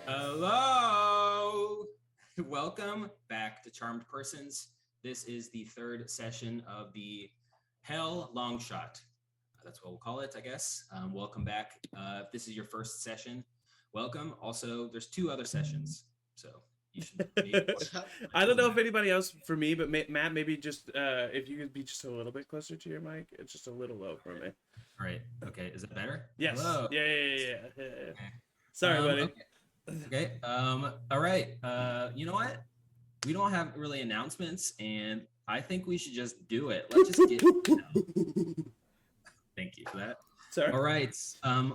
Hello! Welcome back to Charmed Persons. This is the third session of the Hell Longshot. That's what we'll call it, I guess. Welcome back. If this is your first session, welcome. Also, there's two other sessions, so you should maybe I don't know if anybody else for me, but Matt, maybe just if you could be just a little bit closer to your mic. It's just a little low for me. All right. Okay. Is it better? Yes. Hello. Yeah. Okay. Sorry, buddy. Okay. All right. You know what? We don't have really announcements, and I think we should just do it. Let's just get. Thank you for that. Sorry. All right.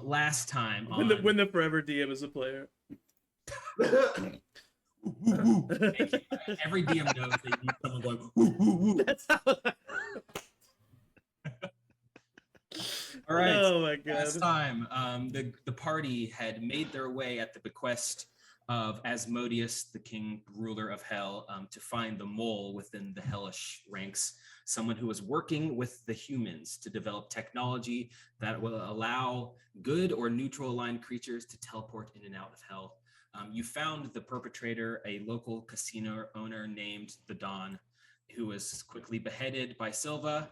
Last time when the forever DM is a player. Thank you. Every DM knows they need someone going. That's how. All right. Oh my god. Last time, the party had made their way at the bequest of Asmodeus, the king ruler of hell, to find the mole within the hellish ranks, someone who was working with the humans to develop technology that will allow good or neutral aligned creatures to teleport in and out of hell. You found the perpetrator, a local casino owner named the Don, who was quickly beheaded by Silva.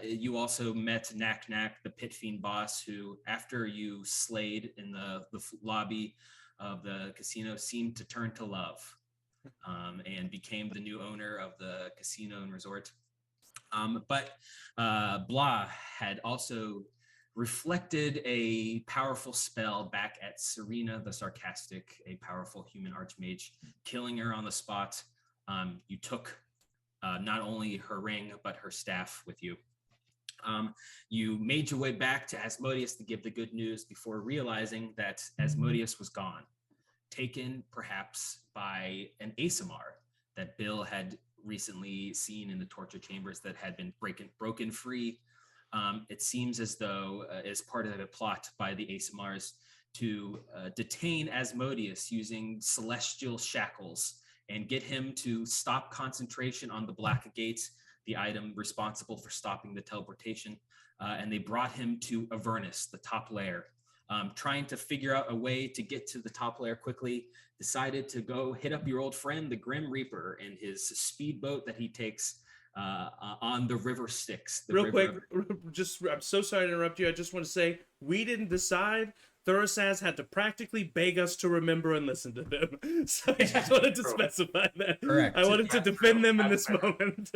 You also met Knack Knack, the pit fiend boss, who, after you slayed in the lobby of the casino, seemed to turn to love, and became the new owner of the casino and resort. But Blah had also reflected a powerful spell back at Serena the Sarcastic, a powerful human archmage, killing her on the spot. You took not only her ring, but her staff with you. You made your way back to Asmodeus to give the good news before realizing that Asmodeus was gone, taken perhaps by an ASMR that Bill had recently seen in the torture chambers that had been broken free. It seems as though, as part of a plot by the ASMRs to detain Asmodeus using celestial shackles and get him to stop concentration on the Black Gate, the item responsible for stopping the teleportation. And they brought him to Avernus, the top layer. Trying to figure out a way to get to the top layer quickly, decided to go hit up your old friend, the Grim Reaper, and his speedboat that he takes on the river Styx. Real quick, I'm so sorry to interrupt you. I just want to say, we didn't decide. Thorosaz had to practically beg us to remember and listen to them. So I just wanted to specify that. Correct. I wanted to defend them in this moment.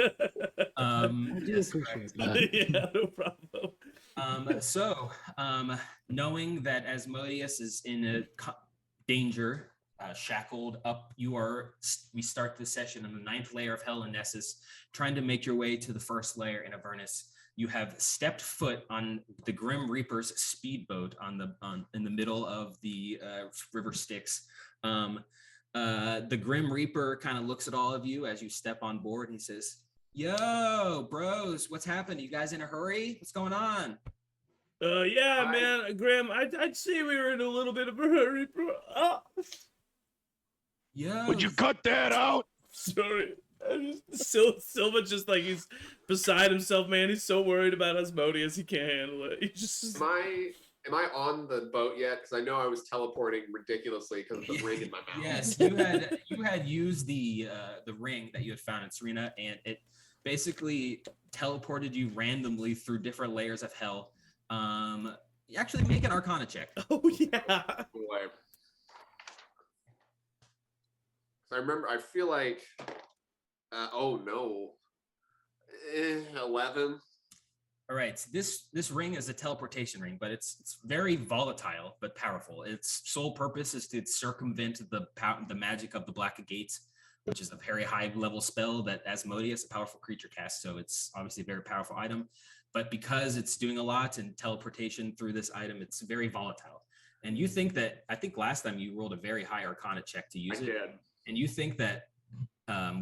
I do appreciate that. Yeah, no problem. So, knowing that Asmodeus is in a danger, shackled up, we start the session on the 9th layer of Hell in Nessus, trying to make your way to the 1st layer in Avernus. You have stepped foot on the Grim Reaper's speedboat in the middle of the river Styx. The Grim Reaper kind of looks at all of you as you step on board, and he says, "Yo, bros, what's happening? You guys in a hurry? What's going on?" Yeah, man, Grim, I'd say we were in a little bit of a hurry, bro. Oh. Yeah. Would you cut that out? Sorry. Silva just like he's beside himself, man. He's so worried about Asmodeus, he can't handle it. He just. Am I on the boat yet? Because I know I was teleporting ridiculously because of the ring in my mouth. Yes, you had used the ring that you had found in Serena, and it basically teleported you randomly through different layers of hell. Actually, make an Arcana check. Oh yeah. Boy. I feel like. Oh no. 11. All right, this ring is a teleportation ring, but it's very volatile but powerful. Its sole purpose is to circumvent the magic of the Black Gate, which is a very high level spell that Asmodeus, a powerful creature, casts. So it's obviously a very powerful item, but because it's doing a lot in teleportation through this item, it's very volatile. And I think last time you rolled a very high Arcana check to use it. Did. And you think that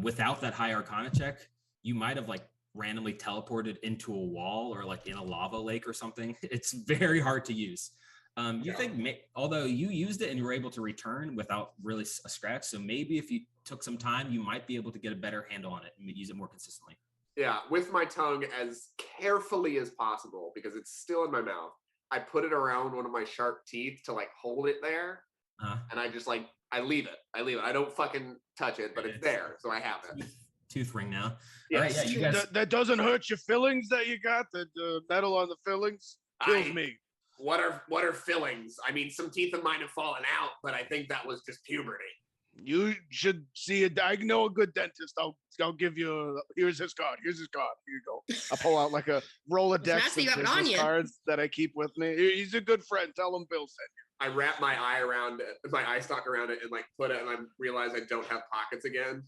without that high Arcana check, you might have like randomly teleported into a wall or like in a lava lake or something. It's very hard to use. Although you used it and you were able to return without really a scratch, so maybe if you took some time, you might be able to get a better handle on it and use it more consistently. Yeah, with my tongue as carefully as possible because it's still in my mouth. I put it around one of my sharp teeth to like hold it there, and I just like I leave it. I don't fucking touch it, but it's there, so I have it. Tooth ring now. Yes. All right, yeah, you guys. That doesn't hurt your fillings that you got. The metal on the fillings kills me. What are fillings? I mean, some teeth of mine have fallen out, but I think that was just puberty. You should see it. I know a good dentist. I'll give you. Here's his card. Here's his card. Here you go. I'll pull out like a Rolodex nice that you of have it on business you. cards that I keep with me. He's a good friend. Tell him Bill sent you. I wrap my eye stalk around it, and like put it, and I realize I don't have pockets again.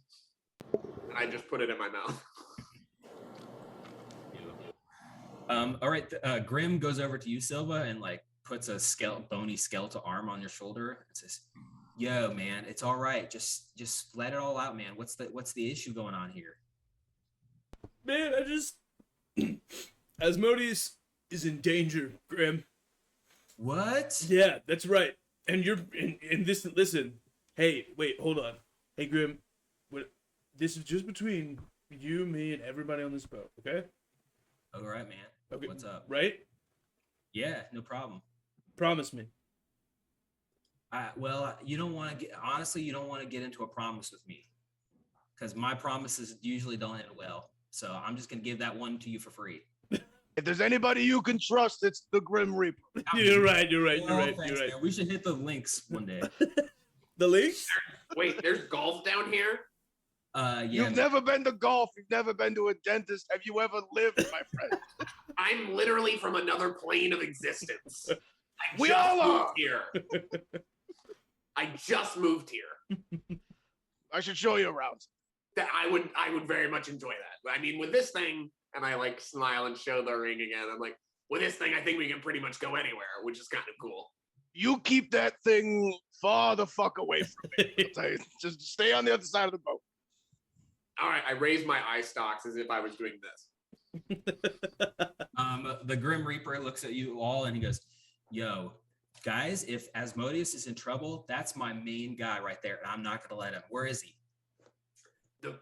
I just put it in my mouth. All right, Grim goes over to you, Silva, and like puts a bony skeletal arm on your shoulder and says, "Yo, man, it's all right. Just let it all out, man. What's the issue going on here?" Man, I just Asmodeus is in danger, Grim. What? Yeah, that's right. And you're in this. Listen, hey, wait, hold on. Hey, Grim, this is just between you, me, and everybody on this boat. Okay? All right, man. Okay. What's up? Right? Yeah, no problem. Promise me. Well, you don't want to get into a promise with me, because my promises usually don't end well. So I'm just gonna give that one to you for free. If there's anybody you can trust, it's the Grim Reaper. You're right. Thanks, man. We should hit the links one day. The link? Wait, there's golf down here? Yeah. You've never been to golf. You've never been to a dentist. Have you ever lived, my friend? I'm literally from another plane of existence. We all are. Here. I just moved here. I should show you around. That I would very much enjoy that. But I mean, with this thing, and I like smile and show the ring again. I'm like, with this thing, I think we can pretty much go anywhere, which is kind of cool. You keep that thing far the fuck away from me. I'll tell you. Just stay on the other side of the boat. All right, I raise my eye stalks as if I was doing this. The Grim Reaper looks at you all and he goes, "Yo, guys, if Asmodeus is in trouble, that's my main guy right there, and I'm not gonna let him. Where is he?" The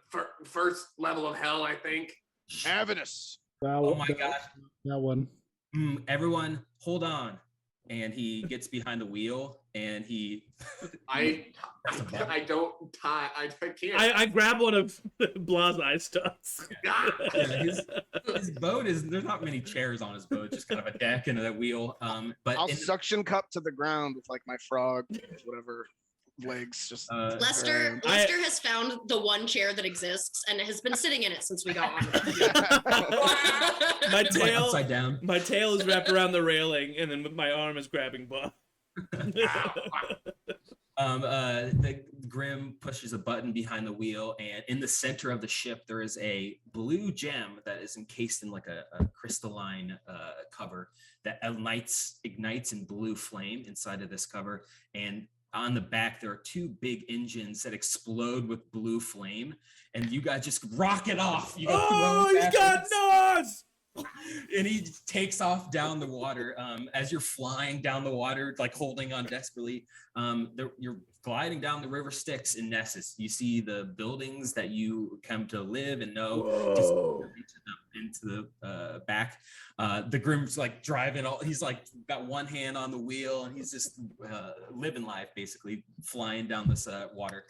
first level of hell, I think. Avenus. Oh my god! That one. Everyone, hold on. And he gets behind the wheel and he. I don't tie. I can't. I grab one of Blah's eye stalks. Yeah, his boat is. There's not many chairs on his boat. Just kind of a deck and a wheel. But I'll suction cup to the ground with like my frog, whatever legs. Just Lester has found the one chair that exists and has been sitting in it since we got on. My it's like tail, upside down. my tail is wrapped around the railing, and then my arm is grabbing Blah. The Grim pushes a button behind the wheel, and in the center of the ship there is a blue gem that is encased in like a crystalline cover that ignites in blue flame inside of this cover. And on the back there are two big engines that explode with blue flame, and you guys just rocket off. You get thrown He's got backwards. NOS! And he takes off down the water. As you're flying down the water, like holding on desperately, you're gliding down the river Styx in Nessus. You see the buildings that you come to live and know just into the back. The Grim's like driving he's like got one hand on the wheel and he's just living life, basically flying down this water.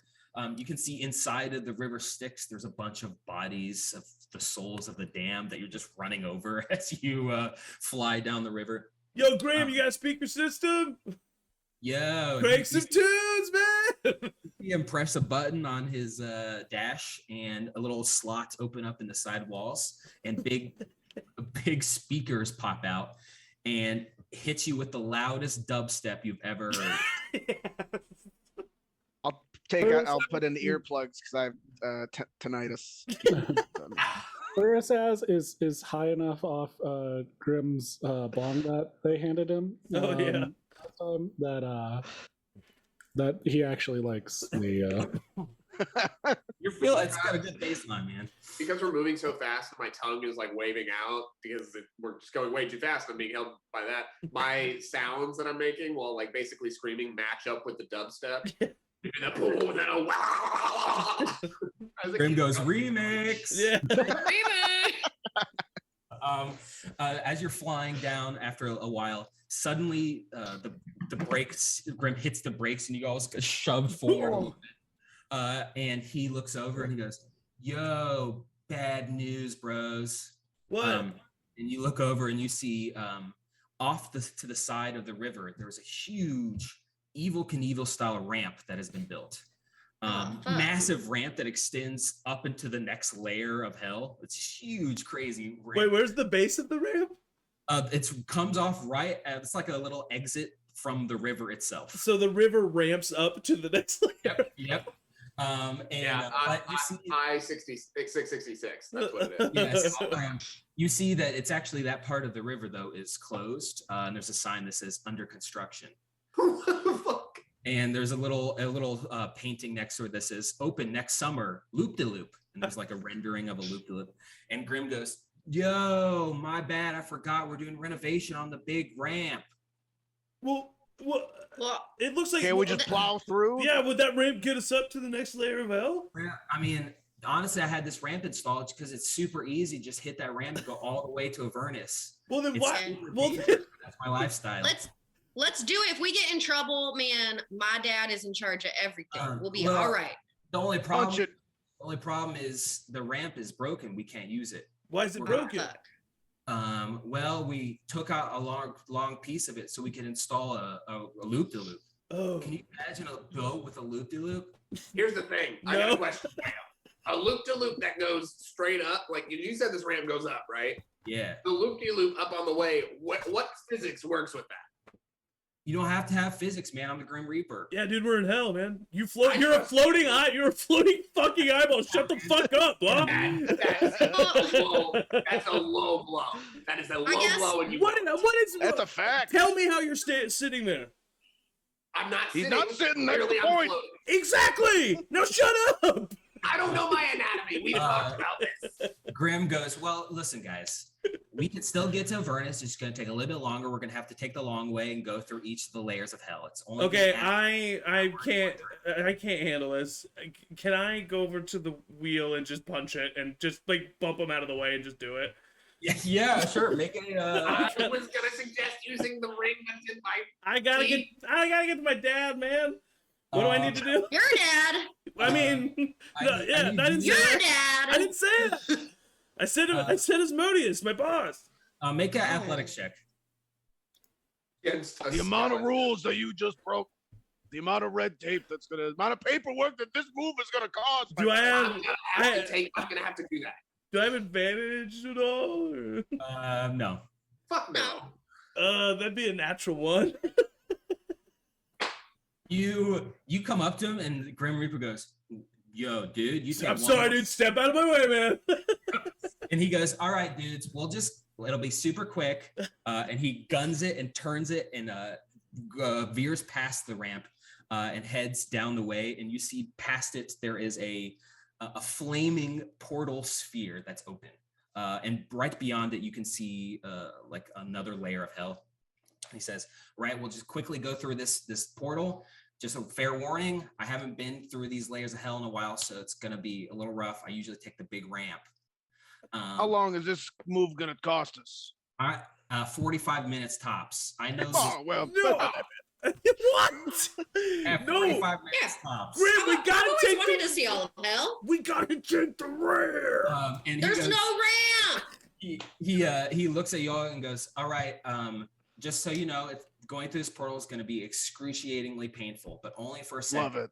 You can see inside of the river Styx, there's a bunch of bodies of the souls of the damned that you're just running over as you fly down the river. Yo, Graham, you got a speaker system? Yo, Crank some tunes, man! He press a button on his dash, and a little slots open up in the side walls, and big speakers pop out and hit you with the loudest dubstep you've ever heard. I'll put in earplugs because I have tinnitus. Thurisaz is high enough off Grimm's bong that they handed him. That he actually likes the. It's got a good baseline, man. Because we're moving so fast, my tongue is like waving out because we're just going way too fast. I'm being held by that. My sounds that I'm making while like basically screaming match up with the dubstep. Grim goes remix. Yeah. As you're flying down after a while, suddenly the the brakes. Grim hits the brakes, and you all get shoved forward. A little bit. And he looks over and he goes, "Yo, bad news, bros." What? And you look over and you see off to the side of the river, there's a huge Evel Knievel style ramp that has been built. Massive ramp that extends up into the next layer of hell. It's huge, crazy ramp. Wait, where's the base of the ramp? It comes off right. It's like a little exit from the river itself. So the river ramps up to the next layer. Yep. I-666. That's what it is. Yes. You see that it's actually that part of the river though is closed, and there's a sign that says under construction. Fuck. And there's a little painting next to it that says open next summer, loop de loop. And there's like a rendering of a loop de loop. And Grim goes, "Yo, my bad, I forgot we're doing renovation on the big ramp." Well, it looks like. Can't we just plow through? Yeah, would that ramp get us up to the next layer of hell? I mean, honestly, I had this ramp installed because it's super easy. Just hit that ramp and go all the way to Avernus. Well, then It's why? super Well, dangerous, then, but that's my lifestyle. Let's do it. If we get in trouble, man, my dad is in charge of everything. We'll be well, all right. The only Punch it. problem is the ramp is broken. We can't use it. why is it We're broken? Fuck. Well, we took out a long piece of it so we could install a loop de loop. Oh, Can you imagine a boat with a loop de loop? Here's the thing. I got No. a question for you. A loop-de-loop that goes straight up, like you said this ramp goes up, right? Yeah. The loop-de-loop up on the way, what physics works with that? You don't have to have physics, man. I'm the Grim Reaper. yeah, dude, we're in hell, man. You float. You're a floating eye. You're a floating fucking eyeball. Shut the fuck up, bro. That's a low blow. That is a low guess- blow. And What is? That's a fact. Tell me how you're sitting there. I'm not He's sitting. not sitting, that's Clearly, the I'm point. floating. Exactly. Now shut up. I don't know my anatomy. We've talked about this. Grim goes, "Well, listen, guys. We can still get to Avernus. It's going to take a little bit longer. We're going to have to take the long way and go through each of the layers of hell. It's only Okay, gonna I can't handle this. Can I go over to the wheel and just punch it and just like bump him out of the way and just do it? Yeah, sure. Make it. I was gonna suggest using the ring that's in my. I gotta get to my dad, man. What do I need to do? Your dad. I mean, I no, need- yeah, I need I didn't say Your that. dad. I didn't say that. I said Asmodeus, my boss. Make an athletics check. Against a The amount of skeleton. rules that you just broke, the amount of red tape the amount of paperwork that this move is gonna cause. Do I I'm have gonna have to do that. do I have advantage at all? Or- No. Fuck no. that'd be a natural one. You come up to him and the Grim Reaper goes, "Yo, dude, you take I'm one sorry, more dude. Step out of my way, man. And he goes, "All right, dudes, it'll be super quick." And he guns it and turns it and veers past the ramp and heads down the way. And you see past it, there is a flaming portal sphere that's open. And right beyond it, you can see like another layer of hell. He says, "Right, we'll just quickly go through this portal. Just a fair warning, I haven't been through these layers of hell in a while, so it's going to be a little rough. I usually take the big ramp." How long is this move gonna cost us? 45 minutes tops. I know. Oh well, No. What? No, 45 minutes tops. Grim, we I've gotta always take wanted the, to see all of hell. we gotta take the ramp. And There's he goes, no ramp. he looks at y'all and goes, "All right, just so you know, it's going through this portal is going to be excruciatingly painful, but only for a second." love it.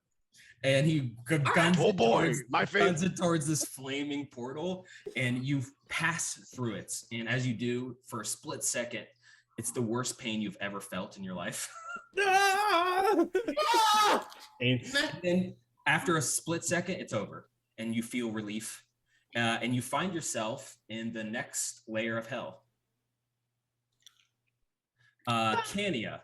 And he guns Oh it boy, towards, my favorite. guns it towards this flaming portal, and you pass through it. And as you do, for a split second, it's the worst pain you've ever felt in your life. Ah! And then after a split second, it's over, and you feel relief, and you find yourself in the next layer of hell. Cania,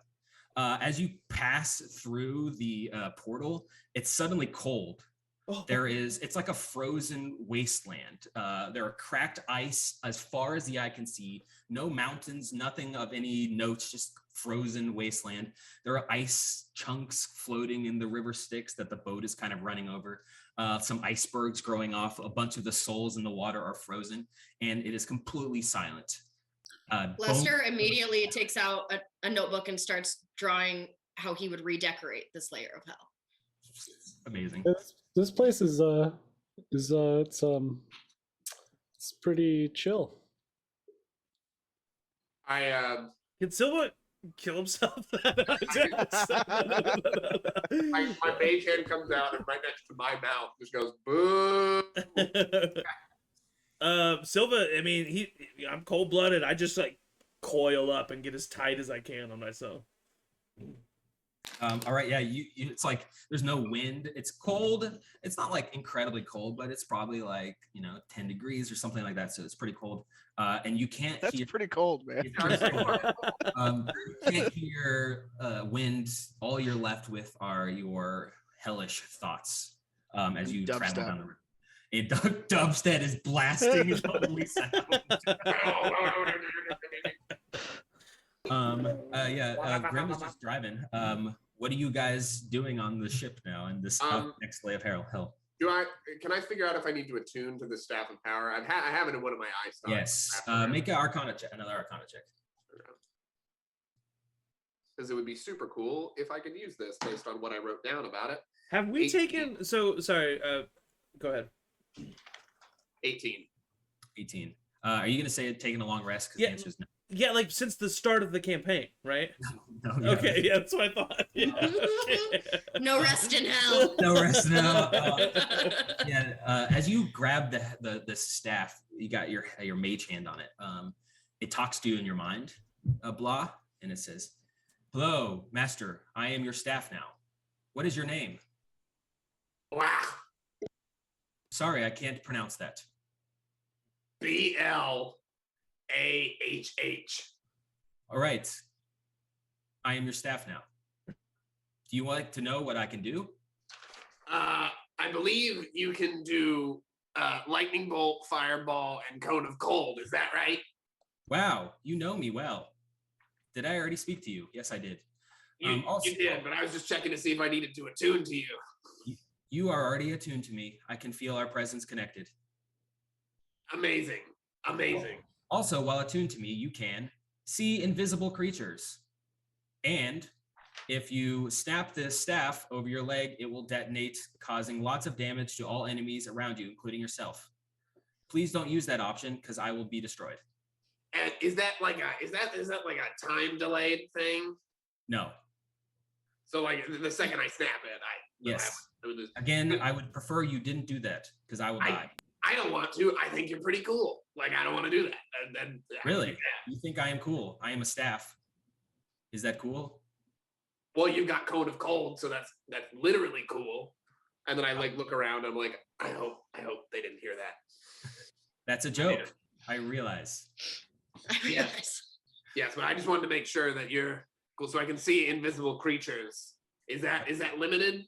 as you pass through the portal, it's suddenly cold. Oh. It's like a frozen wasteland. There are cracked ice as far as the eye can see. No mountains, nothing of any notes, just frozen wasteland. There are ice chunks floating in the river Styx that the boat is kind of running over. Some icebergs growing off. A bunch of the souls in the water are frozen, and it is completely silent. Lester immediately takes out a notebook and starts drawing how he would redecorate this layer of hell. Amazing. This place is it's pretty chill. Can Silva kill himself? My mage hand comes out and right next to my mouth just goes boo. Silva, I mean, I'm cold blooded. I just like coil up and get as tight as I can on myself. All right, yeah, you it's like there's no wind. It's cold. It's not like incredibly cold, but it's probably like 10 degrees or something like that. So it's pretty cold. And you can't That's hear. pretty cold, man. You can't hear wind. All you're left with are your hellish thoughts as you travel down the road. A dubstep is blasting its holy sound. Grim is just driving. What are you guys doing on the ship now in this next lay of hell? Can I figure out if I need to attune to the Staff of Power? I have it in one of my eye stars. Yes. Make an Arcana check. Another Arcana check. Because it would be super cool if I could use this based on what I wrote down about it. Have we 18. taken? So sorry. Go ahead. 18. 18. Are you gonna say taking a long rest? Because the answer is no. Yeah, like since the start of the campaign, right? No, Okay, yeah, that's what I thought. Yeah, okay. No rest in hell. No rest now. As you grab the staff, you got your mage hand on it. It talks to you in your mind, blah, and it says, "Hello, master. I am your staff now. What is your name?" Wow. Sorry, I can't pronounce that. BLAHH. All right. I am your staff now. Do you like to know what I can do? I believe you can do lightning bolt, fireball, and cone of cold. Is that right? Wow, you know me well. Did I already speak to you? Yes, I did. You did, but I was just checking to see if I needed to attune to you. You are already attuned to me. I can feel our presence connected. Amazing. Also, while attuned to me, you can see invisible creatures. And if you snap this staff over your leg, it will detonate, causing lots of damage to all enemies around you, including yourself. Please don't use that option because I will be destroyed. And is that like a time delayed thing? No. So like the second I snap it, Yes. Again, I would prefer you didn't do that because I will die. I don't want to. I think you're pretty cool. Like I don't want to do that. Really? You think I am cool? I am a staff. Is that cool? Well, you've got cone of cold, so that's literally cool. And then I like look around. I'm like, I hope they didn't hear that. That's a joke. I realize. Yes, but I just wanted to make sure that you're cool, so I can see invisible creatures. Is that limited?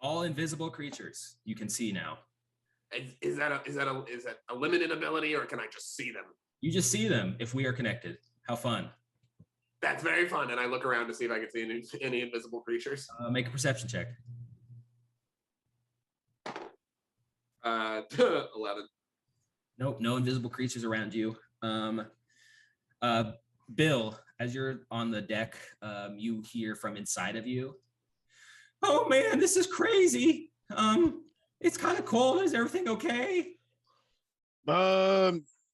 All invisible creatures you can see now. Is that a limited ability, or can I just see them? You just see them if we are connected. How fun. That's very fun. And I look around to see if I can see any invisible creatures. Make a perception check. 11. Nope, no invisible creatures around you. Bill, as you're on the deck, you hear from inside of you, "Oh man, this is crazy. It's kind of cold. Is everything okay?"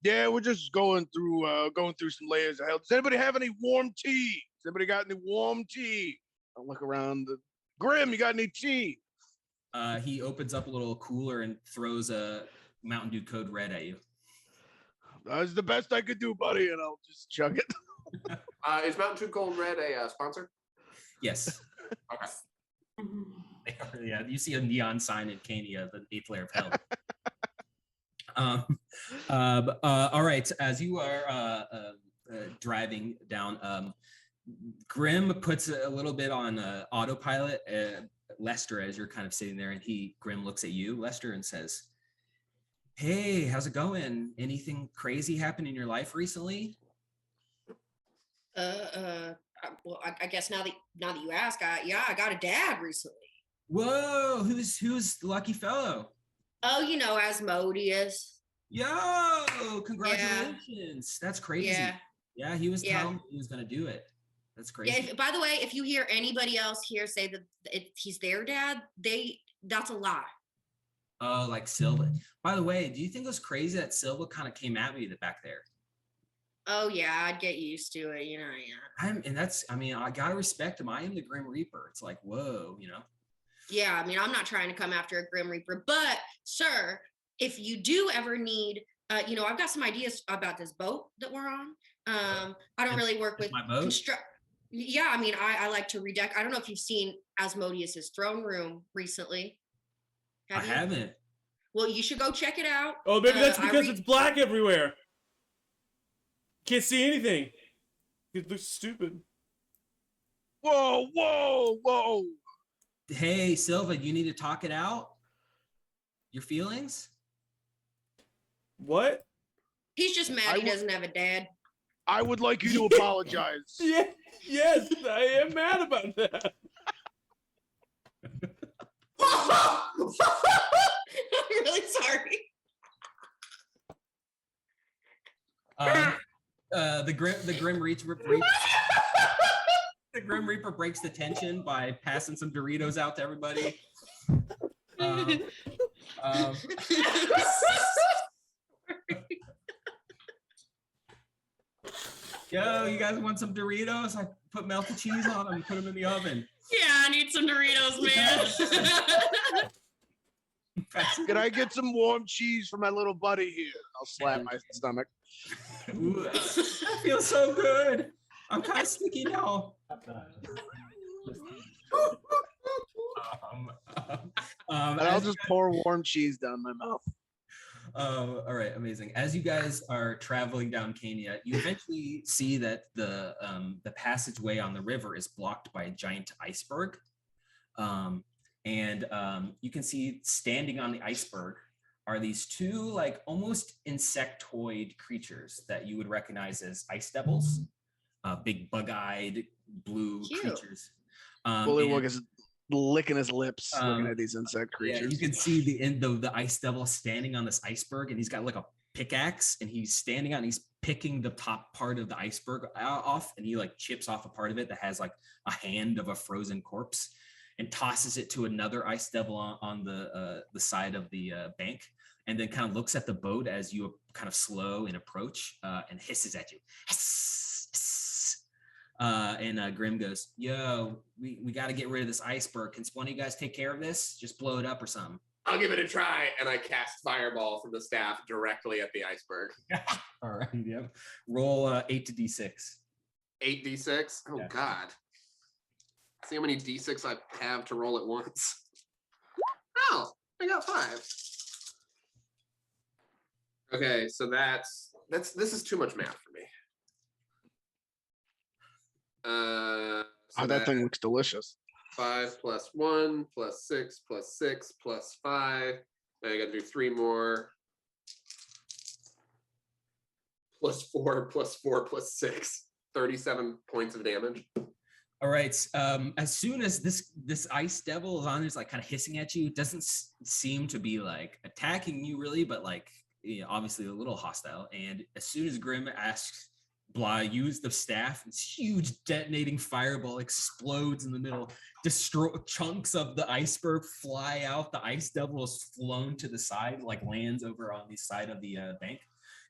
Yeah, we're just going through some layers of hell. Does anybody have any warm tea? Has anybody got any warm tea? I'll look around. Grim, you got any tea? He opens up a little cooler and throws a Mountain Dew Code Red at you. That's the best I could do, buddy, and I'll just chug it. Is Mountain Dew Cold Red a sponsor? Yes. Okay. Yeah, you see a neon sign in Cania, the 8th layer of hell. All right, as you are driving down, Grim puts a little bit on autopilot. Lester, as you're kind of sitting there, and Grim looks at you, Lester, and says, "Hey, how's it going? Anything crazy happened in your life recently?" Well, I guess now that you ask, I got a dad recently. Whoa, who's the lucky fellow? Oh, Asmodeus. Yo, congratulations. That's crazy. Yeah, he was telling me he was gonna do it. That's crazy. Yeah. By the way, if you hear anybody else here say that he's their dad, that's a lie. Oh, like Silva. By the way, do you think it was crazy that Silva kind of came at me back there? Oh yeah, I'd get used to it. You know, yeah. I mean, I gotta respect him. I am the Grim Reaper. It's like, whoa, you know. Yeah, I mean, I'm not trying to come after a Grim Reaper, but sir, if you do ever need, I've got some ideas about this boat that we're on. I don't really work with my boat. Yeah, I mean, I like to redeck. I don't know if you've seen Asmodeus's throne room recently. I haven't. Well, you should go check it out. Oh, maybe that's because it's black everywhere. Can't see anything. It looks stupid. Whoa, whoa, whoa. Hey, Silva, you need to talk it out. Your feelings? What? He's just mad he doesn't have a dad. I would like you to apologize. Yeah, yes, I am mad about that. I'm really sorry. The Grim Reaper breaks the tension by passing some Doritos out to everybody. Yo, you guys want some Doritos? I put melted cheese on them and put them in the oven. Yeah, I need some Doritos, man. Can I get some warm cheese for my little buddy here? I'll slap my stomach. Ooh, that feels so good. I'm kind of sticky now. And I'll just pour warm cheese down my mouth. All right, amazing. As you guys are traveling down Kenya, you eventually see that the passageway on the river is blocked by a giant iceberg. You can see standing on the iceberg are these two like almost insectoid creatures that you would recognize as ice devils, big bug-eyed blue creatures. Bullywug is licking his lips looking at these insect creatures. Yeah, you can see the end of the ice devil standing on this iceberg, and he's got like a pickaxe, and he's picking the top part of the iceberg off, and he like chips off a part of it that has like a hand of a frozen corpse, and tosses it to another ice devil on the side of the bank, and then kind of looks at the boat as you kind of slow and approach, and hisses at you. Grim goes, yo, we got to get rid of this iceberg. Can one of you guys take care of this? Just blow it up or something. I'll give it a try. And I cast Fireball from the staff directly at the iceberg. All right, yep. Roll 8 to D6. 8d6? Oh, Yeah. God. See how many d6 I have to roll at once. Oh, I got 5. Okay, so this is too much math for me. That thing looks delicious. 5 plus 1 plus 6 plus 6 plus 5. Now I got to do 3 more. Plus 4 plus 4 plus 6. 37 points of damage. All right. As soon as this ice devil is on, there's like kind of hissing at you. It doesn't seem to be like attacking you really, but like obviously a little hostile. And as soon as Grim asks Blah, use the staff, this huge detonating fireball explodes in the middle. Chunks of the iceberg fly out. The ice devil is flown to the side, like lands over on the side of the bank.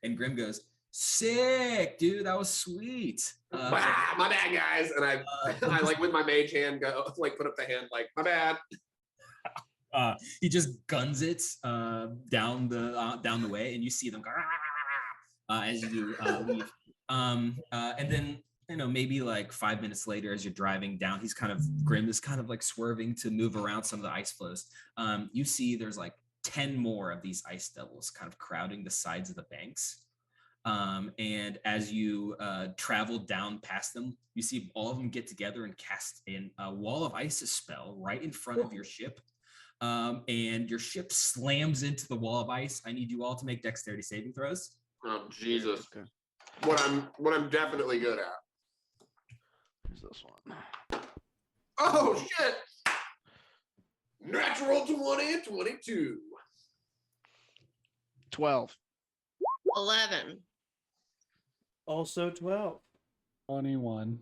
And Grim goes, sick, dude, that was sweet. My bad, guys. And I like with my mage hand go like put up the hand like my bad. He just guns it down the way, and you see them go as you leave. And then maybe like 5 minutes later, as you're driving down, Grim is kind of like swerving to move around some of the ice flows. You see there's like 10 more of these ice devils kind of crowding the sides of the banks. And as you travel down past them, you see all of them get together and cast in a wall of ice spell right in front of your ship. And your ship slams into the wall of ice. I need you all to make dexterity saving throws. Oh Jesus! Okay. What I'm definitely good at. Here's this one. Oh shit! Natural 20, 22. 12. 11. Also 12. 21.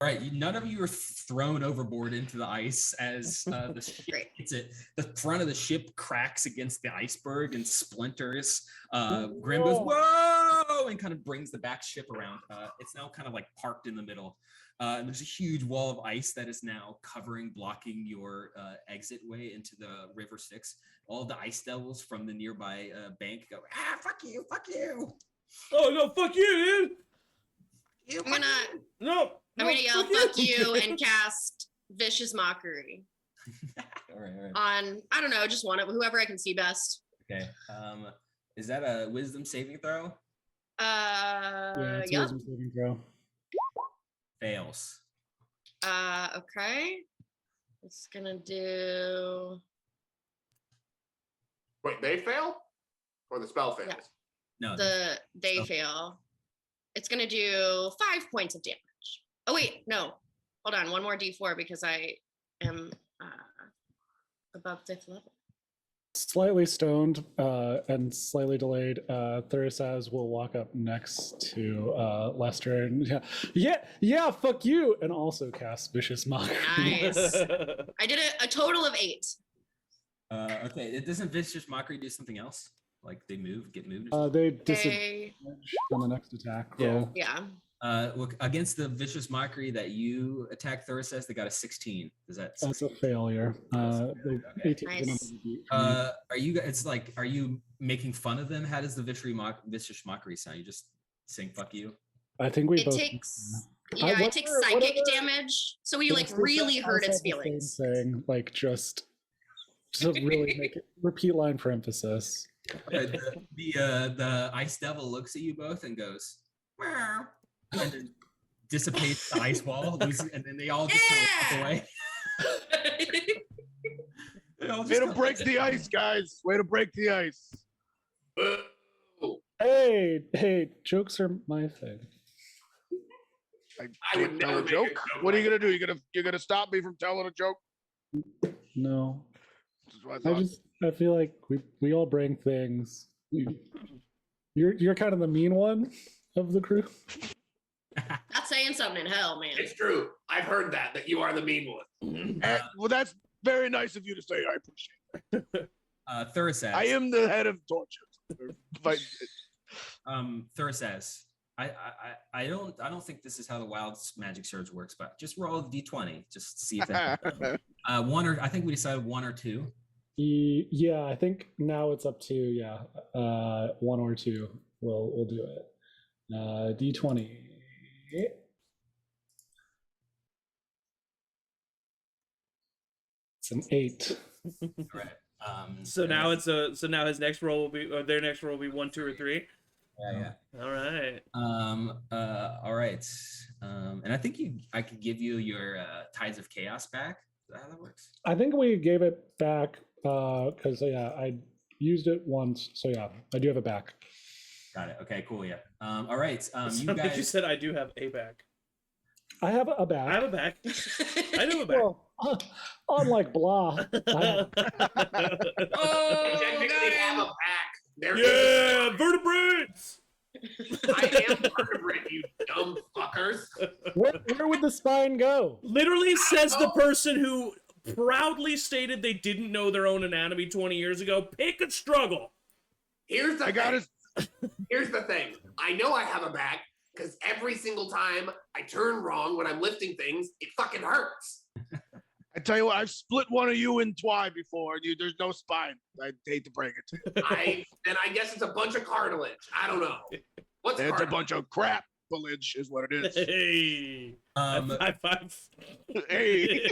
All right, none of you are thrown overboard into the ice as the ship Great. hits it. The front of the ship cracks against the iceberg and splinters. Grim goes, whoa, and kind of brings the back ship around. It's now kind of like parked in the middle. And there's a huge wall of ice that is now blocking your exit way into the River Styx. All the ice devils from the nearby bank go, fuck you, fuck you. Oh no, fuck you, dude. I'm gonna No. yell "fuck you" and cast Vicious Mockery All right. on, I don't know, just one of whoever I can see best. Okay. Is that a wisdom saving throw? Yeah, it's a Yep. wisdom saving throw. Fails. Okay. It's gonna do. Wait, they fail? Or the spell fails? Yeah. No. They Oh. fail. It's gonna do 5 points of damage. Oh wait, no. Hold on, one more D4 because I am above 5th level. Slightly stoned and slightly delayed, Thurisaz will walk up next to Lester and yeah, fuck you, and also cast Vicious Mockery. Nice. I did a total of 8. Okay. It doesn't Vicious Mockery do something else? Like they get moved? Or something? They disadvantage on the next attack roll. Yeah. Look, against the Vicious Mockery that you attack, Thurisaz, they got a 16. Does that? That's a failure. Okay. 18 Nice. Are you making fun of them? How does the Vicious Mockery sound? You just saying "fuck you"? I think we It both. takes I it takes psychic damage. So we like really hurt its feelings. Thing, like just to really make it repeat line for emphasis. The ice devil looks at you both and goes, "Meow," and then dissipates the ice wall, and then they all just kind of walk away. They all just Way to go, break the ice, guys. Way to break the ice. Hey, jokes are my thing. I would can't tell never a make joke. a joke What are you like gonna do? You're gonna stop me from telling a joke? No, This is what I thought. I feel like we all bring things. You're kind of the mean one of the crew. That's saying something in hell, man. It's true. I've heard that you are the mean one. Well, that's very nice of you to say. I appreciate it. Thurisaz. I am the head of torture. But Thurisaz. I don't think this is how the wild magic surge works, but just roll a d20, just to see if that I think we decided 1 or 2. Yeah, I think now it's up to 1 or 2. We'll do it. D20. It's an 8. All right. So now now his next roll will be, or their next roll will be 1, 2, or 3. Yeah. All right. All right. And I think I could give you your Tides of Chaos back. Is that how that works? I think we gave it back because I used it once. So yeah, I do have it back. Got it. Okay, cool. Yeah. All right. You guys. said I do have a back. I have a back. I have a back. I do have a back. Well, unlike blah. Oh, Technically got have a him. pack. There Yeah, vertebrates. I am vertebrate, you dumb fuckers. Where would the spine go? Literally says the person who proudly stated they didn't know their own anatomy 20 years ago. Pick a struggle. Here's the I got thing. it. Here's the thing. I know I have a back because every single time I turn wrong when I'm lifting things, it fucking hurts. I tell you what, I've split one of you in twine before. There's no spine. I hate to break it. I guess it's a bunch of cartilage. I don't know. What's It's a cartilage? bunch of crap. Village is what it is. Hey. High five. Hey,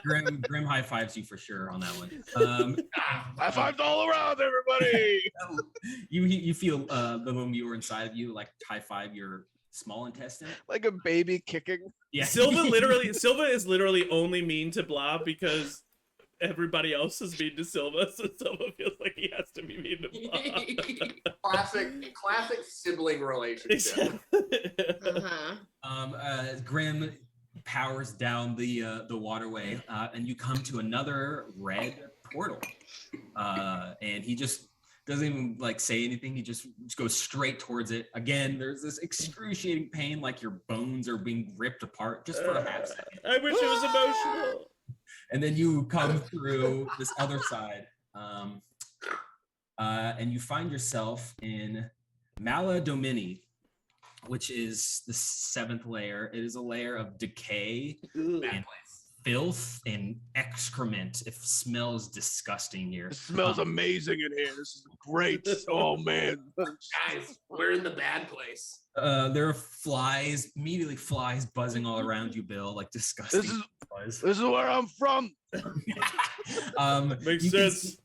Grim high fives you for sure on that one. high fives all around, everybody. You feel the moment you were inside of you like high five your small intestine. Like a baby kicking. Yeah. Silva is literally only mean to Blah because everybody else is mean to Silva, so Silva feels like he has to be mean to Blah. Classic sibling relationship. Uh-huh. Grim powers down the waterway, and you come to another red portal, and he just doesn't even like say anything. He just goes straight towards it. Again, there's this excruciating pain, like your bones are being ripped apart just for a half second. I wish it was emotional. And then you come through this other side, and you find yourself in Mala Domini, which is the 7th layer. It is a layer of decay and filth and excrement. It smells disgusting here. It smells amazing in here. This is great. Oh man. Guys, we're in the bad place. There are flies, immediately flies buzzing all around you, Bill, like disgusting flies. This is where I'm from. Makes you sense.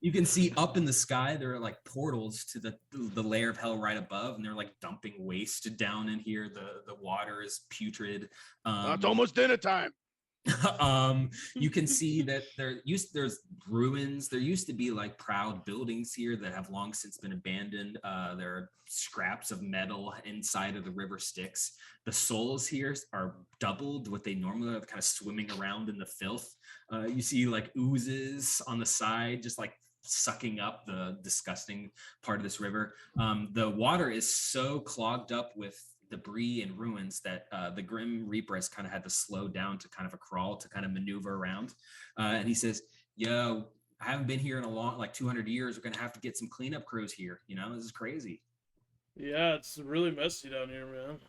You can see up in the sky, there are like portals to the layer of hell right above, and they're like dumping waste down in here. The water is putrid. It's almost dinner time. You can see that there's ruins. There used to be like proud buildings here that have long since been abandoned. There are scraps of metal inside of the river Styx. The souls here are doubled what they normally are, kind of swimming around in the filth. You see like oozes on the side, just like sucking up the disgusting part of this river. The water is so clogged up with debris and ruins that the Grim Reaper has kind of had to slow down to kind of a crawl to kind of maneuver around. And he says, yo, I haven't been here in a long, like 200 years. We're going to have to get some cleanup crews here. You know, this is crazy. Yeah, it's really messy down here, man.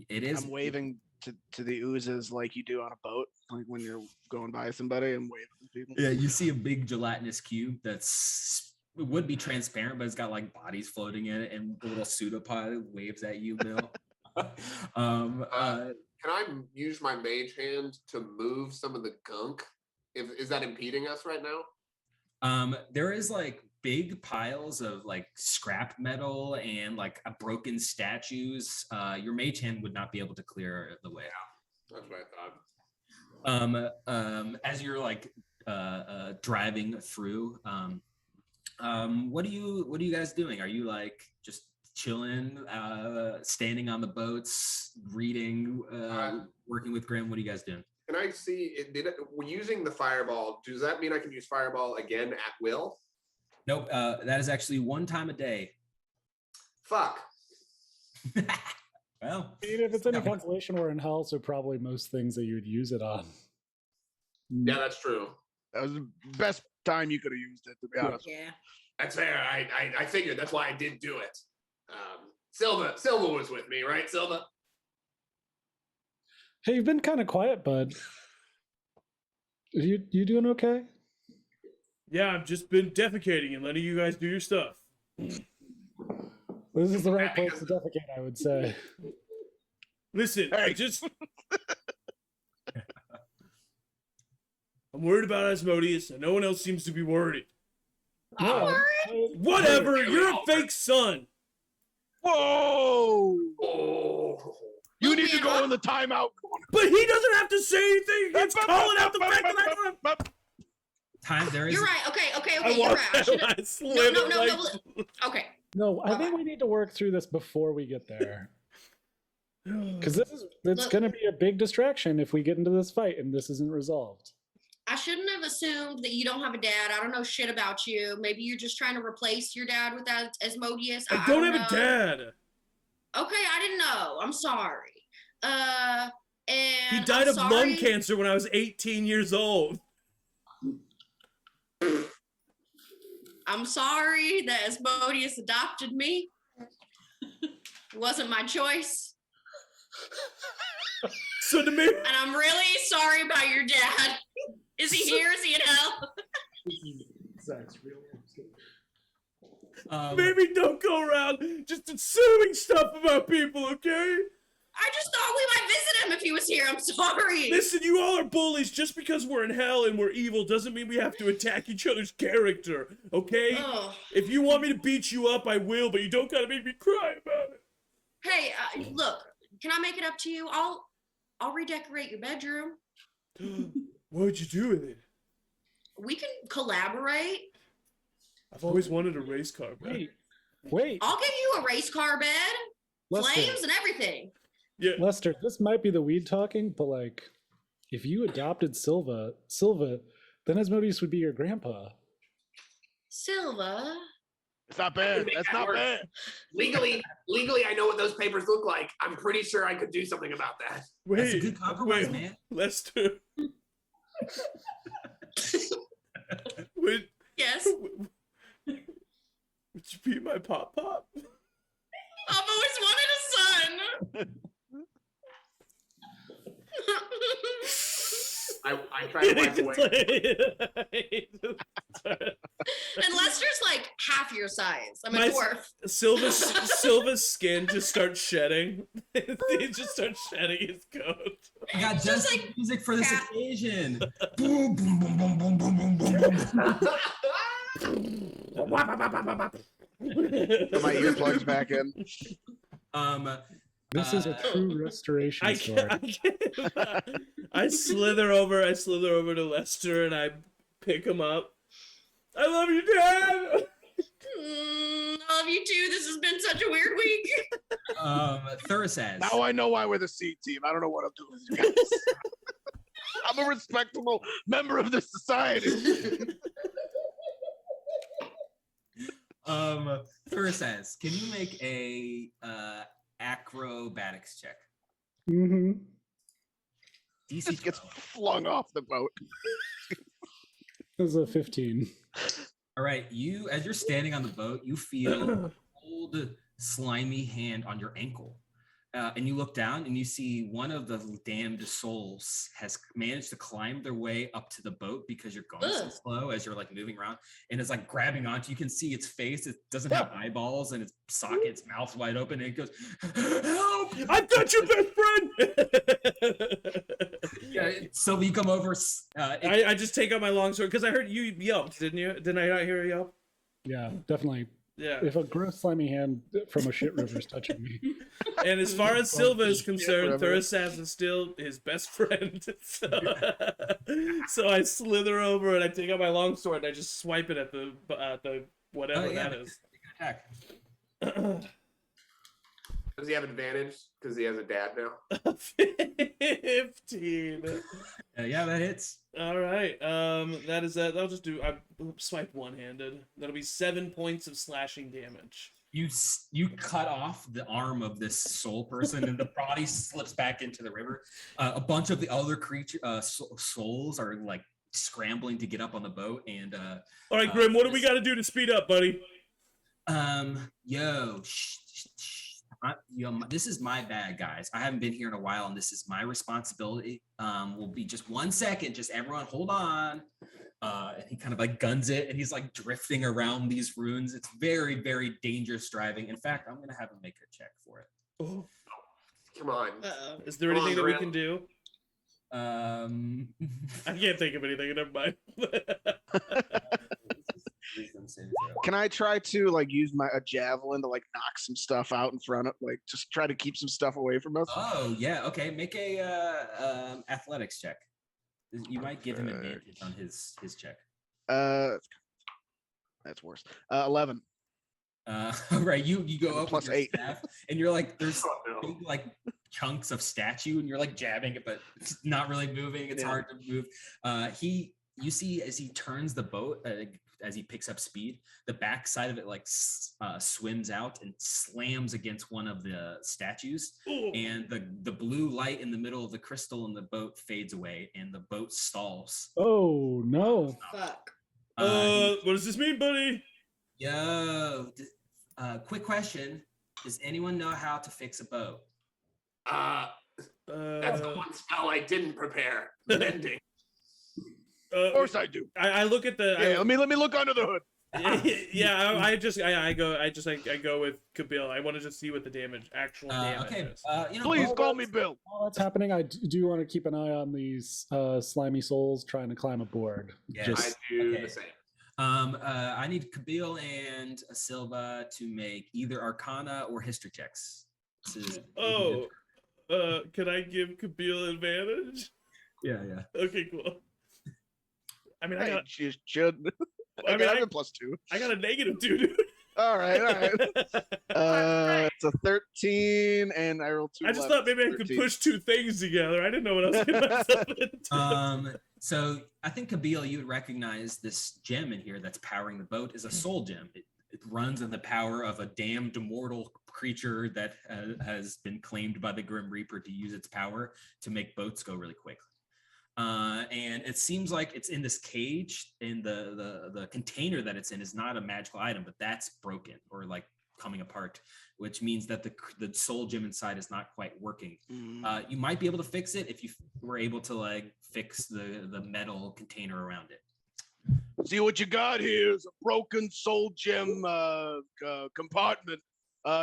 It is. I'm waving to the oozes like you do on a boat, like when you're going by somebody and waving to people. Yeah, you see a big gelatinous cube that's it would be transparent, but it's got like bodies floating in it, and the little pseudopod waves at you, Bill. Can I use my mage hand to move some of the gunk? Is that impeding us right now? There is like big piles of like scrap metal and like broken statues. Your mage hand would not be able to clear the way out. That's what I thought. As you're like driving through, what are you guys doing? Are you like just chilling, standing on the boats, reading, working with Grim? What are you guys doing? Can I see? We're using the fireball. Does that mean I can use fireball again at will? Nope. That is actually one time a day. Fuck. Well, I mean, if it's any consolation, we're in hell, so probably most things that you'd use it on. Yeah, that's true. That was the best time you could have used it, to be honest. Yeah. That's fair. I figured that's why I did do it. Silva was with me, right, Silva? Hey, you've been kind of quiet, bud. You doing okay? Yeah, I've just been defecating and letting you guys do your stuff. This is the right place to defecate, I would say. Listen, Hey. I'm worried about Asmodeus, and no one else seems to be worried. No, Whatever, you're a fake son. Whoa! Oh. You need to go in the timeout corner. But he doesn't have to say anything. He's calling out the fact that I don't have... time there is. You're right. Okay. I You're want right. I that should've- last No. slither, like- Okay. no, I think we need to work through this before we get there. Because it's Look. going to be a big distraction if we get into this fight and this isn't resolved. I shouldn't have assumed that you don't have a dad. I don't know shit about you. Maybe you're just trying to replace your dad with that Asmodeus. I don't have know. a dad. Okay, I didn't know. I'm sorry. And He died I'm of lung sorry- cancer when I was 18 years old. I'm sorry that Asmodeus adopted me. It wasn't my choice. So to me, And I'm really sorry about your dad. Is he here? Is he in hell? maybe don't go around just assuming stuff about people, okay? I just thought we might visit him if he was here. I'm sorry. Listen, you all are bullies. Just because we're in hell and we're evil doesn't mean we have to attack each other's character, okay? Ugh. If you want me to beat you up, I will, but you don't gotta make me cry about it. Hey, look, can I make it up to you? I'll redecorate your bedroom. What would you do with it? We can collaborate. I've always wanted a race car, man. Wait, I'll give you a race car bed, Lester, flames, and everything. Yeah. Lester, this might be the weed talking, but like, if you adopted Silva, then Asmodeus would be your grandpa. Silva. It's not I can bad. make That's that not work. bad. Legally, I know what those papers look like. I'm pretty sure I could do something about that. That's a Wait, good compromise, wait, man. Lester. would, Yes. would you be my pop? I've always wanted a son. I tried to wipe away. And Lester's like half your size. I'm a My- dwarf. Silva's skin just starts shedding. He just starts shedding his coat. I got Just just like music for this cat. occasion. Boom, boom, boom, boom, boom, boom, boom, boom, boom. Put my earplugs back in. This is a true restoration I story. I slither over to Lester and I pick him up. I love you, Dad. I love you too. This has been such a weird week. Thursaz. Now I know why we're the C team. I don't know what I'm doing with you guys. I'm a respectable member of this society. Thursaz, can you make a acrobatics check? Mm-hmm. DC Just gets 12. flung off the boat. This is a 15. All right, you as you're standing on the boat, you feel a cold, slimy hand on your ankle, and you look down and you see one of the damned souls has managed to climb their way up to the boat because you're going so Ugh. slow as you're like moving around, and it's like grabbing onto. You can see its face; it doesn't have eyeballs, and its socket, its mouth's wide open, and it goes, "Help!" I've got your best friend. Yeah, so you come over. I just take out my longsword because I heard you yelped, didn't you? Didn't I not hear a yelp? Yeah, definitely. Yeah. If a gross slimy hand from a shit river is touching me, And as far as Silva is concerned, River. Thursaz is still his best friend. So I slither over and I take out my longsword and I just swipe it at the whatever that is. Attack. Does he have advantage because he has a dad now? 15. Yeah, that hits. All right. That is that. I'll just do. I swipe one-handed. That'll be 7 points of slashing damage. You cut off the arm of this soul person, and the body slips back into the river. A bunch of the other creature souls are like scrambling to get up on the boat, and All right, Grim. What do we got to do to speed up, buddy? This is my bad, guys. I haven't been here in a while, and this is my responsibility. Will be just 1 second. Just everyone, hold on. And he kind of like guns it, and he's like drifting around these ruins. It's very, very dangerous driving. In fact, I'm gonna have him make a check for it. Oh. Come on. Uh-oh. Is there Come on, anything that we Grim. can do? I can't think of anything. Never mind. Can I try to like use a javelin to like knock some stuff out in front of just try to keep some stuff away from us? Oh yeah, okay. Make a athletics check. You might give him advantage on his check. That's worse. 11. Right, you go up Plus with your 8. staff, and you're like, there's Oh, no. big like chunks of statue, and you're like jabbing it, but it's not really moving. It's Yeah. hard to move. You see as he turns the boat, as he picks up speed, the back side of it like swims out and slams against one of the statues, Ooh. and the blue light in the middle of the crystal in the boat fades away, and the boat stalls. oh no! Fuck. What does this mean, buddy? Quick question: does anyone know how to fix a boat? That's the one spell I didn't prepare. Mending. Of course I do. I look at the. Yeah, let me look under the hood. Yeah, I go with Kabil. I want to just see what the actual damage Okay. is. Please Well, call me Bill. While that's happening, I do want to keep an eye on these slimy souls trying to climb aboard. Yes. I Just do Okay. the same. I need Kabil and Silva to make either Arcana or History checks. This is- Can I give Kabil advantage? yeah. Okay, cool. I mean, I Hey, got you should. I I mean, got I- a +2. I got a -2, dude. All right. It's a 13, and I rolled 2. I just thought maybe I could push two things together. I didn't know what else could mess up into. So I think Kabila, you would recognize this gem in here that's powering the boat is a soul gem. It runs on the power of a damned immortal creature that has been claimed by the Grim Reaper to use its power to make boats go really quick. And it seems like it's in this cage, and the container that it's in is not a magical item, but that's broken or like coming apart, which means that the soul gem inside is not quite working. You might be able to fix it if you were able to like fix the metal container around it. See what you got here is a broken soul gem compartment.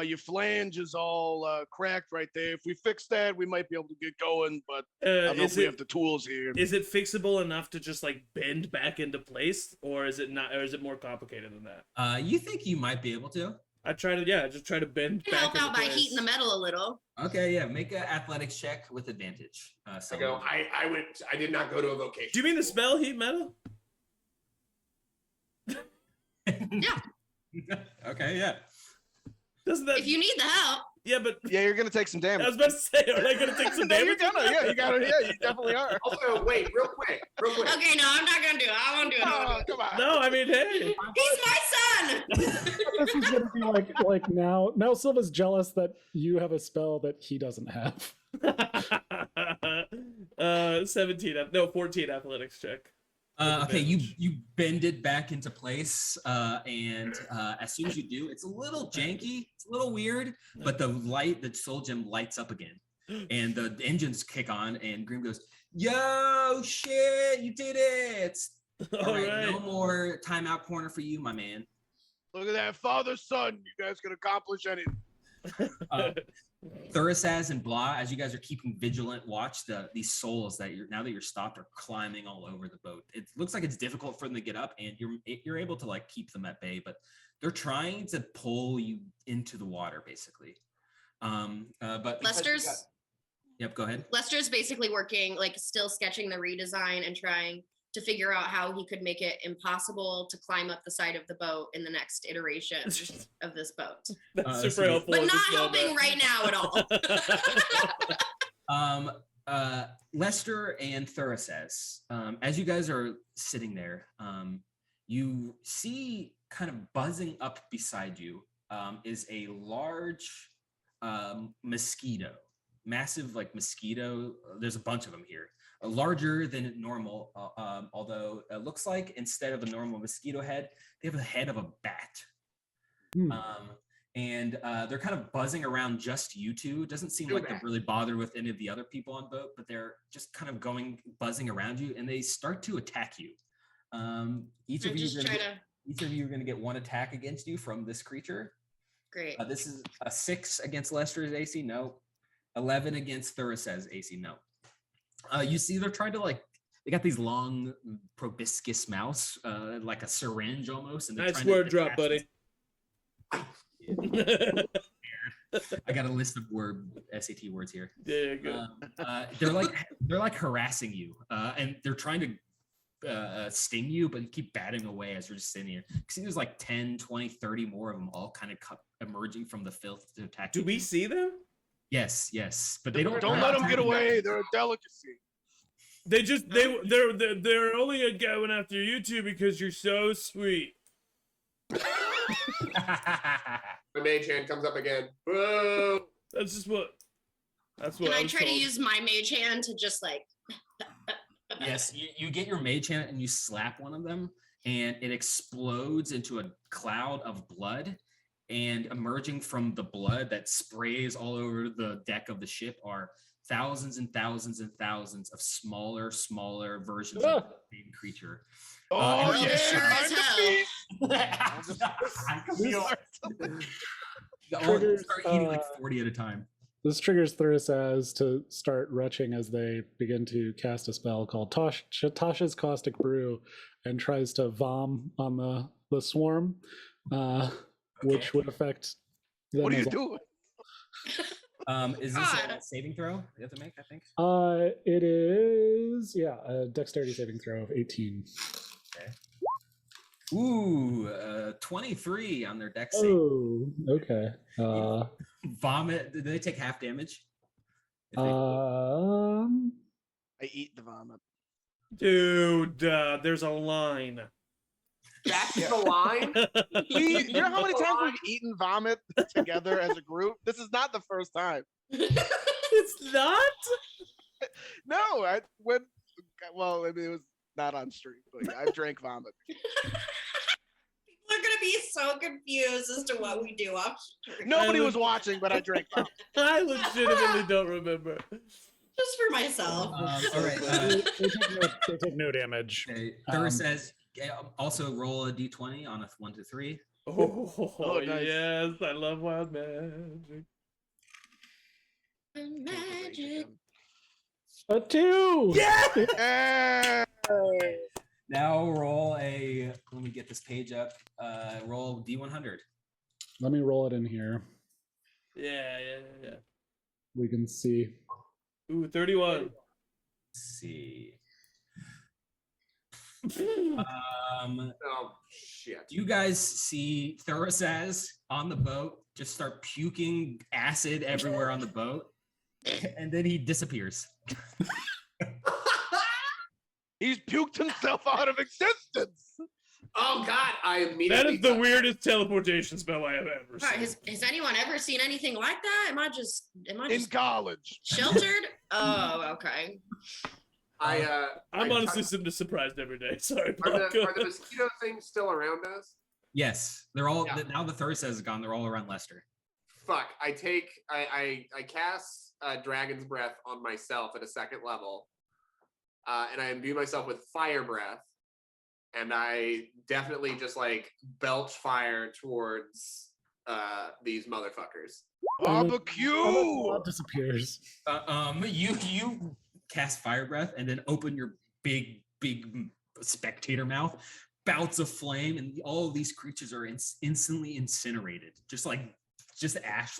Your flange is all cracked right there. If we fix that, we might be able to get going, but I don't know if we have the tools here. Is it fixable enough to just like bend back into place, or is it not, or is it more complicated than that? You think you might be able to? I try to, just try to bend back Help into out by place. heating the metal a little. Okay, yeah, make an athletics check with advantage. I go. I did not go to a vocation. Do you mean the spell heat metal? Yeah. Okay, yeah. Doesn't that? If you need the help. Yeah, but Yeah, you're gonna take some I damage. was about to say, are I gonna take some No, you're damage? gonna, yeah, you got it. Yeah, you definitely are. Also, wait, real quick. Okay, no, I'm not gonna do it. I won't do it. Oh, come on. No, I mean, hey. He's my son. This is gonna be like now Silva's jealous that you have a spell that he doesn't have. 14 athletics check. Okay, you bend it back into place, and as soon as you do, it's a little janky, it's a little weird, but the soul gem lights up again, and the engines kick on, and Grim goes, "Yo, shit, you did it! All right, no more timeout corner for you, my man." Look at that, father son. You guys can accomplish anything. Thurisaz and Blah, as you guys are keeping vigilant watch, these souls that you're stopped are climbing all over the boat. It looks like it's difficult for them to get up, and you're able to like keep them at bay, but they're trying to pull you into the water, basically. But Lester's yep, go ahead. Lester's basically working, like still sketching the redesign and trying to figure out how he could make it impossible to climb up the side of the boat in the next iteration of this boat. That's so super helpful. But at not this helping moment. right now at all. Lester and Thurisaz, as you guys are sitting there, you see kind of buzzing up beside you is a large mosquito, massive like mosquito. There's a bunch of them here. Larger than normal, although it looks like instead of a normal mosquito head, they have the head of a bat. And they're kind of buzzing around just you two. It doesn't seem like they're really bothered with any of the other people on boat, but they're just kind of buzzing around you, and they start to attack you. Each of you are going to get one attack against you from this creature. Great. This is a 6 against Lester's AC, no. 11 against Thurisaz's AC, no. You see they're trying to they got these long proboscis mouths, like a syringe almost. And Nice word drop, buddy. I got a list of SAT words here. Yeah, good. They're like harassing you, and they're trying to sting you, but you keep batting away as you're just sitting here. See, there's like 10, 20, 30 more of them all kind of emerging from the filth to attack you. Do we see them? Yes, but they don't Let them get away. They're a delicacy. They're only going after you two because you're so sweet. The mage hand comes up again. Whoa! That's what. Can I was try to told. use my mage hand to just like Yes, you get your mage hand and you slap one of them, and it explodes into a cloud of blood. And emerging from the blood that sprays all over the deck of the ship are thousands and thousands and thousands of smaller versions of the same creature. Oh, and yeah. sure as I can feel they all Triggers, start eating like 40 at a time. This triggers Thurisaz to start retching as they begin to cast a spell called Tasha's Caustic Brew, and tries to vom on the swarm, which would affect them. What are you as doing? Is this a saving throw you have to make, I think? It is, a dexterity saving throw of 18. Okay. Ooh, 23 on their deck save. Oh, okay. Vomit. Do they take half damage? If they- I eat the vomit. Dude, there's a line. That's the line. You know how many times we've eaten vomit together as a group? This is not the first time. It's not? No, it was not on stream, but yeah, I drank vomit. People are gonna be so confused as to what we do off stream. Nobody was watching, but I drank vomit. I legitimately don't remember. Just for myself. all right. They take no damage. Okay. Thur says also roll a d20 on a 1 to 3. Oh, nice. yes, I love wild magic. Magic. A 2. Yeah! Hey! Now roll a. Let me get this page up. Roll d100. Let me roll it in here. Yeah. We can see. Ooh, 31. Let's see. Oh shit. You guys see Thurasaz on the boat just start puking acid everywhere on the boat, and then he disappears. He's puked himself out of existence. Oh god, I immediately. That is the weirdest teleportation spell I have ever All right, seen. has anyone ever seen anything like that? Am I In just college. sheltered? Oh, okay. I'm honestly surprised every day. Sorry, Are Paco. the mosquito things still around us? Yes, they're all Yeah. now. The Thurasaz is gone. They're all around Lester. Fuck. I cast Dragon's Breath on myself at a second level, and I imbue myself with Fire Breath, and I definitely just like belch fire towards these motherfuckers. Barbecue. That disappears. You cast Fire Breath and then open your big spectator mouth, bouts of flame, and all of these creatures are instantly incinerated, just ash.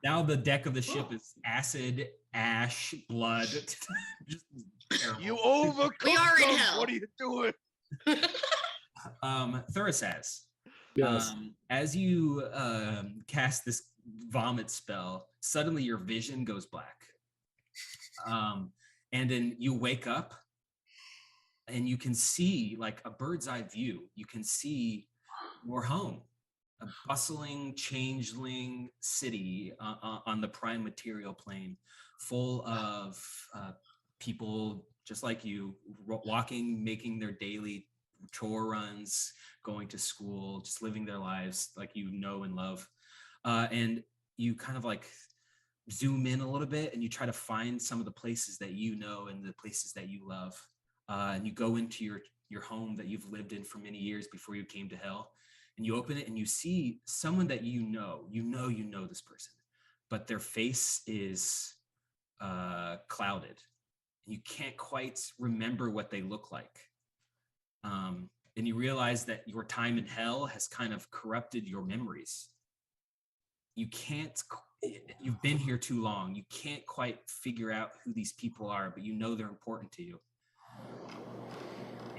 Now the deck of the ship is acid, ash, blood. Just terrible. You overcooked We are in them. hell. What are you doing? Thurasaz, Yes. as you cast this vomit spell, suddenly your vision goes black. And then you wake up and you can see, like a bird's eye view, you can see your home, a bustling changeling city on the prime material plane, full of people just like you, walking, making their daily chore runs, going to school, just living their lives like you know and love. And you kind of like zoom in a little bit and you try to find some of the places that you know and the places that you love. And you go into your home that you've lived in for many years before you came to hell. And you open it and you see someone that you know this person, but their face is clouded. You can't quite remember what they look like. And you realize that your time in hell has kind of corrupted your memories. You've been here too long. You can't quite figure out who these people are, but you know they're important to you.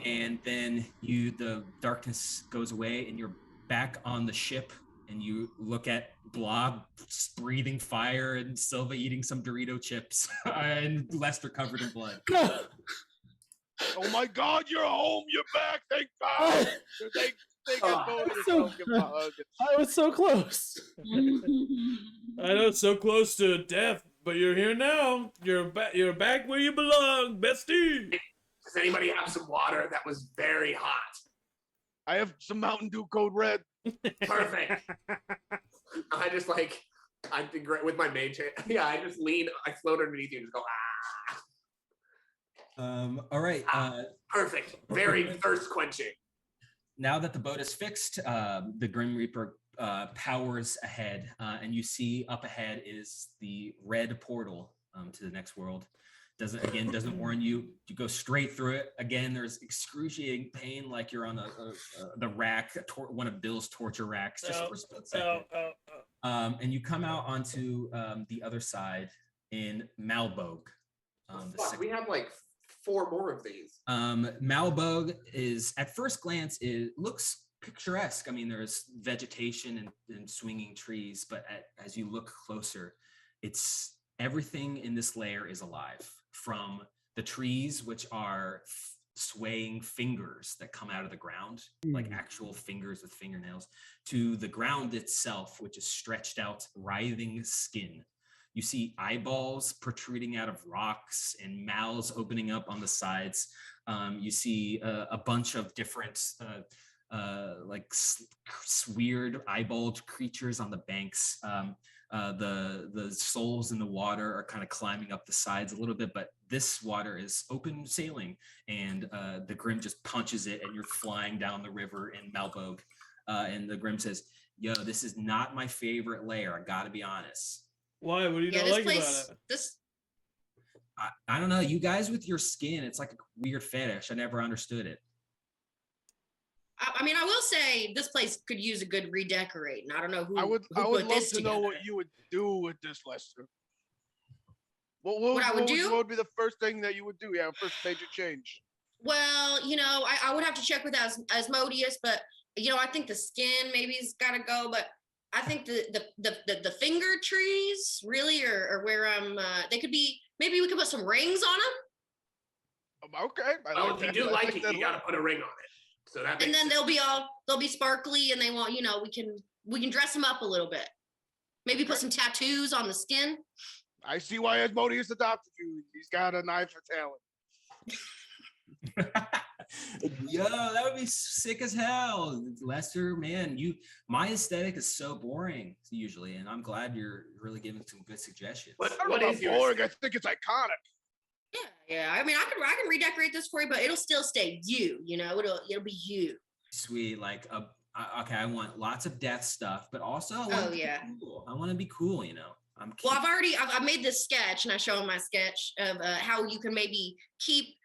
And then the darkness goes away and you're back on the ship and you look at Blob breathing fire and Silva eating some Dorito chips and Lester covered in blood. Oh my God, you're home. You're back. Thank God. Thank God. I was so close. I know it's so close to death, but you're here now. You're back where you belong, bestie. Does anybody have some water? That was very hot. I have some Mountain Dew Code Red. Perfect. I just I think with my mage hand. Yeah, I just lean, I float underneath you and just go, ah. All right. Perfect. Very thirst quenching. Now that the boat is fixed, the Grim Reaper powers ahead, and you see up ahead is the red portal to the next world. Doesn't warn you. You go straight through it. Again, there's excruciating pain, like you're on the rack, one of Bill's torture racks, just for a split second. And you come out onto the other side in Malbogue. Fuck, we have like 4 more of these. Malbog is, at first glance, it looks picturesque. I mean, there's vegetation and swinging trees, but as you look closer, it's everything in this layer is alive, from the trees, which are swaying fingers that come out of the ground, like actual fingers with fingernails, to the ground itself, which is stretched out, writhing skin. You see eyeballs protruding out of rocks and mouths opening up on the sides. You see a bunch of different weird eyeballed creatures on the banks. The souls in the water are kind of climbing up the sides a little bit, but this water is open sailing, and the Grim just punches it, and you're flying down the river in Malbog. And the Grim says, "Yo, this is not my favorite layer. I gotta be honest." Why? What do you not like about it? I don't know. You guys with your skin, it's like a weird fetish. I never understood it. I mean, I will say this place could use a good redecorating. I don't know who. I would who love put this to know together. what you would do with this, Lester. What I would do? What would be the first thing that you would do? Yeah, first major change. Well, I would have to check with Asmodeus, but I think the skin maybe's got to go. But I think the finger trees really are where I'm. They could be. Maybe we could put some rings on them. Okay. Well, if you do like it, you got to put a ring on it. So that. And then they'll be sparkly, and they want we can dress them up a little bit. Maybe put some tattoos on the skin. I see why Asmodeus adopted you. He's got an eye for talent. Yo, that would be sick as hell, Lester. Man, my aesthetic is so boring usually, and I'm glad you're really giving some good suggestions. What is boring? I think it's iconic. Yeah. I mean, I can redecorate this for you, but it'll still stay you. It'll be you. Sweet, like okay. I want lots of death stuff, but also I want to be cool. I want to be cool. Well, I've made this sketch, and I show him my sketch of how you can maybe keep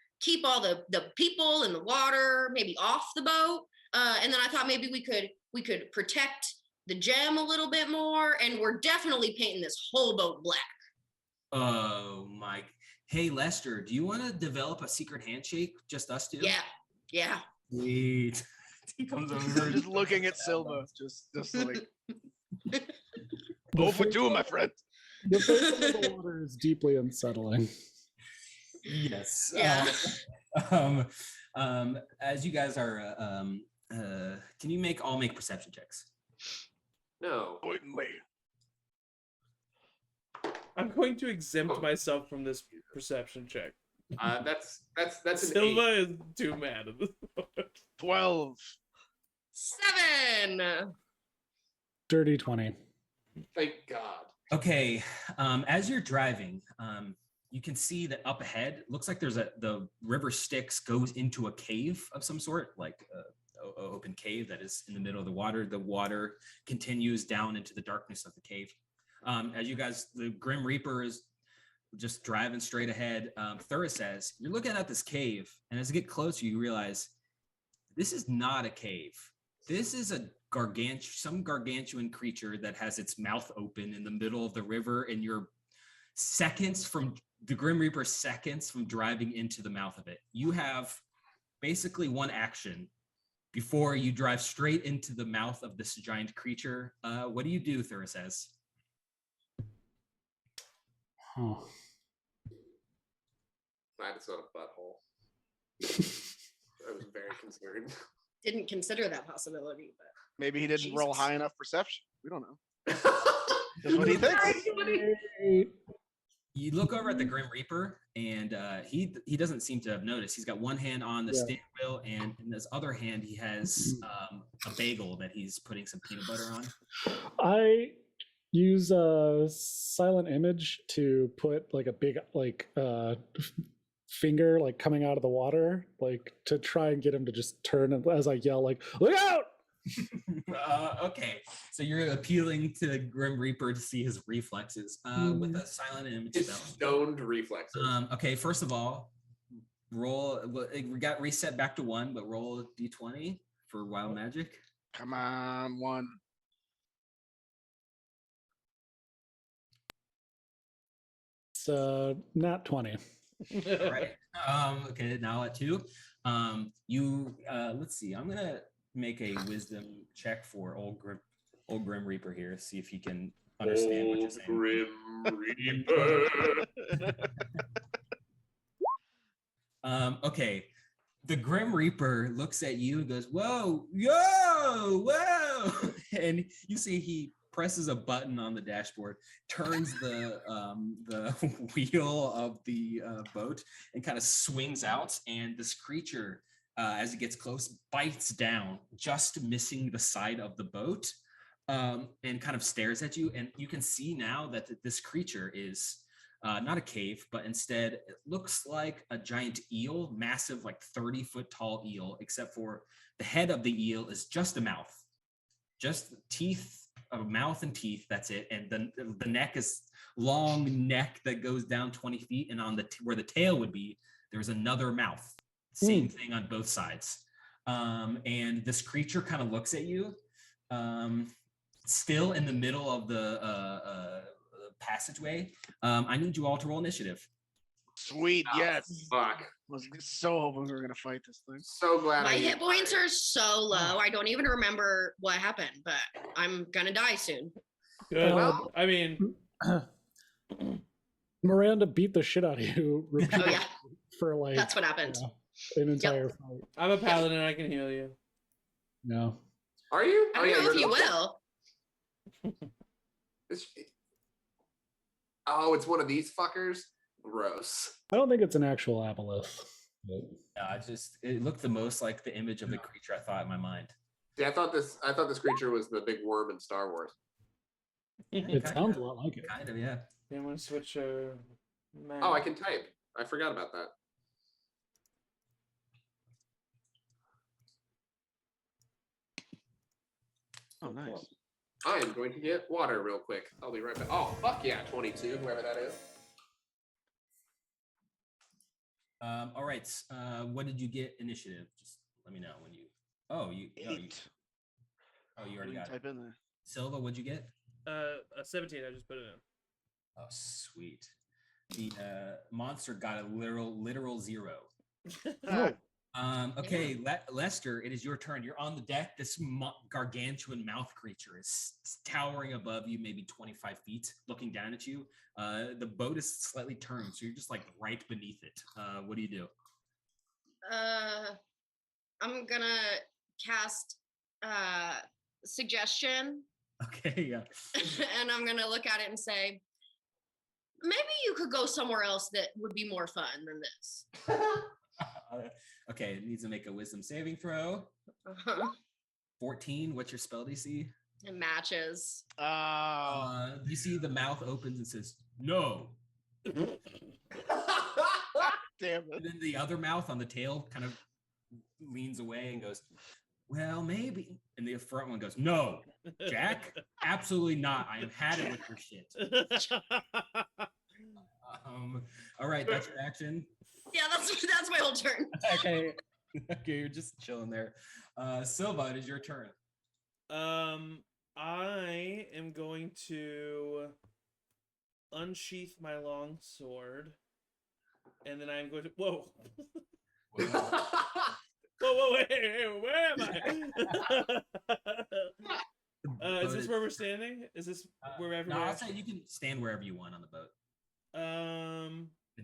all the people in the water maybe off the boat, and then I thought maybe we could protect the gem a little bit more, and we're definitely painting this whole boat black. Oh my! Hey Lester, do you want to develop a secret handshake? Just us two? Yeah. Sweet. He comes over. Just looking at Silva, just like. Go for 2, my friend. The face of the water is deeply unsettling. Yes. Yeah. As you guys are, can you all make perception checks? No. Certainly. I'm going to exempt myself from this perception check. That's an Silva 8. is too mad at this moment. 12. 7. Dirty 20. Thank God. Okay. As you're driving, you can see that up ahead, looks like the river Styx goes into a cave of some sort, like an open cave that is in the middle of the water. The water continues down into the darkness of the cave. As you guys, the Grim Reaper is just driving straight ahead. Thura says, you're looking at this cave, and as you get closer, you realize this is not a cave. This is some gargantuan creature that has its mouth open in the middle of the river, and you're the Grim Reaper seconds from driving into the mouth of it. You have basically one action before you drive straight into the mouth of this giant creature. What do you do, Thura says? Huh. I just got a butthole. I was very concerned. Didn't consider that possibility, but Maybe he didn't roll high enough perception. We don't know. That's That's what he thinks. You look over at the Grim Reaper, and he doesn't seem to have noticed. He's got one hand on the steering wheel, and in his other hand, he has a bagel that he's putting some peanut butter on. I use a silent image to put like a big finger like coming out of the water, like to try and get him to just turn as I yell like, "Look out!" Okay, so you're appealing to the Grim Reaper to see his reflexes with a silent image It's spell. stoned reflexes. Okay, first of all, roll. We got reset back to 1, but roll a d20 for wild magic. Come on, 1. It's not 20. All right. Okay, now at 2. You let's see. I'm gonna make a wisdom check for old Grim Reaper here. See if he can understand what you're Old saying. Grim Reaper. Okay. The Grim Reaper looks at you and goes, "Whoa, yo, whoa!" And you see he presses a button on the dashboard, turns the wheel of the boat, and kind of swings out. And this creature, as it gets close, bites down, just missing the side of the boat, and kind of stares at you. And you can see now that this creature is not a cave, but instead it looks like a giant eel, massive, like 30-foot tall eel, except for the head of the eel is just a mouth, just teeth, a mouth and teeth. That's it. And then the neck is long neck that goes down 20 feet. And on where the tail would be, there's another mouth. Same thing on both sides. And this creature kind of looks at you, still in the middle of the passageway. I need you all to roll initiative. Sweet, Oh, yes. Fuck. Was so hoping we were gonna fight this thing. So glad My I hit used points mine. are so low. I don't even remember what happened, but I'm gonna die soon. Good. Well- I mean, Miranda beat the shit out of you Oh repeatedly yeah, for like that's what happened. an entire fight. I'm a paladin. I can heal you. No. Are you? I don't know you're if you the- will. It's one of these fuckers. Gross. I don't think it's an actual aboleth. But It looked the most like the image of the creature I thought in my mind. See, I thought this creature was the big worm in Star Wars. it sounds a lot like it. Kind of, yeah. I'm gonna switch. Map. Oh, I can type. I forgot about that. Oh, nice. I am going to get water real quick. I'll be right back. Oh, fuck yeah, 22, whoever that is. All right. What did you get initiative? Just let me know when you. Oh, you 8. already What do you got it. type in there? Silva, what'd you get? A 17. I just put it in. Oh, sweet. The monster got a literal 0. Oh, Okay, Lester, it is your turn. You're on the deck. This gargantuan mouth creature is towering above you, maybe 25 feet, looking down at you. The boat is slightly turned, so you're just like right beneath it. What do you do? I'm gonna cast suggestion, Okay, yeah. and I'm gonna look at it and say, maybe you could go somewhere else that would be more fun than this. Okay, it needs to make a wisdom saving throw. Uh-huh. 14. What's your spell DC? It matches. You see the mouth opens and says, "No." Damn And it. then the other mouth on the tail kind of leans away and goes, "Well, maybe." And the front one goes, "No, Jack, absolutely not. I am had it with your shit." All right, that's your action. Yeah, that's my whole turn. Okay. Okay, you're just chilling there. Silva, it is your turn. I am going to unsheath my long sword, and then I'm going to. Whoa. Whoa, wait, where am I? Is this where we're standing? Is this where No, everyone? I'll say you can stand wherever you want on the boat.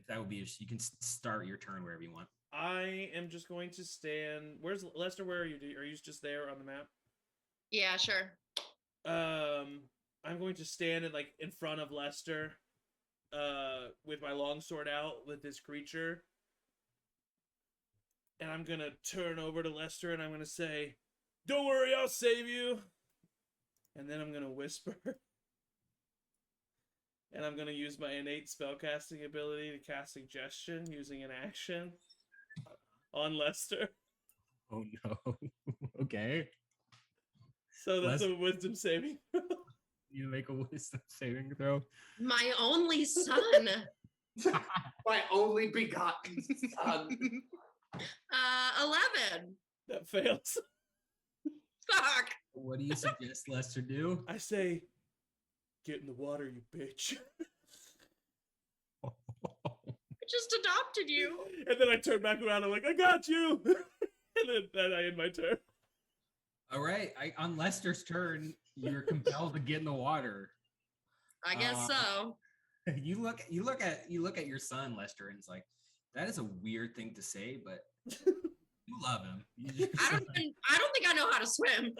That would be you can start your turn wherever you want. I am just going to stand. Where's Lester? Where are you? Are you just there on the map? Yeah, sure. I'm going to stand in front of Lester, with my longsword out with this creature, and I'm gonna turn over to Lester and I'm gonna say, "Don't worry, I'll save you." And then I'm gonna whisper, and I'm gonna use my innate spellcasting ability to cast suggestion using an action on Lester. Oh no. Okay. So that's a wisdom saving. You make a wisdom saving throw. My only son. My only begotten son. 11. That fails. Fuck. What do you suggest Lester do? I say, "Get in the water, you bitch." just adopted you. And then I turn back around. I'm like, I got you. And then I end my turn. All right. On Lester's turn, you're compelled to get in the water. I guess so. You look at your son, Lester, and it's like, that is a weird thing to say, but you love him. I don't think I know how to swim.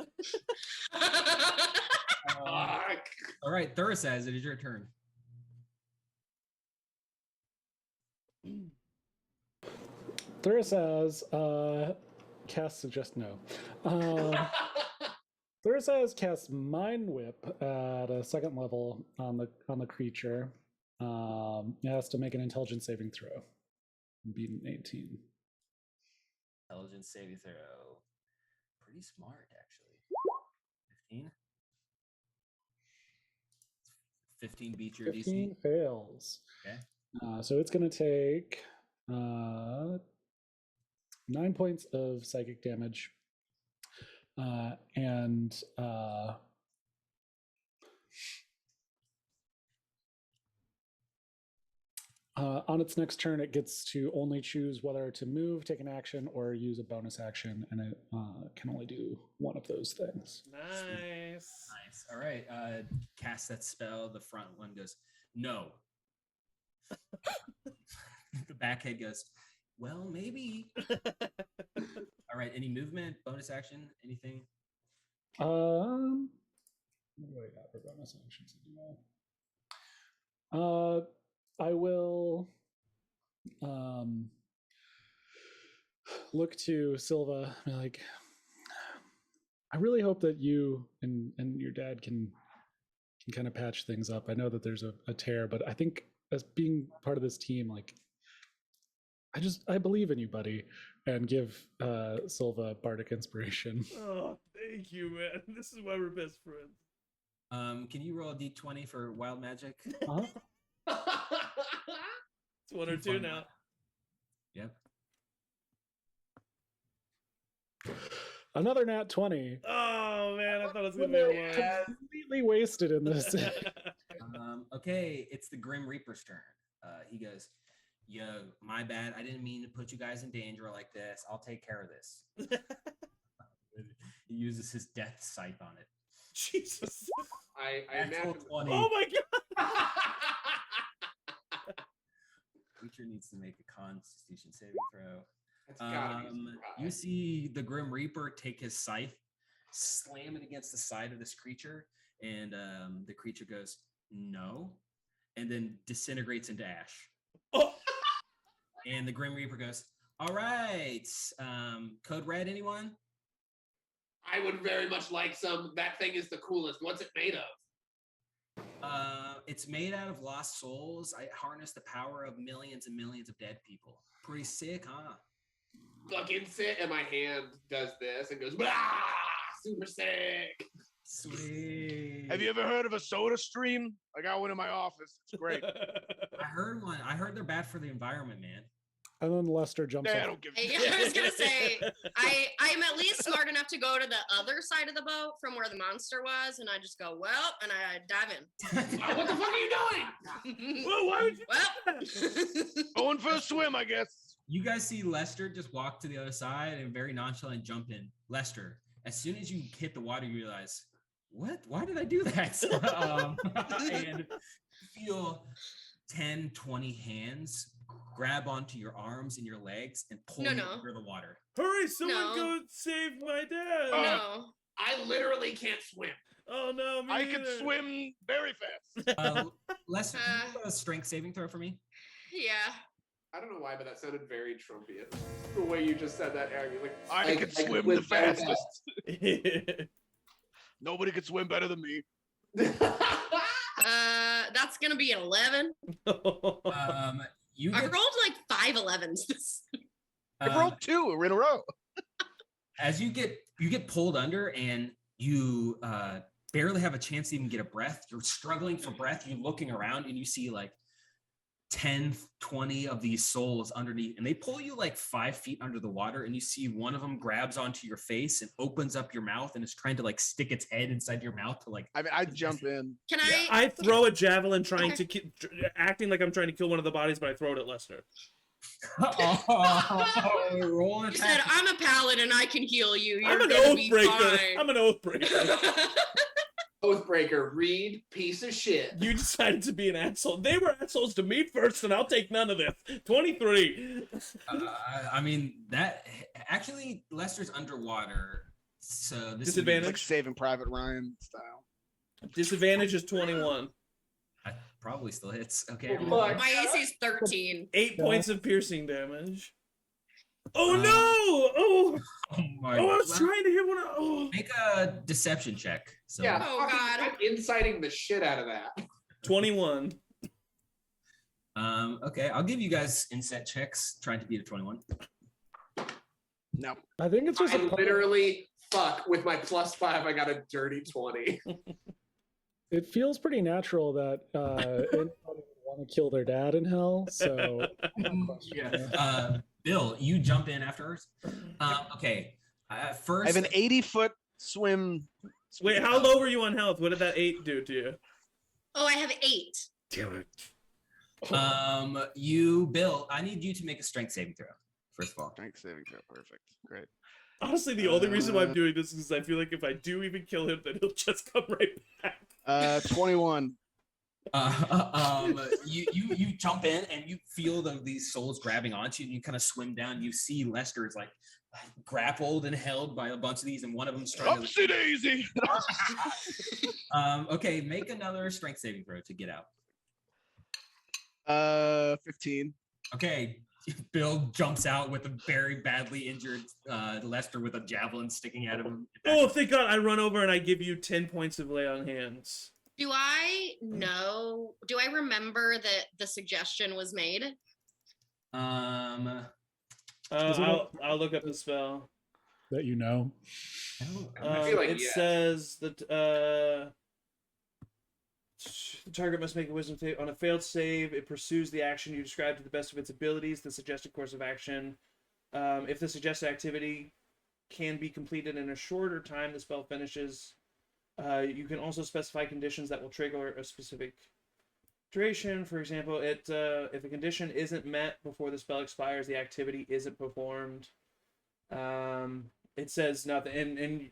All right, Thurisaz, it is your turn. Thurisaz casts Suggest No. Thurisaz casts Mind Whip at a 2nd level on the creature. It has to make an intelligence saving throw. Beat an 18. Intelligence saving throw. Pretty smart, actually. 15. 15 beats your 15 DC. fails. Okay. So it's going to take 9 points of psychic damage. And on its next turn, it gets to only choose whether to move, take an action, or use a bonus action, and it can only do one of those things. Nice. Nice. All right. Cast that spell. The front one goes, no. The backhead goes, well, maybe. All right. Any movement, bonus action, anything? What do I got for bonus actions to do? I will look to Silva and be like, I really hope that you and your dad can kind of patch things up. I know that there's a tear, but I think as being part of this team, like, I believe in you, buddy, and give Silva bardic inspiration. Oh, thank you, man. This is why we're best friends. Can you roll a d20 for wild magic? Uh-huh. It's 1 or 2 now. Yep. Another nat 20. Oh man, I thought it was gonna be a 1. Completely wasted in this. Okay, it's the Grim Reaper's turn. He goes, yo, my bad. I didn't mean to put you guys in danger like this. I'll take care of this. He uses his death scythe on it. Jesus. I Natural imagine. 20. Oh my god. Creature needs to make a Constitution saving throw. That's gotta be super high. You see the Grim Reaper take his scythe, slam it against the side of this creature, and the creature goes, no, and then disintegrates into ash. Oh. And the Grim Reaper goes, all right, code red, anyone? I would very much like some. That thing is the coolest. What's it made of? It's made out of lost souls. I harness the power of millions and millions of dead people. Pretty sick, huh? Fucking sit, and my hand does this and goes, blah, super sick. Sweet. Have you ever heard of a soda stream? I got one in my office. It's great. I heard one. I heard they're bad for the environment, man. And then Lester jumps I off. don't give a Hey, I was gonna say I'm at least smart enough to go to the other side of the boat from where the monster was, and I just go, well, and I dive in. What the fuck are you doing? Well, why would you? Well, Going for a swim, I guess. You guys see Lester just walk to the other side and very nonchalant jump in. Lester, as soon as you hit the water, you realize, what? Why did I do that? And feel 10, 20 hands grab onto your arms and your legs and pull you under the water. Hurry! Someone No. go save my dad! no. I literally can't swim. Oh no! Me I can neither. swim very fast. Lester, can you do a strength saving throw for me? Yeah. I don't know why, but that sounded very Trumpian. The way you just said that, Aaron. You're like, I can swim the fastest. Nobody could swim better than me. That's gonna be an 11. You I get, rolled like 5 11s. I rolled 2 in a row. as you get pulled under and you barely have a chance to even get a breath. You're struggling for breath. You're looking around and you see like 10, 20 of these souls underneath, and they pull you like 5 feet under the water, and you see one of them grabs onto your face and opens up your mouth and is trying to like stick its head inside your mouth to like. I mean, I jump in. Can I? I throw a javelin, acting like I'm trying to kill one of the bodies, but I throw it at Lester. Roll an You said attack. I'm a paladin. I can heal you. You're I'm an gonna oath be breaker. fine. I'm an oath breaker. Oathbreaker, Reed, piece of shit. You decided to be an asshole. They were assholes to me first, and I'll take none of this. 23. I mean that actually Lester's underwater, so this Disadvantage? Like Saving Private Ryan style. Disadvantage is 21. Probably still hits. Okay. Oh, fuck. My AC is 13. 8 points of piercing damage. Oh Um, no! Oh, Oh my I was God. trying to hit one. Oh. Make a deception check. So Yeah, Oh, fucking- God. I'm inciting the shit out of that. 21. Okay, I'll give you guys insight checks trying to beat a 21. No. I think it's just I a literally fuck with my +5. I got a dirty 20. It feels pretty natural that anybody would want to kill their dad in hell. So Yeah. Bill, you jump in afterwards. Okay. First, I have an 80-foot swim. Wait, how low were you on health? What did that 8 do to you? Oh, I have 8. Damn it. Bill, I need you to make a strength saving throw. First of all. Strength saving throw. Perfect. Great. Honestly, the only reason why I'm doing this is I feel like if I do even kill him, then he'll just come right back. 21. You jump in and you feel these souls grabbing onto you, and you kind of swim down. You see Lester is like grappled and held by a bunch of these, and one of them's trying to. Upsy daisy. Okay, make another strength saving throw to get out. 15. Okay, Bill jumps out with a very badly injured Lester with a javelin sticking out of him. Oh, thank God. I run over and I give you 10 points of lay on hands. Do I know? Do I remember that the suggestion was made? I'll look up the spell. that you know. I feel like It yes. says that the target must make a wisdom save. On a failed save, it pursues the action you described to the best of its abilities, the suggested course of action. If the suggested activity can be completed in a shorter time, the spell finishes. You can also specify conditions that will trigger a specific duration. For example, if a condition isn't met before the spell expires, the activity isn't performed. It says nothing, and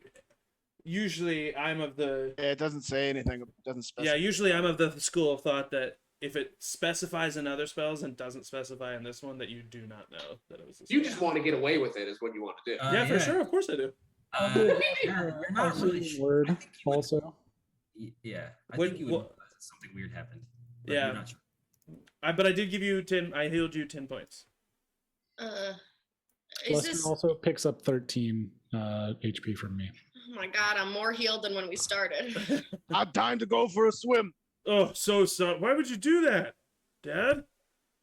usually I'm of the It doesn't say anything. It doesn't specify. yeah. Usually I'm of the school of thought that if it specifies in other spells and doesn't specify in this one, that you do not know that it was. A spell. You just want to get away with it, is what you want to do. Yeah, for sure. Of course I do. You're not really Also sure. word I think you would- also. Yeah, I What- think you would what- realize that something weird happened. but Yeah. you're not sure. But I did give you 10. I healed you 10 points. Is Lester this? also picks up 13 HP from me. Oh my God, I'm more healed than when we started. Time to go for a swim. Oh, so sorry. Why would you do that, Dad?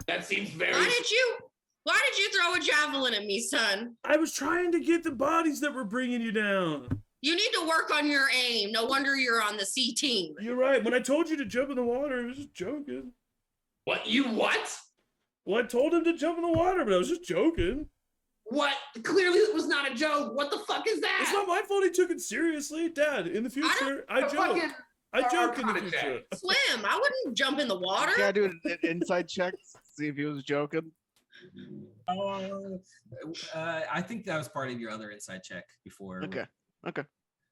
That seems very. Why did you throw a javelin at me, son? I was trying to get the bodies that were bringing you down. You need to work on your aim. No wonder you're on the C team. You're right. When I told you to jump in the water, I was just joking. What? You what? Well, I told him to jump in the water, but I was just joking. What? Clearly, it was not a joke. What the fuck is that? It's not my fault he took it seriously. Dad, in the future, I joke. Fucking I joke in the Arcana check. future. Swim. I wouldn't jump in the water. Can I do an inside check? See if he was joking. I think that was part of your other inside check before. Okay.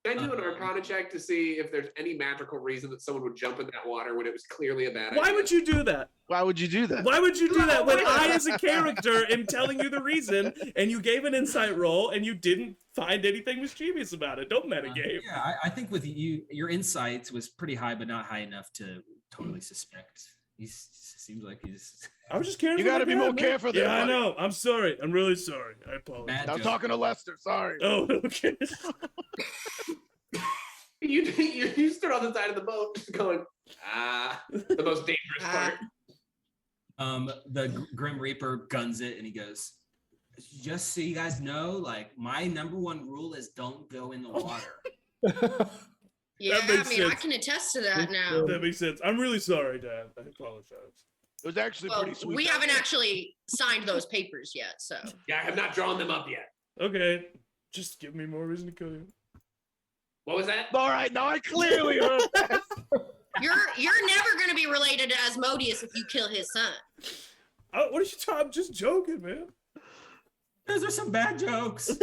Can I do an Arcana check to see if there's any magical reason that someone would jump in that water when it was clearly a bad idea? Why would you do that? Why would you do that? Why would you do that when I, as a character, am telling you the reason, and you gave an insight roll, and you didn't find anything mischievous about it? Don't metagame. Yeah, I think with you, your insight was pretty high, but not high enough to totally suspect. He seems like he's I was just caring. You for gotta my be dad, more man. careful there, Yeah, I buddy. know. I'm sorry. I'm really sorry. I apologize. bad. I'm joke. talking to Lester. Sorry. Oh, okay. You stood on the side of the boat just going, the most dangerous part. The Grim Reaper guns it and he goes, just so you guys know, like my number one rule is don't go in the water. Yeah, That makes I mean, I sense. can attest to that now. That makes sense. I'm really sorry, Dad. I apologize. It was actually Well, pretty sweet. we down haven't there. actually signed those papers yet, so. Yeah, I have not drawn them up yet. Okay, just give me more reason to kill you. What was that? All right, now I clearly heard that. You're never gonna be related to Asmodeus if you kill his son. Oh, what are you talking? I'm just joking, man. Those are some bad jokes.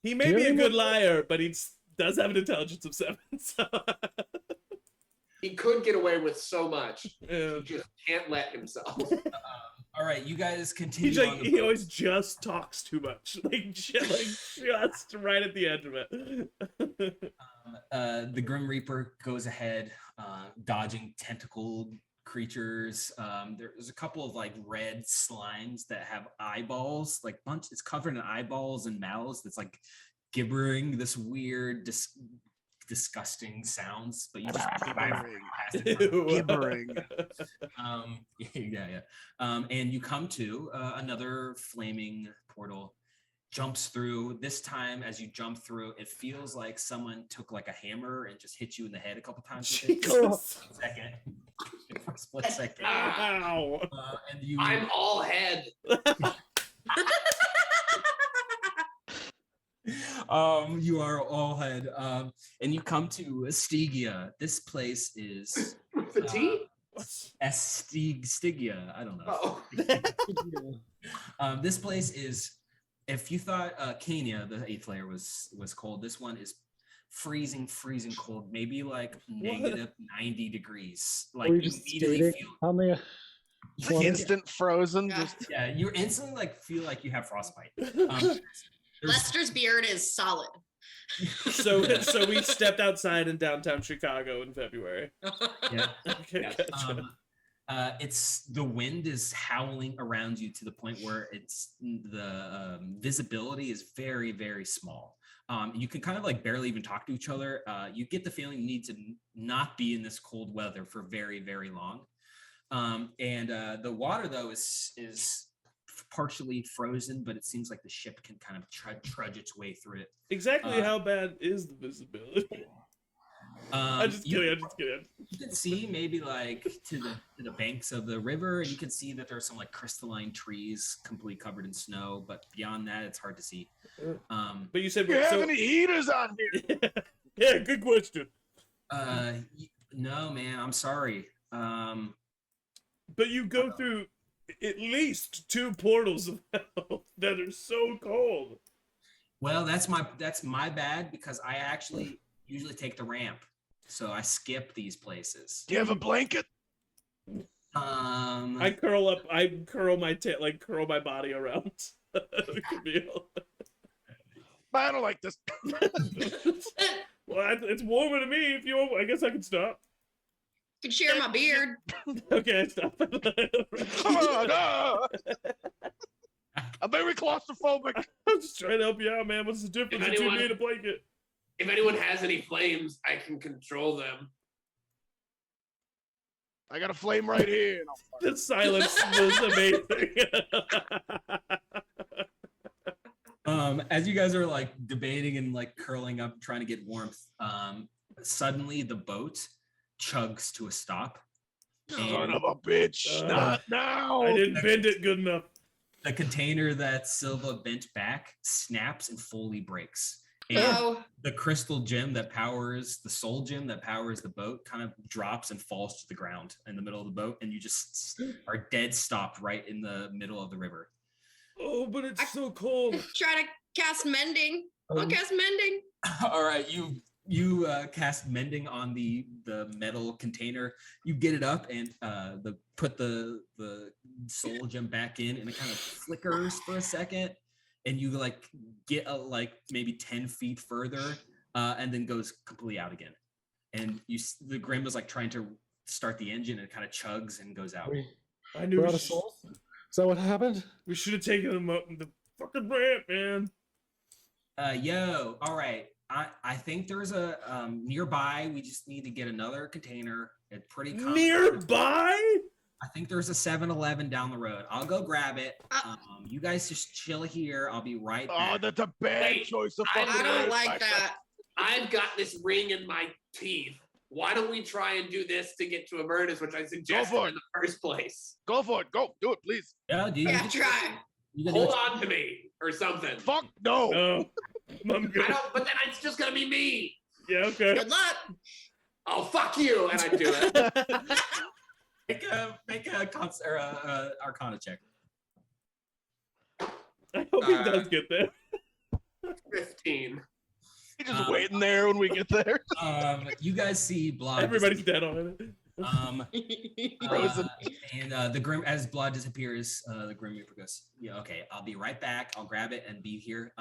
He may be a good liar, but he does have an intelligence of 7. So. He could get away with so much. Yeah. He just can't let himself. All right, you guys continue. He's like, on the he boat. always just talks too much, just right at the edge of it. The Grim Reaper goes ahead, dodging tentacle creatures. There's a couple of like red slimes that have eyeballs, like bunch. It's covered in eyeballs and mouths. That's like gibbering this weird, disgusting sounds. But you just pass it. Gibbering. Yeah. And you come to another flaming portal. Jumps through. This time, as you jump through, it feels like someone took like a hammer and just hit you in the head a couple times with it. Jesus. For a split second. Ow. And you. I'm all head. You are all head. And you come to Stygia. This place is With a T? Stygia. I don't know. Oh. This place is. If you thought Kenya, the 8th layer, was cold, this one is freezing cold, maybe like negative 90 degrees. Like Were you you just immediately skating feel on the Yeah. Instant frozen. Yeah. Just yeah, you instantly like feel like you have frostbite. There's- Lester's beard is solid. So we stepped outside in downtown Chicago in February. yeah. Okay, Yeah. gotcha. It's the wind is howling around you to the point where it's the visibility is very, very small. You can kind of like barely even talk to each other. You get the feeling you need to not be in this cold weather for very, very long. And the water though is partially frozen, but it seems like the ship can kind of trudge its way through it. Exactly how bad is the visibility? I'm just kidding. You can see maybe like to the banks of the river, and you can see that there are some like crystalline trees completely covered in snow, but beyond that it's hard to see. But you said you have any heaters on here? Yeah, good question. No, man, I'm sorry. But you go through at least 2 portals of hell that are so cold. Well, that's my bad because I actually usually take the ramp, so I skip these places. Do you have a blanket? I curl my body around Camille. I don't like this. Well, it's warmer to me. If you, I guess I can stop. Could share my beard. Okay, stop. Oh, no. I'm very claustrophobic. I'm just trying to help you out, man. What's the difference If between anyone- me and a blanket? If anyone has any flames, I can control them. I got a flame right here. and I'll fire The silence was amazing. As you guys are like debating and like curling up, trying to get warmth, suddenly the boat chugs to a stop. Son of a bitch. Not now. I didn't bend it good enough. The container that Silva bent back snaps and fully breaks. And Oh, the crystal gem that powers the soul gem that powers the boat kind of drops and falls to the ground in the middle of the boat, and you just are dead stopped right in the middle of the river. Oh, but it's so cold. try to cast mending. I'll cast mending. All right, you cast mending on the metal container. You get it up and put the soul gem back in, and it kind of flickers for a second, and you like get like maybe 10 feet further, and then goes completely out again. And the Grim is like trying to start the engine, and it kind of chugs and goes out. I knew We're out of souls? Is that what happened? we should have taken him up the fucking ramp, man. Yo, all right. I think there's a nearby. We just need to get another container. It's pretty Nearby? I think there's a 7-Eleven down the road. I'll go grab it. You guys just chill here. I'll be right Oh, back. that's a bad Wait, choice of I fucking I don't words. like that. I've got this ring in my teeth. why don't we try and do this to get to Avernus, which I suggested for it. in the first place? Go for it. Go. Do it, please. Yeah, dude. Yeah, try. Hold on to me or something. Fuck no. No. I'm I good. don't, but then it's just gonna be me. Yeah, okay. Good luck. Oh, fuck you. And I do it. Make a Arcana check. I hope he does get there. 15. He's just waiting there when we get there. You guys see blood. Everybody's dead on it. Frozen. And the Grim, as blood disappears, the Grim Reaper goes, "Yeah, okay, I'll be right back. I'll grab it and be here."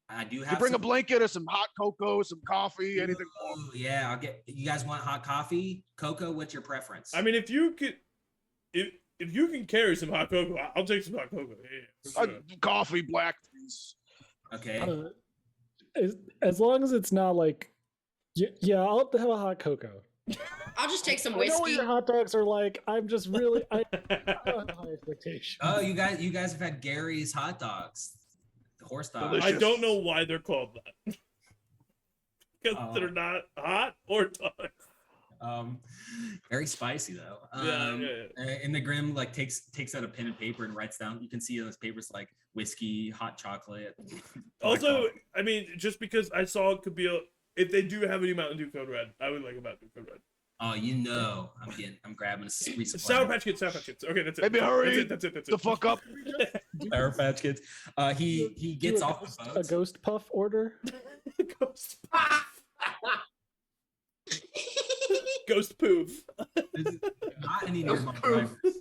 I do have. You bring a some- blanket or some hot cocoa, some coffee, anything. Ooh, yeah, I'll get. You guys want hot coffee, cocoa? What's your preference? I mean, if you can carry some hot cocoa, I'll take some hot cocoa. Yeah, for sure. Coffee, black, please. Okay. As long as it's not like, yeah, I'll have a hot cocoa. I'll just take some I know what whiskey. your hot dogs are like. I'm just really, I don't have high expectations. Oh, you guys have had Gary's hot dogs, the horse dogs. Delicious. I don't know why they're called that. Because they're not hot or dogs. Very spicy though. Yeah. And the Grim like takes out a pen and paper and writes down. You can see on those papers like whiskey, hot chocolate. black Also, coffee. I mean, just because I saw it could be if they do have any Mountain Dew Code Red, I would like a Mountain Dew Code Red. Oh, I'm grabbing a resupply. Sour Patch Kids, Sour Patch Kids. Okay, that's it. Maybe hurry That's it. the fuck up. Sour Patch Kids. He gets Do off the a boat. ghost puff order. Ghost. Ghost poof. There's not any Those nearby poof. drivers.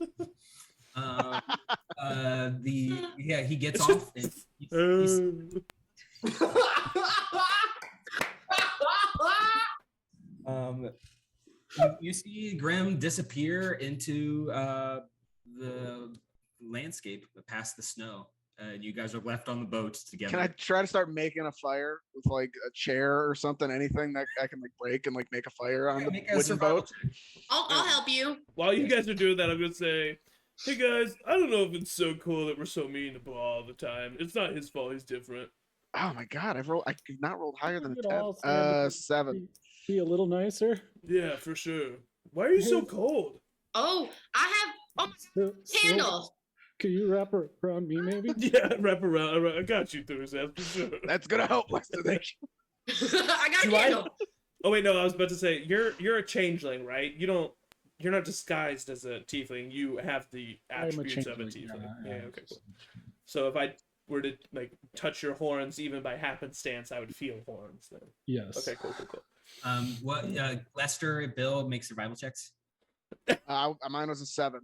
He gets It's off and he's you see Grim disappear into the landscape past the snow. You guys are left on the boat together. Can I try to start making a fire with like a chair or something, anything that I can like break and like make a fire on the Make a wooden survival boat? check. I'll help you. While you guys are doing that, I'm gonna say, hey guys, I don't know if it's so cool that we're so mean to Blah all the time. It's not his fault. He's different. Oh my god, I could not rolled higher than Look a at 10. all stand- 7. Be a little nicer. Yeah, for sure. Why are you so cold? Oh, I have candles. Can you wrap it around me, maybe? Yeah, wrap around. I got you, Thursday, for sure. That's gonna help, Lester. Thank you. I got a Do I- candle. Oh wait, no, I was about to say you're a changeling, right? You're not disguised as a tiefling. You have the I'm a attributes of a changeling, tiefling. yeah, Yeah, okay, cool. So if I were to like touch your horns even by happenstance, I would feel horns then. Yes. Okay, cool. What Lester, Bill make survival checks. Mine was a 7.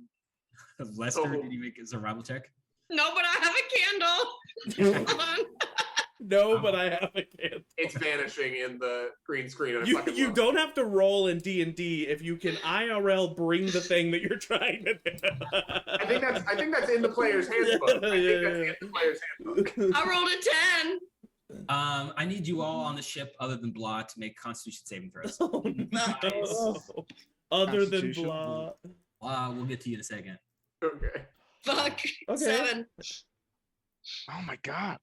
Lester, Oh. did you make a survival check? No, but I have a candle. Hold on. No, but I have a candle. It's vanishing in the green screen. And I You fucking you love it. don't have to roll in D&D if you can IRL bring the thing that you're trying to do. I think that's in the player's handbook. I think that's in the player's handbook. I rolled a 10. I need you all on the ship, other than Blah, to make Constitution saving throws. Oh, no. Other than Constitution. blah. We'll get to you in a second. Okay. Fuck. Okay. 7. Oh my god.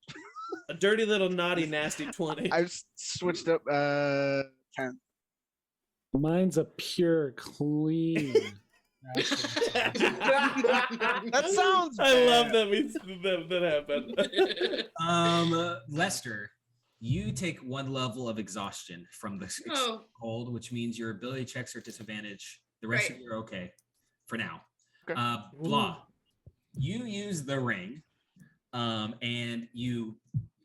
A dirty little naughty nasty 20. I've switched up 10. Mine's a pure, clean. That sounds I love bad. that happened. Lester, you take 1 level of exhaustion from the Oh. cold, which means your ability checks are disadvantaged. The rest of you are okay for now. Okay. Blah, you use the ring, and you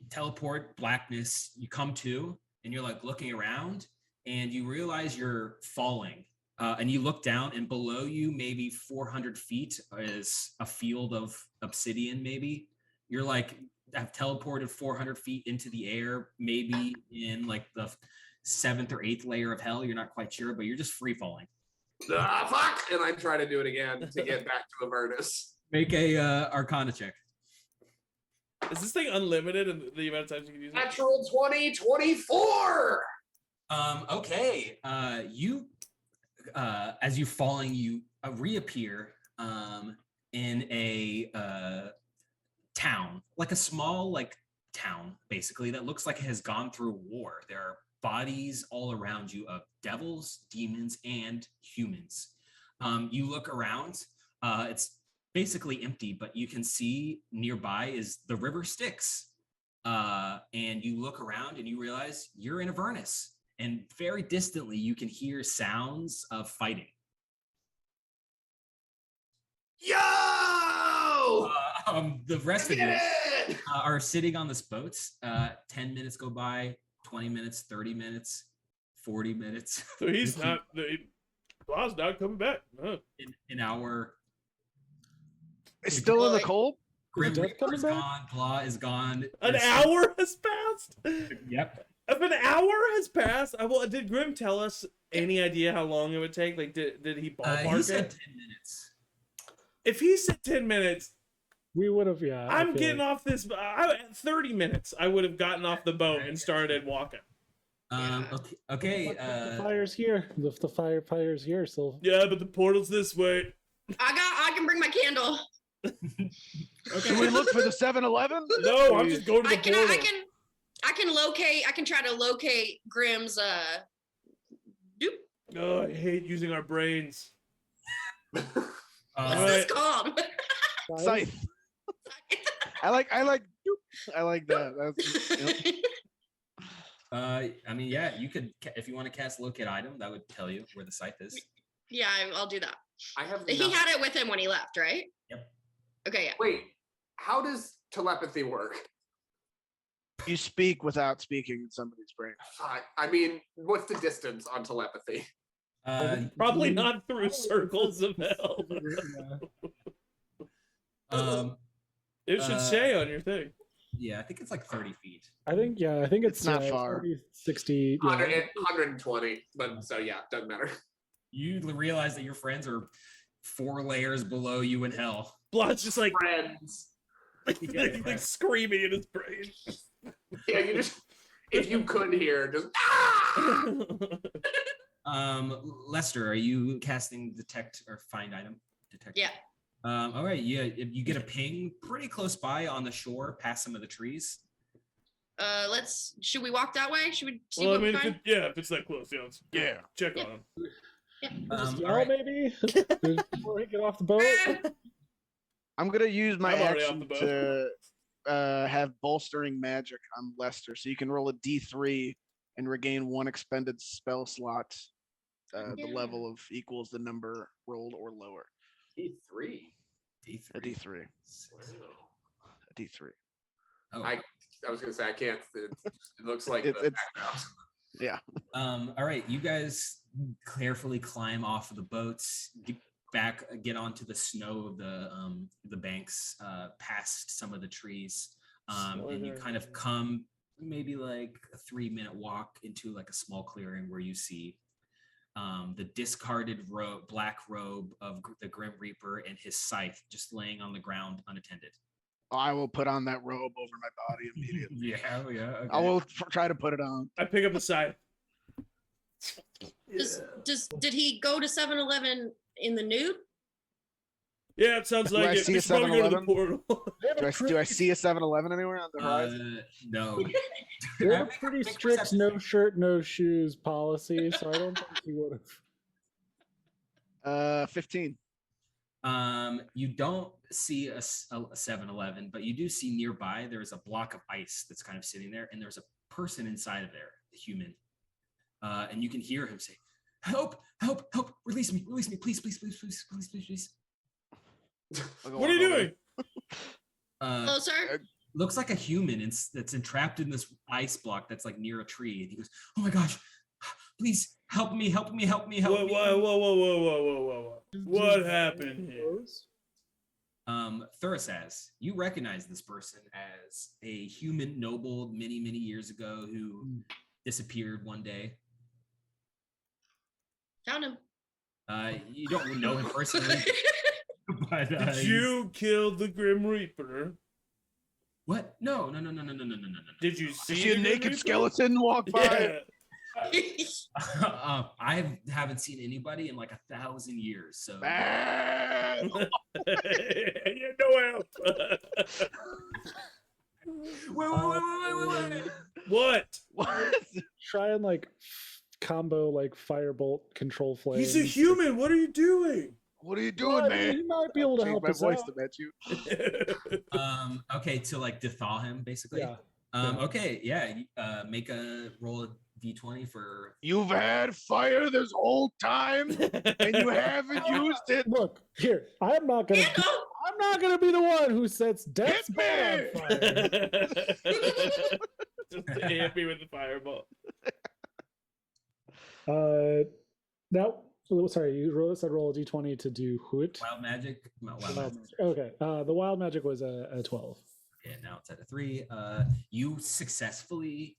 teleport blackness. You come to, and you're like looking around, and you realize you're falling. And you look down, and below you, maybe 400 feet, is a field of obsidian. Maybe you're like have teleported 400 feet into the air, maybe in like the 7th or 8th layer of hell. You're not quite sure, but you're just free falling. Fuck! And I try to do it again to get back to Avernus. Make a Arcana check. Is this thing unlimited in the amount of times you can use it? Natural 20, 24! Okay. You, as you're falling, you reappear in a town, like a small, like town, basically, that looks like it has gone through war. There are bodies all around you of devils, demons, and humans. You look around, it's basically empty, but you can see nearby is the river Styx. And you look around and you realize you're in Avernus. And very distantly, you can hear sounds of fighting. Yo! The rest of Get you it! are sitting on this boat. 10 minutes go by, 20 minutes, 30 minutes, 40 minutes. So he's not. Claw's not coming back. Huh. An hour. It's still in the cold. Grim Death Reaper coming is back? gone. Blah is gone. An There's- hour has passed. Yep. If an hour has passed, well, did Grim tell us any idea how long it would take? Like, did he ballpark He said it? 10 minutes. If he said 10 minutes, We would have, yeah. I I'm feel getting like- off this. At 30 minutes, I would have gotten off the boat and started walking. Okay. The fire's here. The fire's here. So Yeah, but the portal's this way. I can bring my candle. Should we look for the 7-Eleven? No, I'm just going to the I can portal. I can try to locate Grimm's dupe. Oh, I hate using our brains. What's Uh, this called? Scythe. I like that. That's, you know. I mean, yeah, you could, if you want to cast locate item, that would tell you where the scythe is. Yeah, I'll do that. I have. He nothing- had it with him when he left, right? Yep. Okay, yeah. Wait, how does telepathy work? You speak without speaking in somebody's brain. I mean, what's the distance on telepathy? Probably not through circles of hell. It should say on your thing. Yeah, I think it's like 30 feet. I think it's not far. 40, 60. 100, Yeah. 120, but so yeah, doesn't matter. You realize that your friends are 4 layers below you in hell. Blood's just like, Friends. like screaming in his brain. Yeah, you just if you could hear, just Lester, are you casting detect or find item? Detect. Yeah. All right. Yeah, if you get a ping pretty close by on the shore, past some of the trees. Should we walk that way? Should we see Well, I what mean, we find? if it's that close, yeah, let's Yeah. check on him. Just All yell, right. maybe before we get off the boat. I'm gonna use my I'm already off action the boat. to have bolstering magic on Lester, so you can roll a D3 and regain 1 expended spell slot. The Yeah. level of equals the number rolled or lower. E3. A D3. A D3. Oh. I was gonna say I can't. It looks like It's- the it's- background. Yeah. All right, you guys carefully climb off of the boats, get onto the snow of the banks, past some of the trees, and you kind of come maybe like a 3-minute walk into like a small clearing where you see the discarded black robe of the Grim Reaper and his scythe just laying on the ground unattended. I will put on that robe over my body immediately. Yeah. Okay. I will try to put it on. I pick up the side. Did he go to 7-Eleven in the nude? Yeah, it sounds Do like I it. see We a should probably go to the 7-Eleven? portal. Do I see a 7-Eleven anywhere on the horizon? No. They have a Make- pretty make strict perception no check. shirt, no shoes policy, so I don't think he would have. 15. You don't see a 7-Eleven, but you do see nearby there's a block of ice that's kind of sitting there, and there's a person inside of there, a human. And you can hear him say, "Help! Help! Help! Release me! Release me! Please! Please! Please! Please! Please! Please! Please!" I'll go What are walk you over doing? Hello, sir. Looks like a human that's entrapped in this ice block that's like near a tree, and he goes, "Oh my gosh! Please help me! Help me! Help me! Help Whoa, me!" whoa. What happened here? Thurisaz, you recognize this person as a human noble many years ago who disappeared one day. Found him. You don't know him personally, but Did you kill the Grim Reaper? what? No. Did you see, I see a the Grim naked Reaper? skeleton walk by. Yeah. I haven't seen anybody in like 1,000 years, so Ah! Yeah, no help. Wait. What? What? Try and like combo like firebolt control flames. He's a human. What are you doing? What are you doing, Well, I man? mean, he might be able to Change help my us voice out. to match you. Okay, to like dethaw him, basically. Yeah. Okay, yeah. Make a roll a d20 for. You've had fire this whole time, and you haven't used it. Look here. I'm not gonna. Handle. I'm not gonna be the one who sets death Hit spot on me! fire. Just hit me with the fireball. Now, sorry, you said roll a d20 to do what? Wild magic. Wild Wild magic. magic. Okay. The wild magic was a 12. Okay, now it's at a 3. You successfully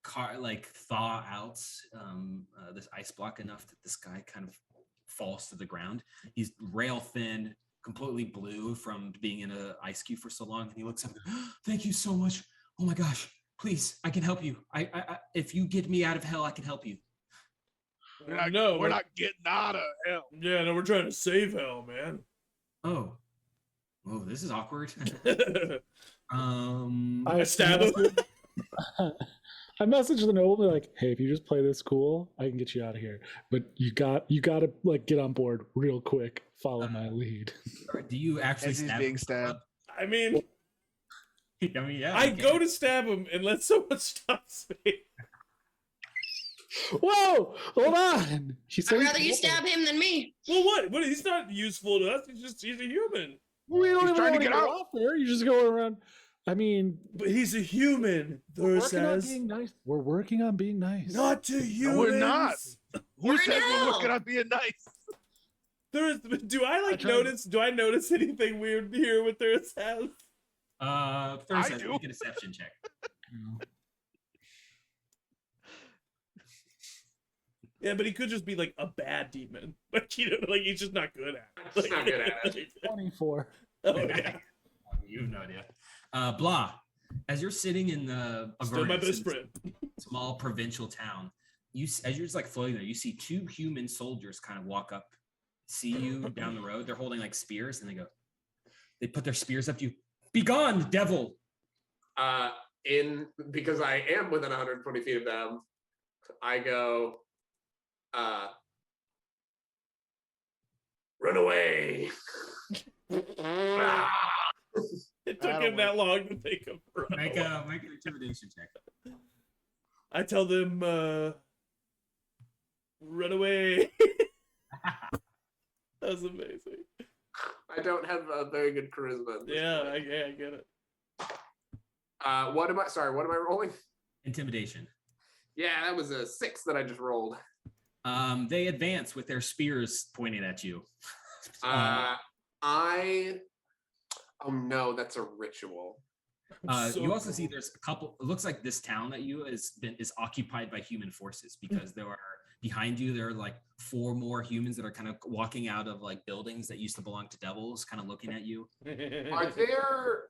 thaw out this ice block enough that this guy kind of falls to the ground. He's rail thin, completely blue from being in an ice cube for so long. And he looks up, thank you so much. Oh my gosh, please, I can help you. I if you get me out of hell, I can help you. We're not getting out of hell. Yeah, no, we're trying to save hell, man. Oh, this is awkward. I stab him. I messaged the noble like, hey, if you just play this cool, I can get you out of here. But you gotta like get on board real quick. Follow my lead. Do you actually As he's stab being him? stabbed. I mean, I mean, yeah. I okay. go to stab him unless someone stops me. Whoa, hold on. I'd rather you stab him than me. Well, what? What? He's not useful to us. He's a human. We don't He's even trying to want to get get out. off there. You just go around. I mean, But he's a human. we're Thor working on says. being nice. We're working on being nice. Not to humans. No, we're not. Who We're said we're now. working on being nice? Do I like notice? Do I notice anything weird here with their house? Thursday, do. make a deception check. Yeah, but he could just be like a bad demon. Like like he's just not good at it. Just not good at it. 24. Oh yeah. You have no idea. Blah. As you're sitting in the Still my Avernus, best friend. small provincial town, as you're just like floating there, you see 2 human soldiers kind of walk up, see you down the road. They're holding like spears, and they put their spears up to you. Be gone, devil! Because I am within 120 feet of them, I go, run away. It took him that long to think of. Make an intimidation check. I tell them, run away. That was amazing. I don't have a very good charisma. at this Yeah, point. I get it. What am I rolling? Intimidation. Yeah, that was a 6 that I just rolled. They advance with their spears pointing at you. Oh no, that's a ritual. You also see there's a couple. It looks like this town that you is occupied by human forces because there are behind you. There are like 4 more humans that are kind of walking out of like buildings that used to belong to devils, kind of looking at you. Are there?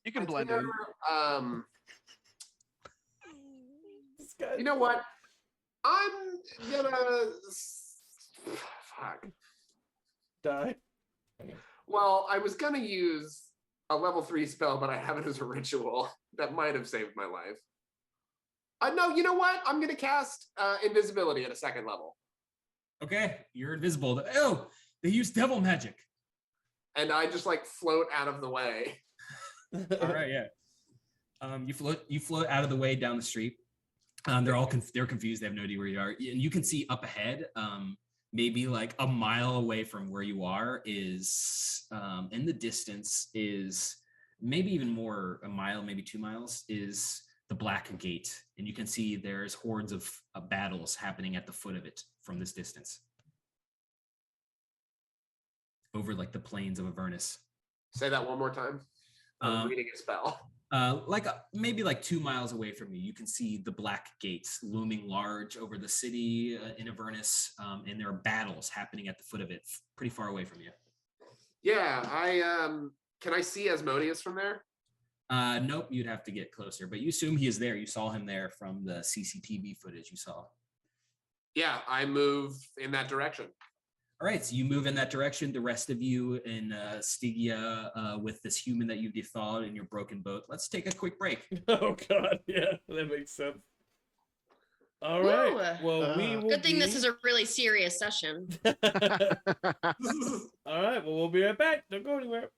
You can are blend there, in. This guy- You know what? I'm gonna. Fuck. Die. Well, I was gonna use a level 3 spell, but I have it as a ritual. That might have saved my life. No, you know what? I'm gonna cast invisibility at a 2nd level, Okay, you're invisible. Oh, they use devil magic. and I just like float out of the way. All right, yeah. You float out of the way down the street. They're all they're confused. They have no idea where you are, and you can see up ahead. Maybe like a mile away from where you are is in the distance is maybe even more, a mile, maybe 2 miles is the Black Gate, and you can see there's hordes of battles happening at the foot of it from this distance over like the plains of Avernus. Say that one more time. I'm reading a spell. Maybe like 2 miles away from you, you can see the Black Gates looming large over the city in Avernus, and there are battles happening at the foot of it, pretty far away from you. Yeah, can I see Asmodeus from there? Nope, you'd have to get closer, but you assume he is there. You saw him there from the CCTV footage you saw. Yeah, I move in that direction. All right, so you move in that direction. The rest of you in Stygia with this human that you defawed in your broken boat. Let's take a quick break. Oh God, yeah, that makes sense. All right. Woo. Well, we will. Good thing this is a really serious session. All right. Well, we'll be right back. Don't go anywhere.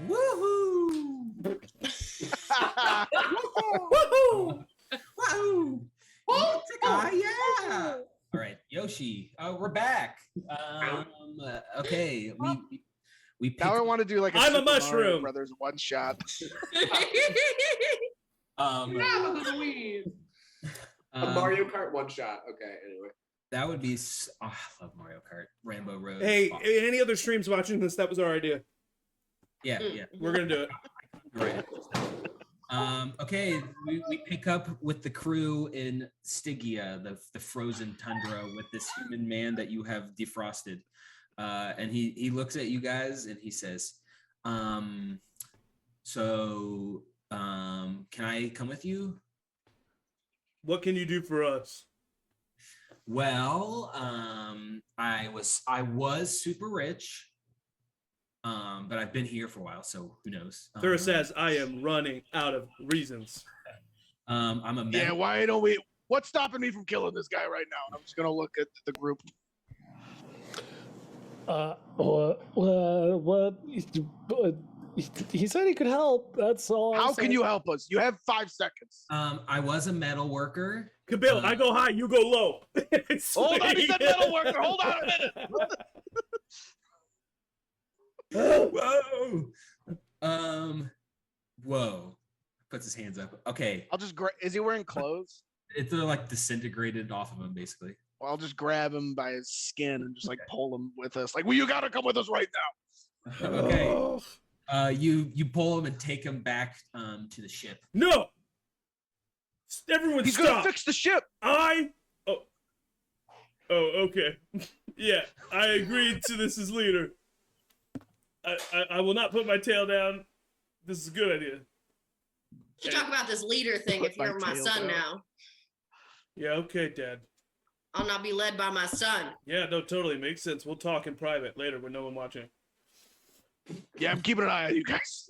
Woohoo! Woohoo! Woohoo! Yeah! All right, Yoshi, we're back. Okay, we picked, Now I want to do like a I'm a Super Mario mushroom. Brothers one shot. A Mario Kart one shot. Okay, anyway. That would be. I love Mario Kart. Rambo Road. Hey, Awesome. any other streams watching this? That was our idea. Yeah, yeah. We're gonna do it. Right. Okay, we pick up with the crew in Stygia, the frozen tundra, with this human man that you have defrosted. And he looks at you guys and he says, can I come with you? What can you do for us? Well, I was super rich. But I've been here for a while, so who knows? Thura says, I am running out of reasons. I'm a Yeah, why don't we? What's stopping me from killing this guy right now? I'm just gonna look at the group. What? He said he could help. That's all. How can you help us? You have 5 seconds. I was a metal worker. Kabil, I go high, you go low. Hold on, he said metal worker. Hold on a minute. Whoa. Whoa. Puts his hands up. Okay. I'll just is he wearing clothes? They're like disintegrated off of him, basically. Well, I'll just grab him by his skin and just like pull him with us. Like, well, you gotta come with us right now. Okay. Oh. You pull him and take him back to the ship. No! Everyone He's stop! gonna fix the ship. Oh, okay. Yeah, I agreed to this as leader. I will not put my tail down. This is a good idea. You talk about this leader thing if Put my you're my tail son down. now. Yeah, okay, Dad. I'll not be led by my son. Yeah, no, totally makes sense. We'll talk in private later with no one watching. Yeah, I'm keeping an eye on you guys.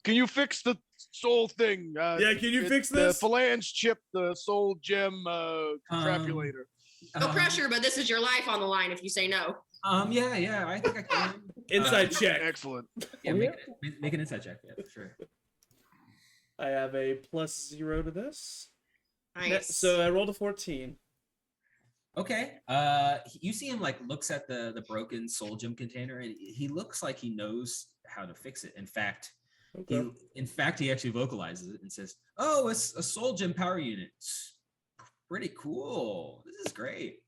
Can you fix the soul thing? Yeah, can you fix The this? phalange chip, the soul gem crapulator. No pressure, but this is your life on the line if you say no. Yeah, I think I can. Inside check. Excellent. Yeah, make an inside check. Yeah, for sure. I have a +0 to this. Nice. So I rolled a 14. Okay. You see him like looks at the broken soul gem container, and he looks like he knows how to fix it. In fact, Okay. he actually vocalizes it and says, "Oh, it's a soul gem power unit. It's pretty cool. This is great."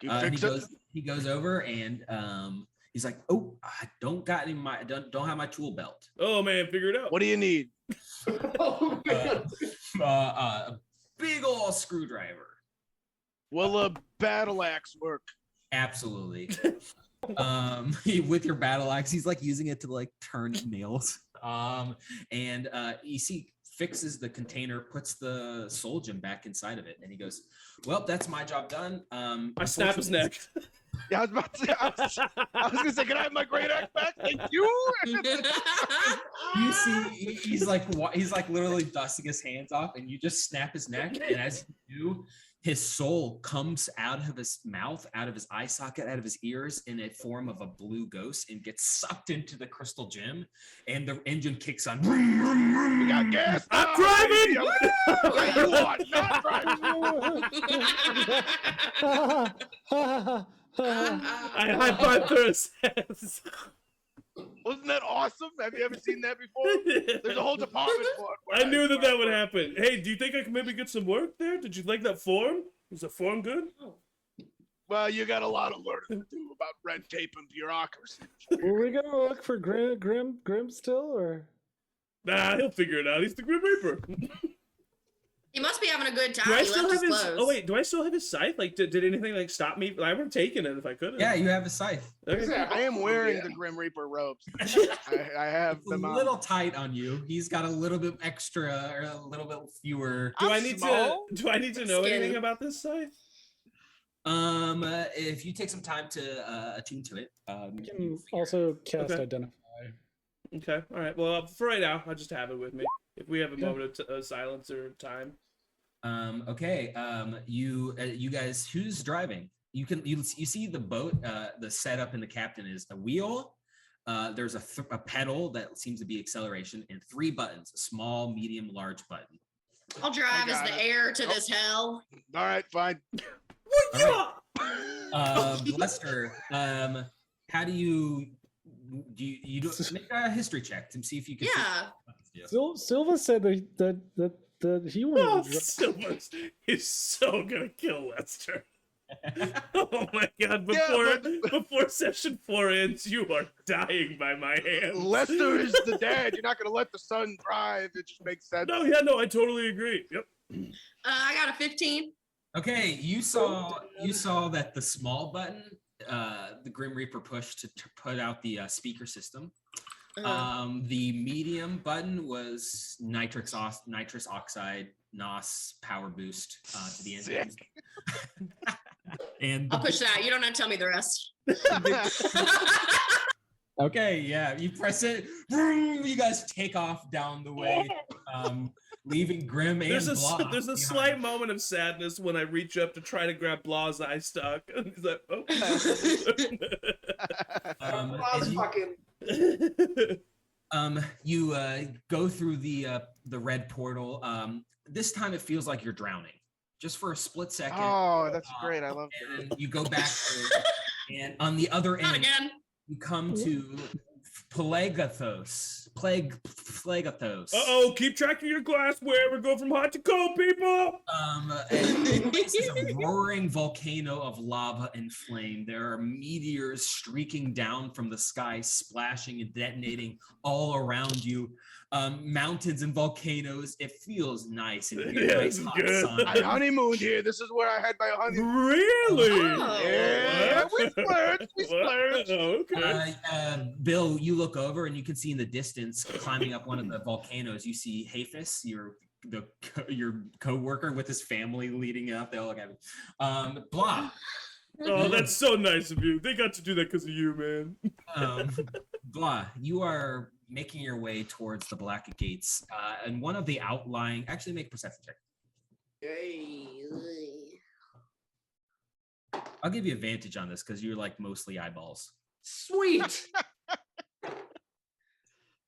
Can you fix it? He goes over and he's like, "Oh, I don't have my tool belt. Oh man, figure it out. What do you need? Oh, man. A big old screwdriver." Will a battle axe work? Absolutely. With your battle axe, he's like using it to like turn nails. And you see fixes the container, puts the soul gem back inside of it, and he goes, "Well, that's my job done." I snap his neck. Yeah, I was about to say. I was gonna say, can I have my great axe back? Thank you. You see, he's like literally dusting his hands off, and you just snap his neck, and as you do, his soul comes out of his mouth, out of his eye socket, out of his ears in a form of a blue ghost and gets sucked into the crystal gem, and the engine kicks on. We got gas. I'm driving! You are not driving. I high five Thura's hands. Wasn't that awesome? Have you ever seen that before? There's a whole department for it. I knew that would happen. Hey, do you think I can maybe get some work there? Did you like that form? Was the form good? Well, you got a lot of learning to do about red tape and bureaucracy. Were we gonna look for Grim still, or? Nah, he'll figure it out. He's the Grim Reaper. He must be having a good time. Do I He still left have his? clothes. Oh wait, do I still have his scythe? Like, did anything like stop me? I would have taken it if I could have. Yeah, you have a scythe. Okay. I am wearing Yeah. the Grim Reaper robes. I have It's a them on. little tight on you. He's got a little bit extra or a little bit fewer. Do I'm I need small. to? Do I need to know Skinny. anything about this scythe? If you take some time to attune to it, You you can figure- also cast Okay. Identify. Okay. All right. Well, for right now, I'll just have it with me. If we have a Yeah. moment of silence or time. Okay. You guys, who's driving? You see the boat. The setup in the captain is a wheel. There's a pedal that seems to be acceleration and 3 buttons: a small, medium, large button. I'll drive as got the it. heir to this hell. All right, fine. All right. Lester, how do you do make a history check to see if you can? Yeah. Silva said that he wanted Oh, to dri- Silver is so gonna kill Lester. Oh my god! Yeah, Before session 4 ends, you are dying by my hand. Lester is the dad. You're not going to let the son drive. It just makes sense. No, yeah, no, I totally agree. Yep. I got a 15. Okay, you saw that the small button, the Grim Reaper pushed to put out the speaker system. The medium button was nitrous oxide NOS power boost to the engine. And I'll push that. You don't have to tell me the rest. okay, yeah, you press it. Vroom, you guys take off down the way, leaving Grim and There's a Blah there's a behind. slight moment of sadness when I reach up to try to grab Blah's eye stalk, and he's like, "Oh." And you go through the red portal. This time it feels like you're drowning, just for a split second. Oh, that's great. I love it. And you go back, and on the other Not end, again. you come to Pelagathos. Uh-oh, keep track of your glassware. We go from hot to cold, people. And this is a roaring volcano of lava and flame. There are meteors streaking down from the sky, splashing and detonating all around you. Mountains and volcanoes. It feels nice and Yeah, nice it's hot good. sun. I honeymooned here. This is where I had my honeymoon. Really? Oh. Yeah, we What? splurged. We splurged. Oh, okay. Bill, you look over and you can see in the distance, climbing up one of the volcanoes, you see Hafis, your co-worker with his family leading up. They all look at me. Blah. Oh, that's so nice of you. They got to do that because of you, man. Blah. You are making your way towards the Black Gates, and one of the outlying. Actually, make a perception check. Yay. I'll give you advantage on this because you're like mostly eyeballs. Sweet.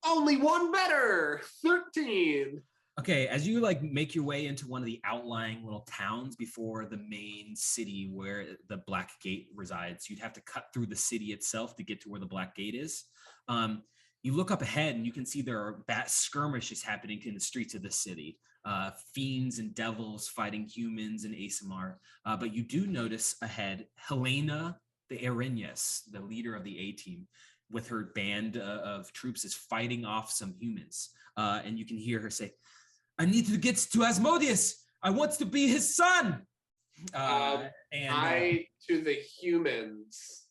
Only one better. 13. Okay, as you like make your way into one of the outlying little towns before the main city where the Black Gate resides, you'd have to cut through the city itself to get to where the Black Gate is. You look up ahead and you can see there are skirmishes happening in the streets of the city. Fiends and devils fighting humans and Asimar. But you do notice ahead Helena the Erinyes, the leader of the A-team, with her band of troops is fighting off some humans. And you can hear her say, "I need to get to Asmodeus. I want to be his son." To the humans.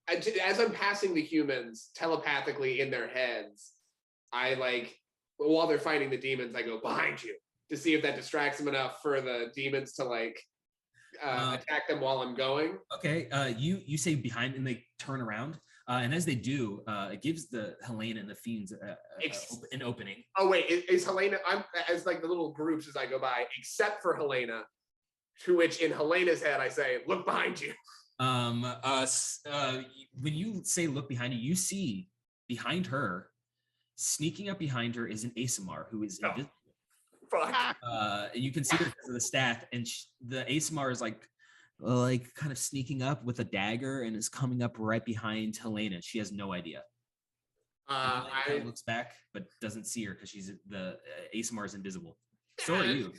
As I'm passing the humans telepathically in their heads, while they're fighting the demons, I go behind you to see if that distracts them enough for the demons to attack them while I'm going. Okay, you say behind, and they turn around, and as they do, it gives the Helena and the fiends an opening. Oh wait, is Helena? I'm as like the little groups as I go by, except for Helena, to which in Helena's head I say, "Look behind you." When you say look behind you, you see behind her, sneaking up behind her is an Asimar who is invisible. Fuck. And you can see her because of the staff, and the Asimar is like kind of sneaking up with a dagger and is coming up right behind Helena. She has no idea. Helena kind of looks back but doesn't see her because the Asimar is invisible. So are you.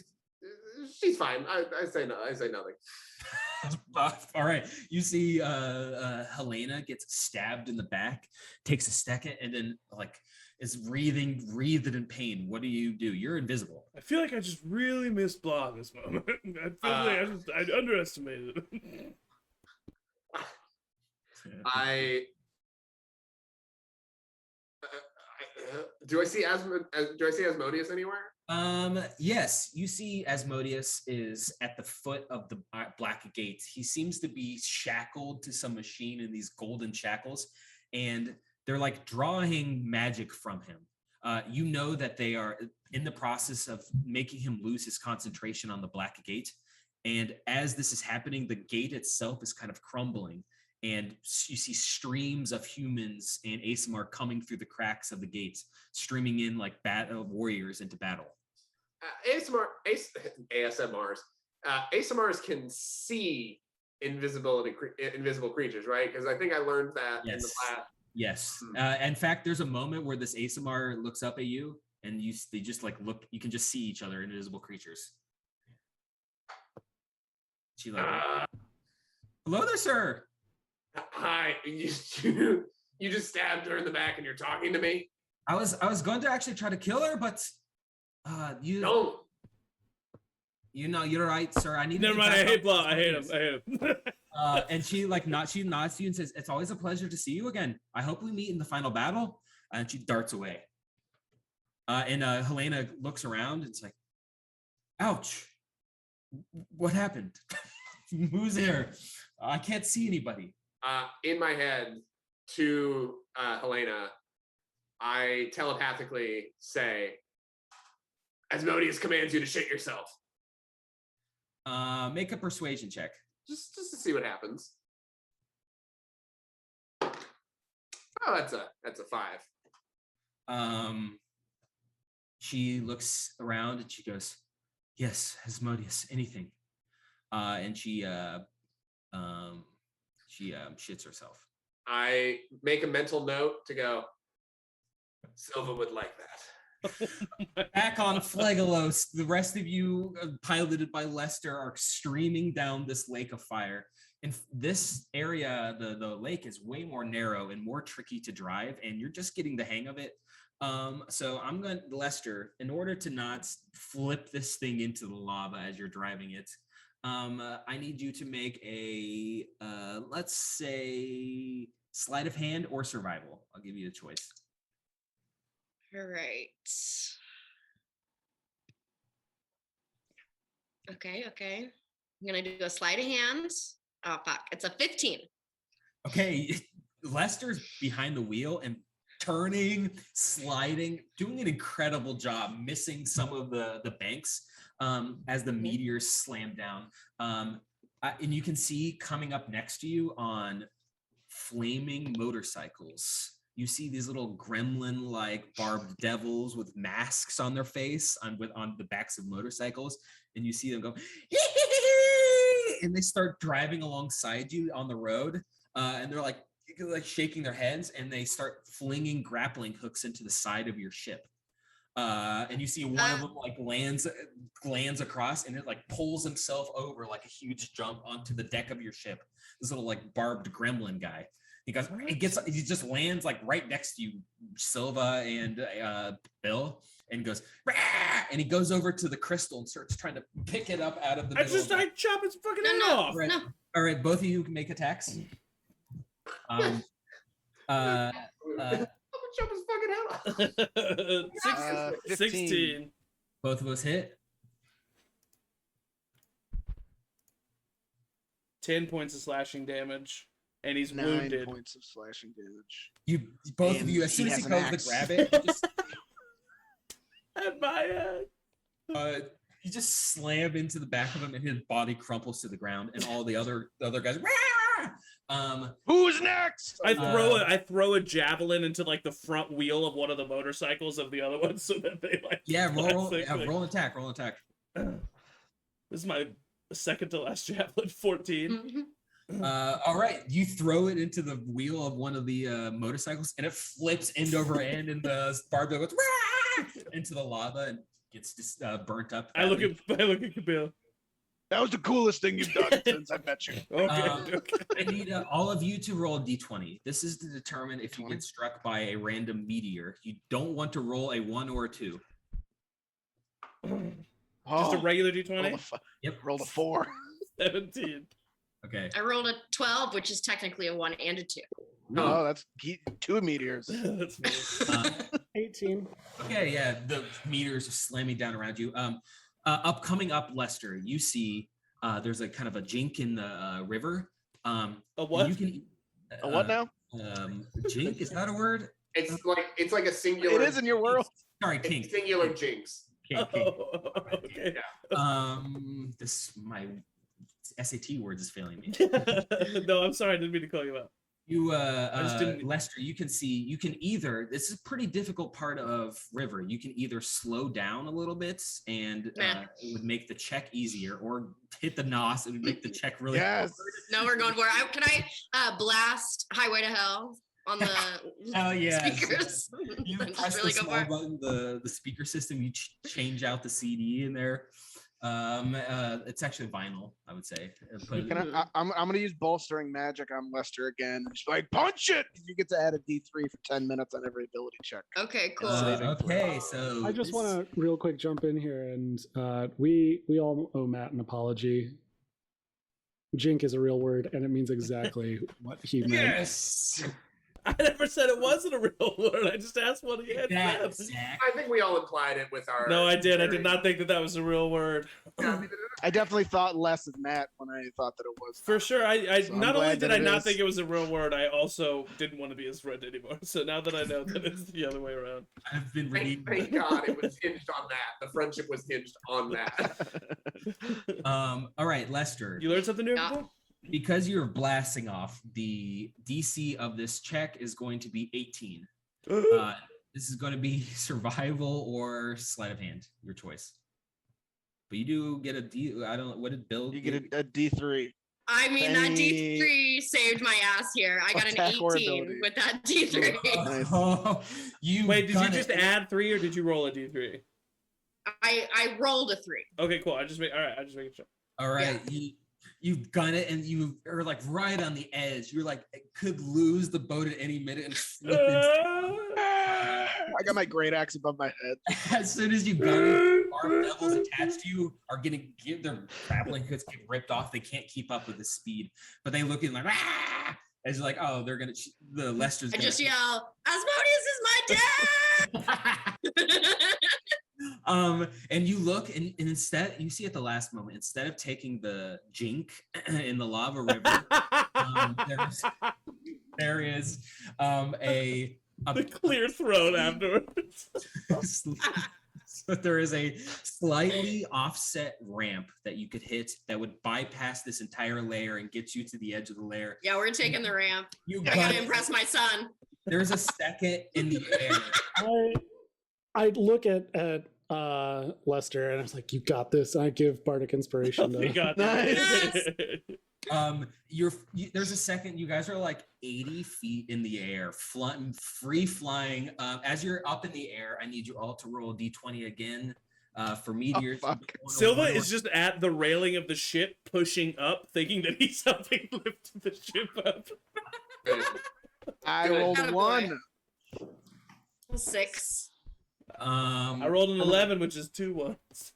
She's fine. I say no. I say nothing. All right. You see Helena gets stabbed in the back, takes a second, and then is wreathed in pain. What do? You're invisible. I feel like I just really missed Blah this moment. I feel like I underestimated it. Do I see Asmodeus anywhere? Yes, you see Asmodeus is at the foot of the black gate. He seems to be shackled to some machine in these golden shackles, and they're like drawing magic from him. You know that they are in the process of making him lose his concentration on the black gate. And as this is happening, the gate itself is kind of crumbling. And you see streams of humans and ASMR coming through the cracks of the gates, streaming in like warriors into battle. ASMRs can see invisible creatures, right? Because I think I learned that in the last. Yes. In fact, there's a moment where this ASMR looks up at you, and they just like look. You can just see each other, invisible creatures. She like, hello there, sir. Hi, you just stabbed her in the back and you're talking to me? I was going to actually try to kill her, but you don't. You know, you're right, sir. I need Never to mind, I hate Blah. I hate him. And she nods to you and says, "It's always a pleasure to see you again. I hope we meet in the final battle." And she darts away. And Helena looks around and it's like, ouch. What happened? Who's there? I can't see anybody. In my head to Helena, I telepathically say, Asmodeus commands you to shit yourself. Make a persuasion check. Just to see what happens. Oh, that's a 5. She looks around and she goes, "Yes, Asmodeus, anything." And she shits herself. I make a mental note to go, Silva would like that. Back on Phlegalos, the rest of you, piloted by Lester, are streaming down this lake of fire. And this area, the lake is way more narrow and more tricky to drive, and you're just getting the hang of it. So I'm going to, Lester, in order to not flip this thing into the lava as you're driving it, I need you to make a, let's say, sleight of hand or survival. I'll give you a choice. All right. Okay. I'm gonna do a sleight of hand. Oh fuck! It's a 15. Okay, Lester's behind the wheel and turning, sliding, doing an incredible job, missing some of the banks as the meteors slam down. And you can see coming up next to you on flaming motorcycles. You see these little gremlin-like barbed devils with masks on their face on the backs of motorcycles, and you see them go, and they start driving alongside you on the road, and they're like shaking their heads, and they start flinging grappling hooks into the side of your ship. And you see one of them like lands across, and it like pulls himself over like a huge jump onto the deck of your ship. This little like barbed gremlin guy. He just lands like right next to you, Silva and Bill, and goes, rah! And he goes over to the crystal and starts trying to pick it up out of the middle. I chop his fucking head off. Right. No. All right, both of you can make attacks. I'm gonna chop his fucking head off. 16. Both of us hit. 10 points of slashing damage. And he's 9 wounded. points of slashing damage. You both And of you, as he soon as he has an goes to axe. grab it, you just, At my head. you just slam into the back of him, and his body crumples to the ground, and all the other guys. Rah! Who's next? I throw a javelin into like the front wheel of one of the motorcycles of the other one, so that they like. Roll an attack. This is my second to last javelin. 14. Mhm. All right, you throw it into the wheel of one of the motorcycles, and it flips end over end, and the barbed wire goes rah! Into the lava and gets just burnt up. I look at Camille. That was the coolest thing you've done since I met you. Okay. I need all of you to roll a d20. This is to determine if you get struck by a random meteor. You don't want to roll a 1 or a 2. Just a regular d20. Yep. Rolled a 4. 17. Okay. I rolled a 12, which is technically a 1 and a 2. No, that's 2 meteors. That's funny. 18. Okay, yeah, the meteors are slamming down around you. Coming up, Lester, you see there's a kind of a jink in the river. A what? You can, A what now? Jink, is that a word? It's like a singular. It is in your world. Sorry, It's kink. singular jinx. Kink. Oh, okay. This my SAT words is failing me. No, I'm sorry. I didn't mean to call you out. You, just didn't- Lester, you can either, this is a pretty difficult part of river. You can either slow down a little bit and it would make the check easier, or hit the nos, it would make the check really Yes. hard. No, we're going for it. Can I blast Highway to Hell on the Oh, yes. speakers? You Just press really the go small for it. button, the speaker system, you change out the CD in there. It's actually vinyl, I would say. I'm gonna use bolstering magic on Lester again. Just like punch it. You get to add a D3 for 10 minutes on every ability check. Okay, cool. Okay, so I just want to real quick jump in here, and we all owe Matt an apology. Jink is a real word, and it means exactly what he meant. Yes. I never said it wasn't a real word. I just asked what he had That, said. Zach. I think we all implied it with our. No, I did. I did not think that was a real word. I definitely thought less of Matt when I thought that it was. For sure. I So I'm not only glad did that I it not is. think it was a real word, I also didn't want to be his friend anymore. So now that I know that it's the other way around. I've been Thank, reading. thank God it was hinged on that. The friendship was hinged on that. All right, Lester. You learned something new? Yeah. Today? Because you're blasting off, the DC of this check is going to be 18. This is going to be survival or sleight of hand, your choice. But you do get a D. I don't know what did Bill. You get a D3. I mean, that Any D3 saved my ass here. I got an attack or 18 ability? with that D3. Nice. Oh, you Wait, did you done just it. add 3 or did you roll a d3? I rolled a 3. Okay, cool. I just making sure. All right, you've gun it, and you are like right on the edge. You're like could lose the boat at any minute and slip into. I got my great axe above my head. As soon as you gun it, armed devils attached to you are getting their grappling hooks get ripped off. They can't keep up with the speed, but they look in like as like, oh, they're gonna the Lester's. I gonna just yell, Asmodeus is my dad! And you look and instead you see at the last moment, instead of taking the jink in the lava river, there is a The clear throat afterwards. so there is a slightly offset ramp that you could hit that would bypass this entire layer and get you to the edge of the layer. Yeah, we're taking the ramp. You I got gotta it. impress my son. There's a second in the air. I look at Lester and I was like, "You got this." And I give Bardic inspiration. We To, got Nice. that. There's a second. You guys are like 80 feet in the air, free flying. As you're up in the air, I need you all to roll a d20 again for meteors. fuck. Silva is just at the railing of the ship, pushing up, thinking that he's helping lift the ship up. I Good. rolled a Attaboy. 1. 6. I rolled an 11, which is 2 ones.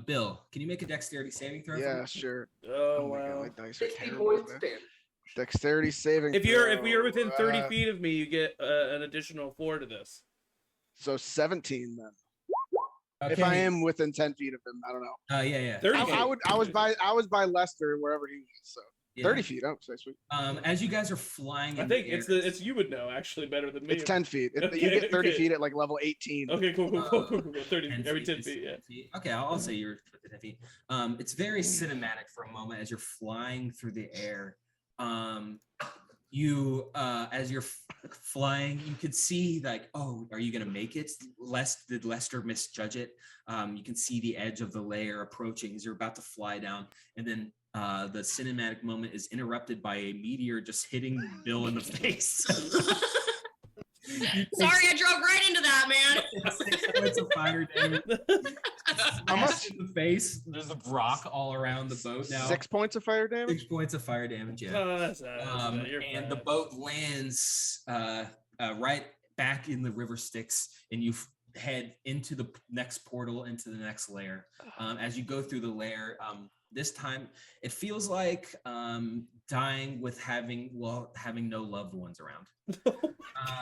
Bill, can you make a dexterity saving throw? for Yeah, me? sure. Oh my God, wow! my dice are 60 terrible points today. stand. Dexterity saving. If you're within 30 throw, feet of me, you get an additional 4 to this. So 17 then. Okay. If I am within 10 feet of him, I don't know. Yeah. 30 feet. I was by Lester wherever he was. So Yeah. 30 feet. Oh, so sweet. As you guys are flying, I in think the air, it's you would know actually better than me. It's 10 feet. You Okay, get 30 okay. feet at like level 18. Okay, cool. 30 every 10 is feet. Yeah. 10 feet. Okay, I'll say you're 10 feet. It's very cinematic for a moment as you're flying through the air. As you're flying, you could see like, oh, are you gonna make it? Did Lester misjudge it? You can see the edge of the layer approaching as you're about to fly down, and then the cinematic moment is interrupted by a meteor just hitting Bill in the face. Sorry, I drove right into that, man. 6 points of fire damage. How much? smashed in the face. There's a rock all around the boat now. 6 points of fire damage. 6 points of fire damage. Yeah. Oh, that's you're And the fine. boat lands right back in the river Styx, and you head into the next portal, into the next layer. As you go through the layer, this time it feels like dying with having no loved ones around.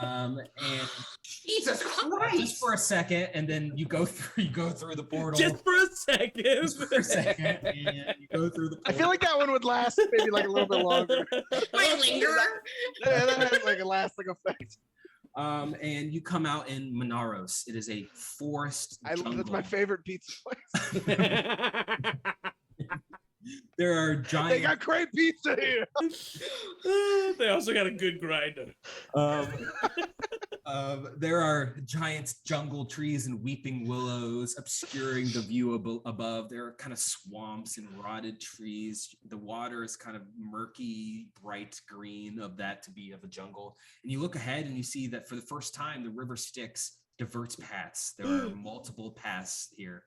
And Jesus Christ! just for a second, and then you go through the portal. Just for a second. Just for a second, and you go through the portal. I feel like that one would last maybe like a little bit longer. Might linger. That has like a lasting effect. And you come out in Monaros. It is a forest jungle. That's my favorite pizza place. There are They giant. got great pizza here. They also got a good grinder. There are giant jungle trees and weeping willows obscuring the view above. There are kind of swamps and rotted trees. The water is kind of murky, bright green of that to be of a jungle. And you look ahead and you see that for the first time, the river Styx diverts paths. There are multiple paths here.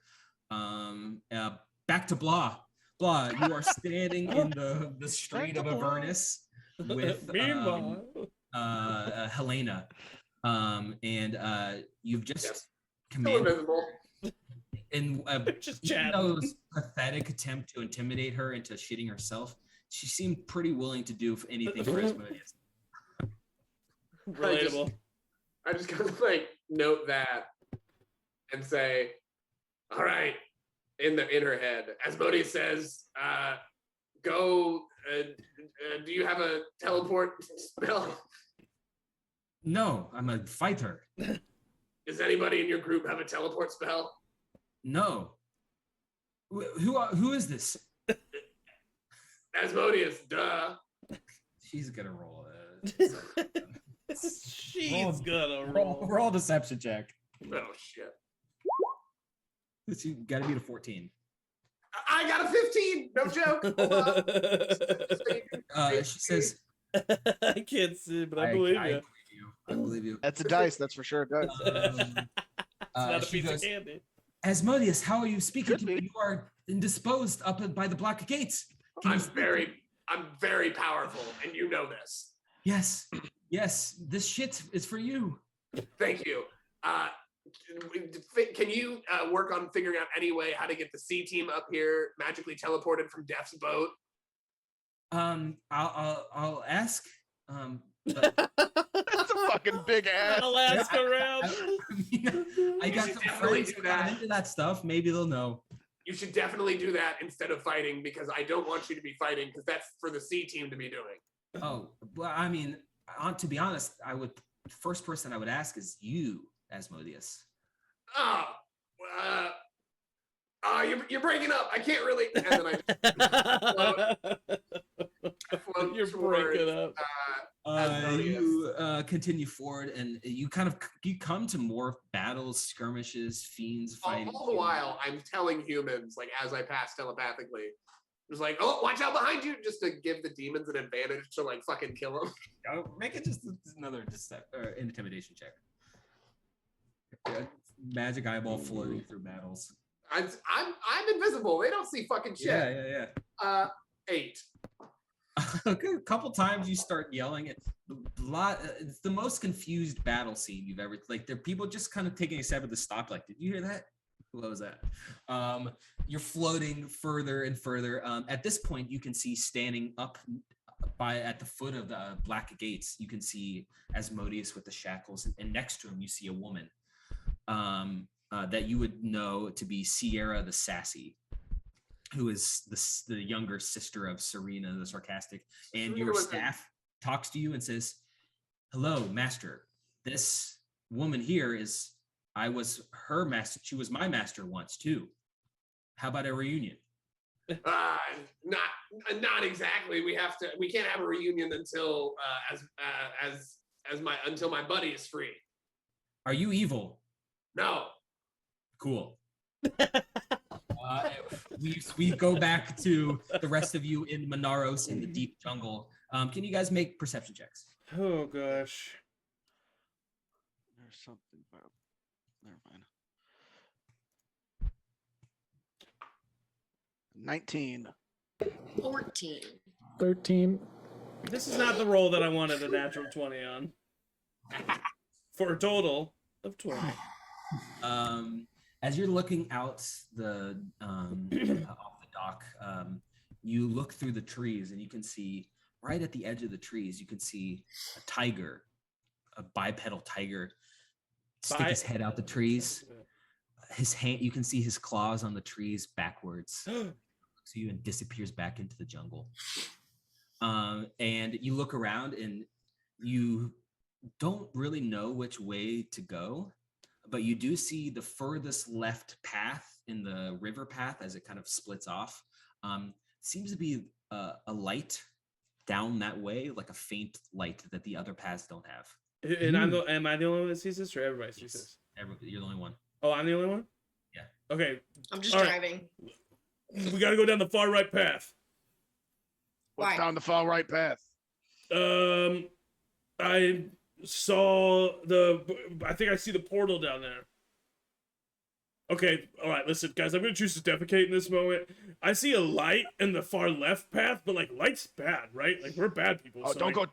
Back to Blah. Blah, you are standing in the street of Avernus with Helena. And you've just Still commanded invisible. in Just even chatting. though it was a pathetic attempt to intimidate her into shitting herself, she seemed pretty willing to do anything for Asmodeus. Relatable. I just kind of like note that and say, all right, in her head, Asmodeus says, go, do you have a teleport spell? No, I'm a fighter. Does anybody in your group have a teleport spell? No. Who is this? Asmodeus, duh. She's gonna roll She's gonna roll. roll. Roll deception check. Oh, shit. You gotta beat a 14. I got a 15. No joke. Hold on. She says, I can't see, but I believe you. I believe you. That's a dice, that's for sure. Dice. It's not a She piece goes, of candy. Asmodeus, how are you speaking Could to me? be. You are indisposed up by the black gates. Can you I'm speak? I'm very powerful, and you know this. Yes, yes. This shit is for you. Thank you. Can you work on figuring out any way how to get the C team up here magically teleported from Death's boat? I'll ask. But That's a fucking big ass. I'll ask around. I got should some definitely friends do who got that. into that stuff. Maybe they'll know. You should definitely do that instead of fighting, because I don't want you to be fighting, because that's for the C team to be doing. Oh, well, I mean, to be honest, the first person I would ask is you, Asmodeus. Oh, you're breaking up. I can't really. And then I float You're towards, breaking up. Asmodeus. You continue forward, and you come to more battles, skirmishes, fiends fighting. All the while, I'm telling humans, like as I pass telepathically, just like, oh, watch out behind you, just to give the demons an advantage to like fucking kill them. Make it just another intimidation check. Magic eyeball floating through battles. I'm invisible. They don't see fucking shit. Yeah. 8. A couple times you start yelling. It's the most confused battle scene you've ever There are people just kind of taking a step at the stock. Like, did you hear that? What was that? You're floating further and further. At this point, you can see standing up at the foot of the black gates. You can see Asmodeus with the shackles, and next to him, you see a woman that you would know to be Sierra the Sassy, who is the younger sister of Serena the Sarcastic. And your staff talks to you and says, "Hello, master. This woman here I was her master. She was my master once too. How about a reunion?" Not exactly. We can't have a reunion until until my buddy is free. Are you evil? No. Cool. We go back to the rest of you in Monaros in the deep jungle. Can you guys make perception checks? Oh gosh. There's something about. Never mind. 19. 14. 13. This is not the roll that I wanted a natural 20 on. For a total of 20. As you're looking out the off the dock, you look through the trees and you can see right at the edge of the trees. You can see a tiger, a bipedal tiger, stick his head out the trees. His hand, you can see his claws on the trees backwards. Looks at you and disappears back into the jungle. And you look around and you don't really know which way to go, but you do see the furthest left path in the river path as it kind of splits off. Seems to be a light down that way, like a faint light that the other paths don't have. And am I the only one that sees this, or everybody sees this? You're the only one. Oh, I'm the only one? Yeah. Okay. I'm just All right. driving. We gotta go down the far right path. What's Why? down the far right path? I saw I think I see the portal down there. Okay, all right, listen, guys, I'm gonna choose to defecate in this moment. I see a light in the far left path, but like light's bad, right? Like we're bad people. Oh, so, don't like,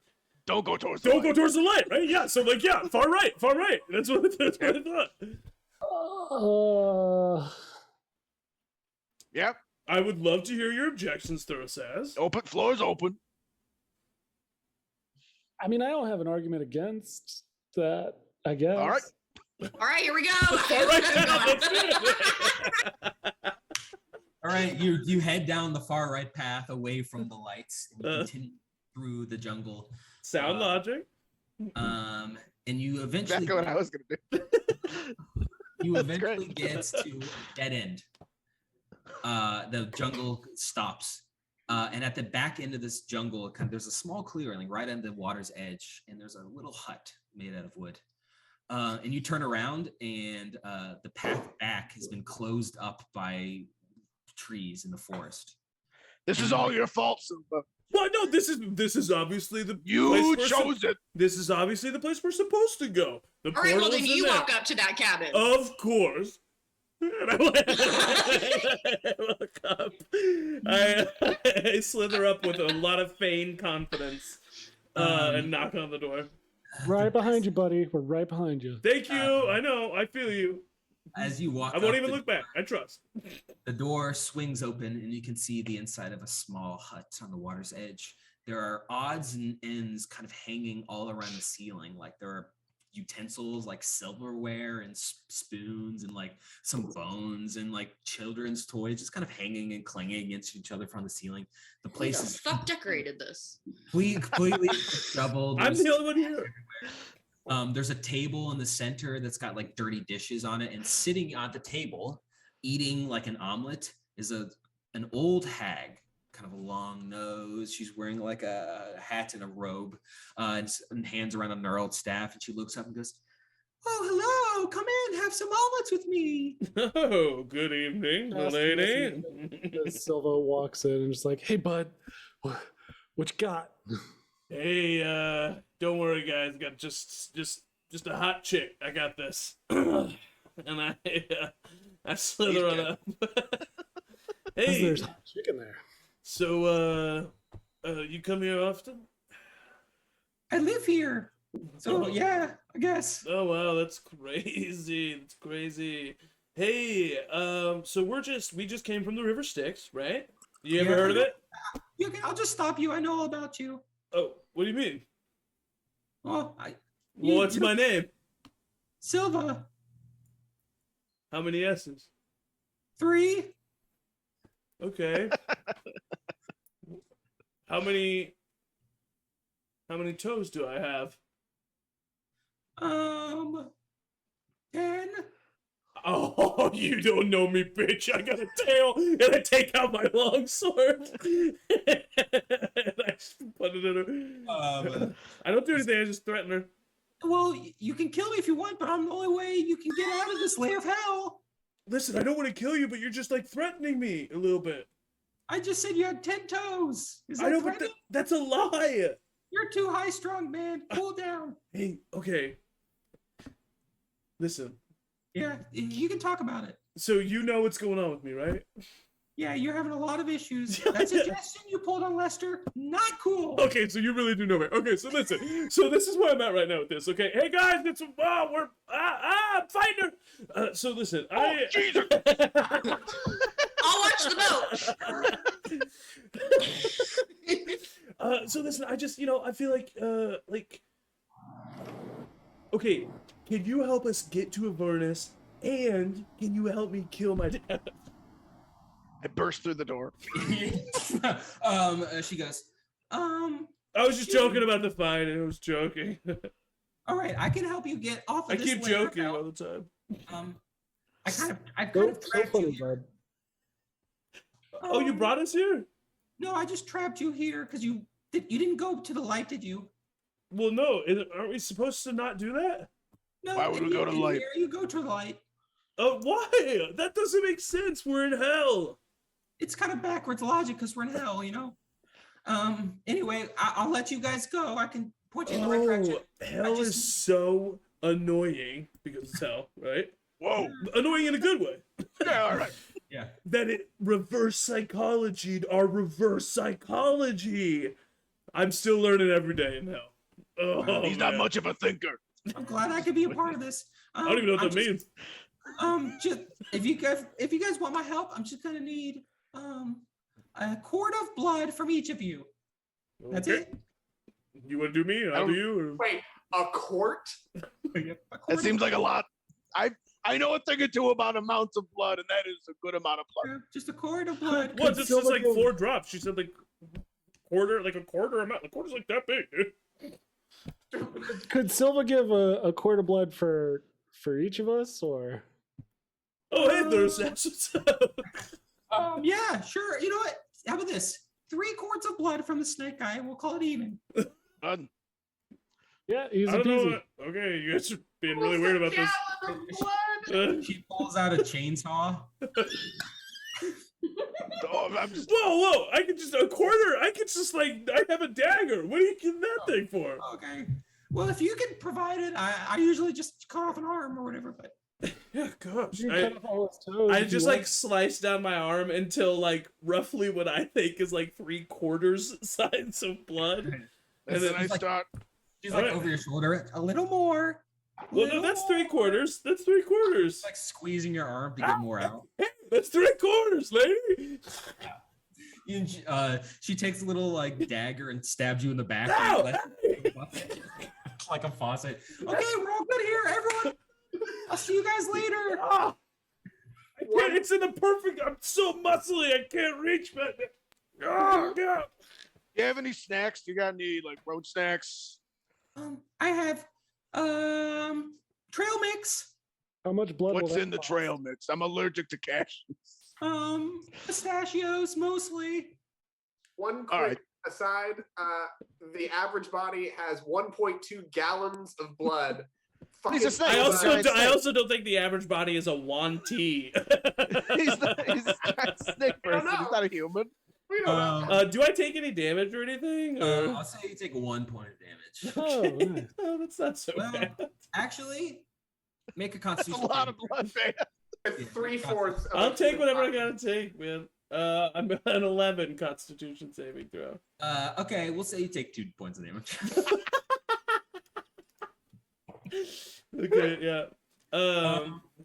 go towards the Don't go light. towards the light, right? Yeah, so like yeah, far right. That's what I thought. Yep. I would love to hear your objections, Thurasaz. Open. Floor's open. I mean, I don't have an argument against that, I guess. All right. All right, here we go. Far right path, let's do it. All right, you head down the far right path away from the lights and you continue through the jungle. Sound logic. And you eventually Exactly what I was gonna do. you That's eventually great. get to a dead end. The jungle stops. And at the back end of this jungle, there's a small clearing right on the water's edge, and there's a little hut made out of wood. And you turn around, and the path back has been closed up by trees in the forest. This is all your fault, Silva. Well, no, this is obviously the You place we're chose it. This is obviously the place we're supposed to go. The All right, well portal then is in you there. walk up to that cabin. Of course. And I look up. I slither up with a lot of feigned confidence and knock on the door. Right behind you, buddy. We're right behind you. Thank you. I know. I feel you. As you walk I won't up, even look back. I trust. the door swings open, and you can see the inside of a small hut on the water's edge. There are odds and ends kind of hanging all around the ceiling. Like there are utensils like silverware and spoons and like some bones and like children's toys just kind of hanging and clanging against each other from the ceiling. The Who place the is fuck decorated this? completely doubled. I'm the only one here. There's a table in the center that's got like dirty dishes on it, and sitting at the table eating like an omelet is an old hag, kind of a long nose. She's wearing like a hat and a robe, and hands around a gnarled staff, and she looks up and goes, "Oh, hello, come in, have some omelets with me." Oh, good evening, lady. Silva walks in and just like, "Hey, bud, what you got?" Hey, don't worry, guys. Got just a hot chick. I got this. And I slither on up. Hey, There's hot chicken there. so you come here often? I live here, so yeah, I guess. Oh wow, that's crazy. That's crazy. Hey, so we just came from the River Styx, right? You ever Yeah. heard of it? I'll just stop you. I know all about you. Oh, what do you mean? Well, Well, what's my name? Silva. How many S's? 3. Okay. How many toes do I have? 10. Oh, you don't know me, bitch. I got a tail, and I take out my long sword. And I just put it in her. I don't do anything, I just threaten her. Well, you can kill me if you want, but I'm the only way you can get out of this lair of hell. Listen, I don't want to kill you, but you're just like threatening me a little bit. I just said you had 10 toes. Is I that know, but threatening? that's a lie. You're too high strung, man. Cool down. Hey, okay. Listen, Yeah, you can talk about it. so you know what's going on with me, right? Yeah, you're having a lot of issues. That suggestion you pulled on Lester, not cool. Okay, so you really do know me. Okay, so listen. So this is where I'm at right now with this. Okay, hey guys, it's I'm fighting her. So listen, Jesus. I'll watch the boat. So listen, I just I feel like okay, can you help us get to Avernus, and can you help me kill my dad? I burst through the door. She goes, I was just joking about the fight, and I was joking. all right, I can help you get off of I this keep layer joking now. all the time. I've kind So, of so trapped you funny, here. bud. Oh, you brought us here? No, I just trapped you here because you didn't go to the light, did you? Well, no. Aren't we supposed to not do that? No. Why would we go to the light? Here you go to the light. Why? That doesn't make sense. We're in hell. It's kind of backwards logic because we're in hell, Anyway, I'll let you guys go. I can point you in the right direction. Hell is so annoying because it's hell, right? Whoa. Annoying in a good way. Yeah, all right. Yeah. That it reverse psychology, our reverse psychology. I'm still learning every day in hell. Oh, He's not man. much of a thinker. I'm glad I could be a part of this. I don't even know what that means. Just if you guys want my help, I'm just gonna need a quart of blood from each of you. That's Okay. it. You want to do me? I'll do you. Or... Wait, a quart? That seems like a lot. I know a thing or two about amounts of blood, and that is a good amount of blood. Just a quart of blood. What? This is like Silver- 4 drops. She said like a quarter amount. A quarter's like that big, dude. Could Silva give a quart of blood for each of us, or? Oh, hey, there's that's what's up. Yeah, sure. You know what? How about this? 3 quarts of blood from the snake guy. We'll call it even. Done. Yeah, I easy don't know. peasy. Okay, you guys are being really weird about this. She pulls out a chainsaw. Oh, I'm just, Whoa! I could just a quarter. I could just I have a dagger. What are you getting that thing for? Okay. Well, if you can provide it, I usually just cut off an arm or whatever. But Yeah, gosh. You can cut off all his toes I if you just want. slice down my arm until roughly what I think is 3/4 size of blood. and then I it's like- start. she's All like right. over your shoulder, a little more. Well, no, that's 3/4. That's 3/4. Like squeezing your arm to get more out. Hey, that's 3/4, lady. And she takes a little dagger and stabs you in the back. Ow! Like a faucet. Okay, we're all good here, everyone. I'll see you guys later. Ah! I can't. It's in the perfect. I'm so muscly. I can't reach, man. Oh, God. You have any snacks? You got any road snacks? I have trail mix. How much blood? will What's that in the cost? trail mix? I'm allergic to cashews. Pistachios mostly. One All quick right. aside, the average body has 1.2 gallons of blood. He's a Fucking snake. I That's also, what I do, I said. also don't think the average body is a Wanty. he's not a snake person. He's not a human. We don't know. Do I take any damage or anything? Or... I'll say you take 1 point of damage. Oh, nice. Oh, that's not so Well, bad. actually, make a That's a constitution. lot of blood, man. It's 3/4. of I'll a take human whatever I body. gotta take, man. I'm an 11 Constitution saving throw. Okay, we'll say you take 2 points of damage. Okay, yeah.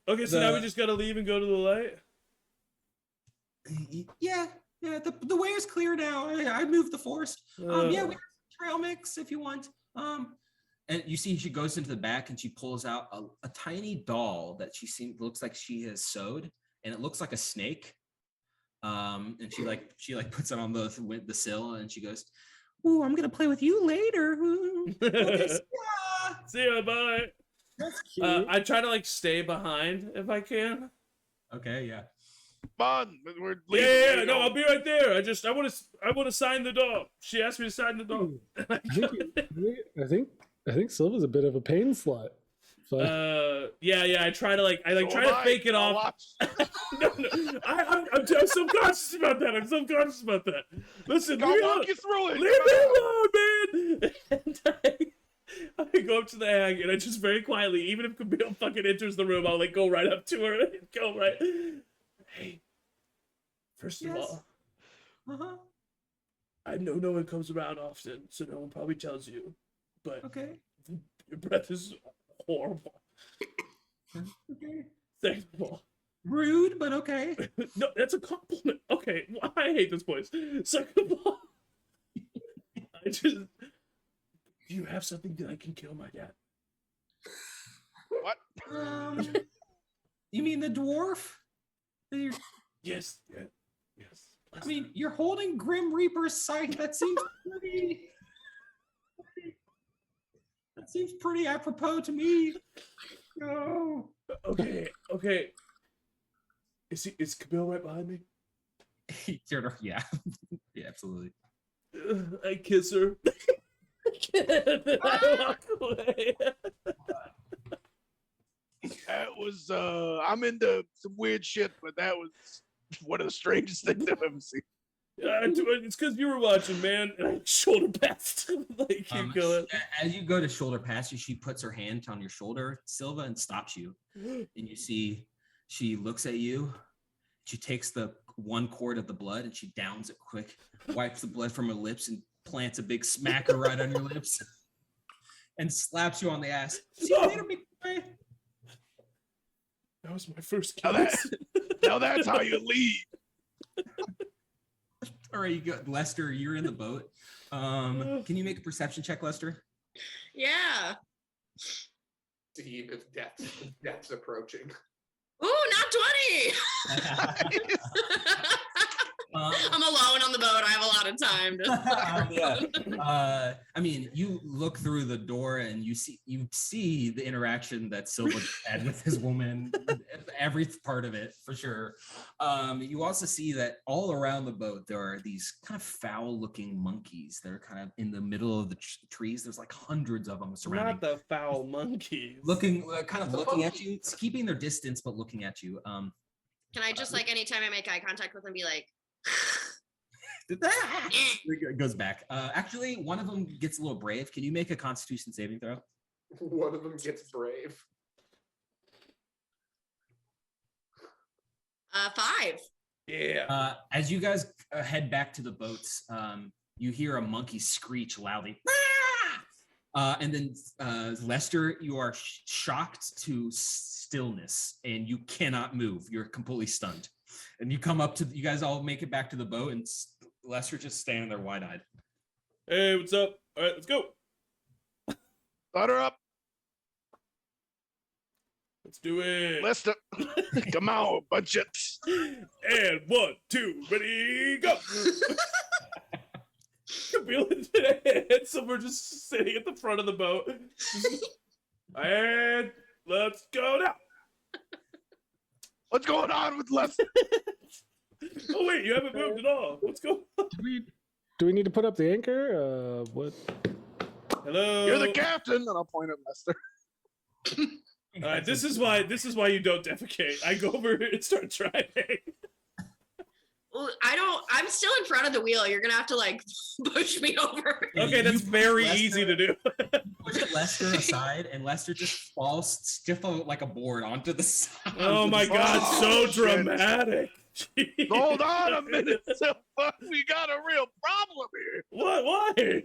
Okay, so now we just gotta leave and go to the light. Yeah, the way is clear now. I moved the forest. Yeah, we have some trail mix if you want. And you see she goes into the back and she pulls out a tiny doll that looks like she has sewed, and it looks like a snake. And she puts it on the sill, and she goes, "Ooh, I'm gonna play with you later." Okay, see ya." See ya, bye. That's cute. I try to stay behind if I can. Okay, yeah. Come on, we're leaving. Yeah, no, I'll be right there. I want to sign the doll. She asked me to sign the doll. I think Silva's a bit of a pain slut. But Yeah. I try to try to fake it I'll off. watch. No. I'm subconscious about that. I'm subconscious about that. Listen, I'll leave me walk alone. you through it. Leave me alone, man. And I go up to the hag, and I just very quietly, even if Camille fucking enters the room, I'll go right up to her and go right. Hey, First of Yes. all, Uh-huh. I know no one comes around often, so no one probably tells you. But Okay. your breath is horrible. Okay. Second of all, Rude, but okay. no, that's a compliment. Okay, well, I hate this place. Second of all, I just. Do you have something that I can kill my dad? What? You mean the dwarf? You're- Yes, yeah, yes. I mean, you're holding Grim Reaper's scythe. That seems pretty. That seems pretty apropos to me. No. Okay, okay. Is Camille right behind me? Yeah. Yeah, absolutely. I kiss her. I walk away. That was I'm into some weird shit, but that was one of the strangest things I've ever seen. It's because you were watching, man. And I shoulder passed. Like, keep going. As you go to shoulder past you, she puts her hand on your shoulder, Silva, and stops you. And you see she looks at you. She takes the one quart of the blood and she downs it quick, wipes the blood from her lips, and plants a big smacker right on your lips, and slaps you on the ass. See you later, big boy. That was my first Now, kiss. now that's how you leave. All right, you go, Lester. You're in the boat. Can you make a perception check, Lester? Yeah. Deep if death's approaching. Ooh, not 20. I'm alone on the boat. I have a lot of time to. I mean, you look through the door and you see the interaction that Silva had with his woman, every part of it for sure. You also see that all around the boat there are these kind of foul-looking monkeys that are kind of in the middle of the trees. There's like hundreds of them surrounding. Not the foul monkeys. Looking, kind of looking at you, keeping their distance but looking at you. Can I just like anytime I make eye contact with them, be like? It goes back. Actually, one of them gets a little brave. Can you make a Constitution saving throw? One of them gets brave. 5. Yeah. As you guys head back to the boats, you hear a monkey screech loudly. And then Lester, you are shocked to stillness and you cannot move. You're completely stunned. And you come up to, you guys all make it back to the boat and Lester just standing there wide-eyed. Hey, what's up? All right, let's go. Butter up. Let's do it. Lester. Come on, budget. And 1, 2, ready, go. Camille and Silver just sitting at the front of the boat. And let's go now. What's going on with Lester? Oh wait, you haven't moved at all. What's going on? Do we need to put up the anchor? What? Hello. You're the captain, and I'll point at Lester. All right, this is why you don't defecate. I go over and start driving. Well, I'm still in front of the wheel. You're gonna have to like push me over. Okay, You that's push very Lester- easy to do. Push Lester aside, and Lester just falls stiff like a board onto the side. Oh my god, Oh, so shit. dramatic. Jeez. Hold on a minute. We got a real problem here. What? Why?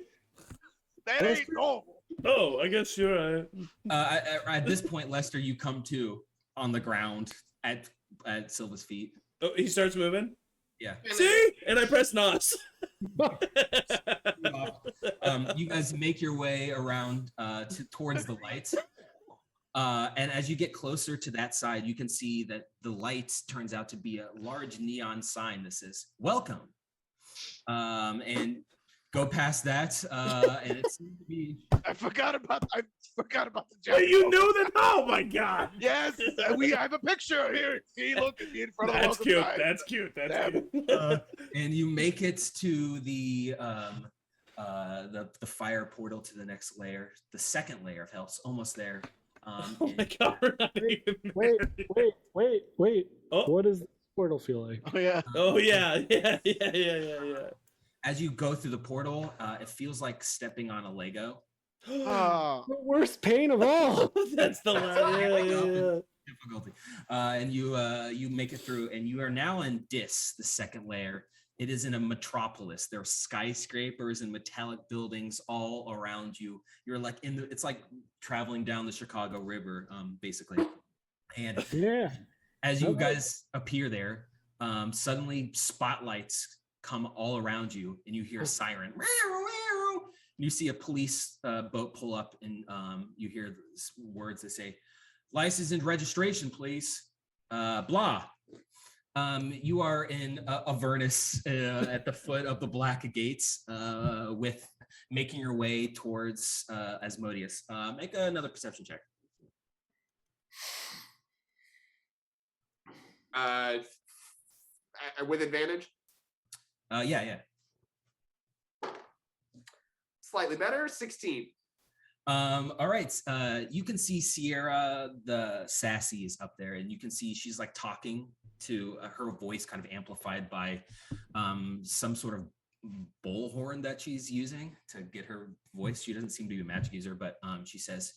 That ain't normal. Oh, I guess you're right. At this point, Lester, you come to on the ground at Silva's feet. Oh, he starts moving. Yeah. See? And I press NOS. You guys make your way around towards the lights. And as you get closer to that side, you can see that the light turns out to be a large neon sign that says "Welcome." And go past that, and it seems to be. I forgot about the Wait, you knew that? Oh my god. Yes, we have a picture here. See, look at me in front of That's the cute. sign. That's cute. That's Damn. cute. And you make it to the fire portal to the next layer, the second layer of hell. It's almost there. Oh my god, we're not even Wait, there. wait. Oh. What does the portal feel like? Oh yeah. Oh yeah. As you go through the portal, it feels like stepping on a Lego. Oh, The worst pain of all. That's the Yeah. difficulty. And you make it through, and you are now in Dis, the second layer. It is in a metropolis. There are skyscrapers and metallic buildings all around you. You're like it's like traveling down the Chicago River, basically. And Yeah. as you Okay. guys appear there, suddenly spotlights come all around you, and you hear a siren. You see a police boat pull up, and you hear these words that say, "License and registration, please." Blah. You are in Avernus at the foot of the Black Gates, with making your way towards Asmodeus. Make another perception check. With advantage? Yeah. Slightly better, 16. All right. You can see Sierra the Sassy is up there, and you can see she's like talking to her voice kind of amplified by some sort of bullhorn that she's using to get her voice. She doesn't seem to be a magic user, but she says,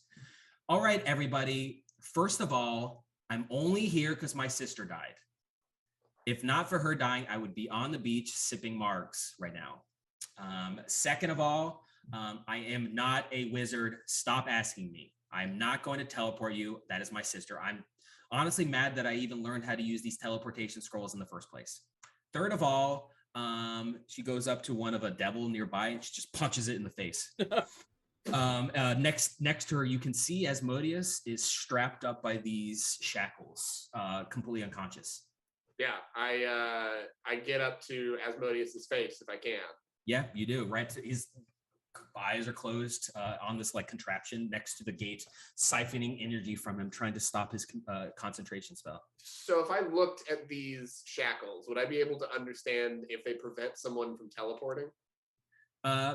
"All right, everybody. First of all, I'm only here because my sister died. If not for her dying, I would be on the beach sipping margs right now. Second of all, I am not a wizard. Stop asking me. I'm not going to teleport you. That is my sister. I'm honestly mad that I even learned how to use these teleportation scrolls in the first place. Third of all, she goes up to one of a devil nearby and she just punches it in the face. Next to her, you can see Asmodeus is strapped up by these shackles, completely unconscious. Yeah, I get up to Asmodeus's face if I can. Yeah, you do. Right, his eyes are closed on this like contraption next to the gate, siphoning energy from him, trying to stop his concentration spell. So if I looked at these shackles, would I be able to understand if they prevent someone from teleporting?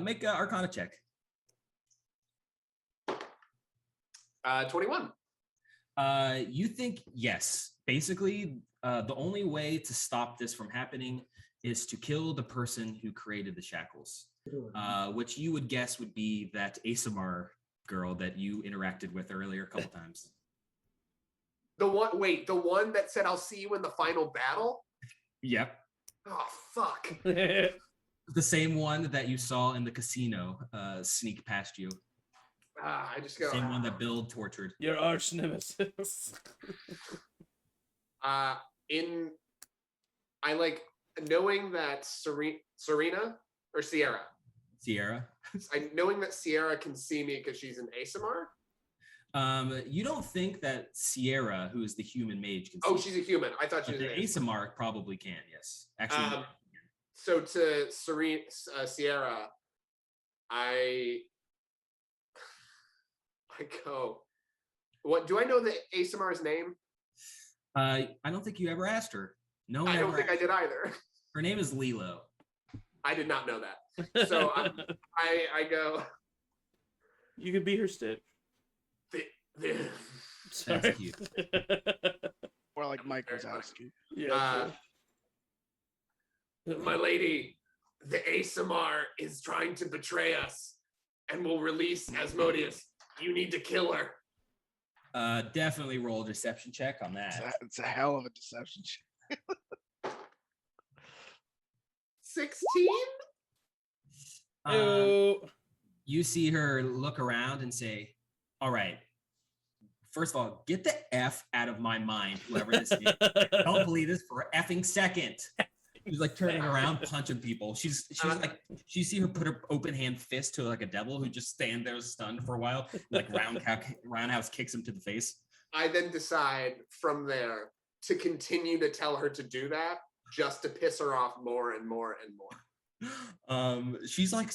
Make an Arcana check. 21. You think yes. Basically, the only way to stop this from happening is to kill the person who created the shackles, which you would guess would be that Asamar girl that you interacted with earlier a couple times. The one that said, "I'll see you in the final battle"? Yep. Oh, fuck. The same one that you saw in the casino sneak past you. I just go. Same one that Bill tortured. Your arch nemesis. I like knowing that Serena or Sierra. Knowing that Sierra can see me because she's an Asamar. You don't think that Sierra, who is the human mage, can see? Oh, she's a human. I thought she was the an Asamar. Asamar probably can. Yes, actually. So to Sierra, I go. What do I know the Asamar's name? I don't think you ever asked her. No, I don't think I did either. Her name is Lilo. I did not know that. So I go. You could be her stick. That's cute. Or like Mike Wazowski. Yeah. My lady, the Asamar is trying to betray us and will release Asmodeus. You need to kill her. Definitely roll a deception check on that. It's a hell of a deception check. 16? You see her look around and say, "All right, first of all, get the F out of my mind, whoever this is. I don't believe this for a effing second." She's like turning around, punching people. She's like, you see her put her open hand fist to like a devil who just stand there stunned for a while, like roundhouse kicks him to the face. I then decide from there to continue to tell her to do that, just to piss her off more and more and more. She's like,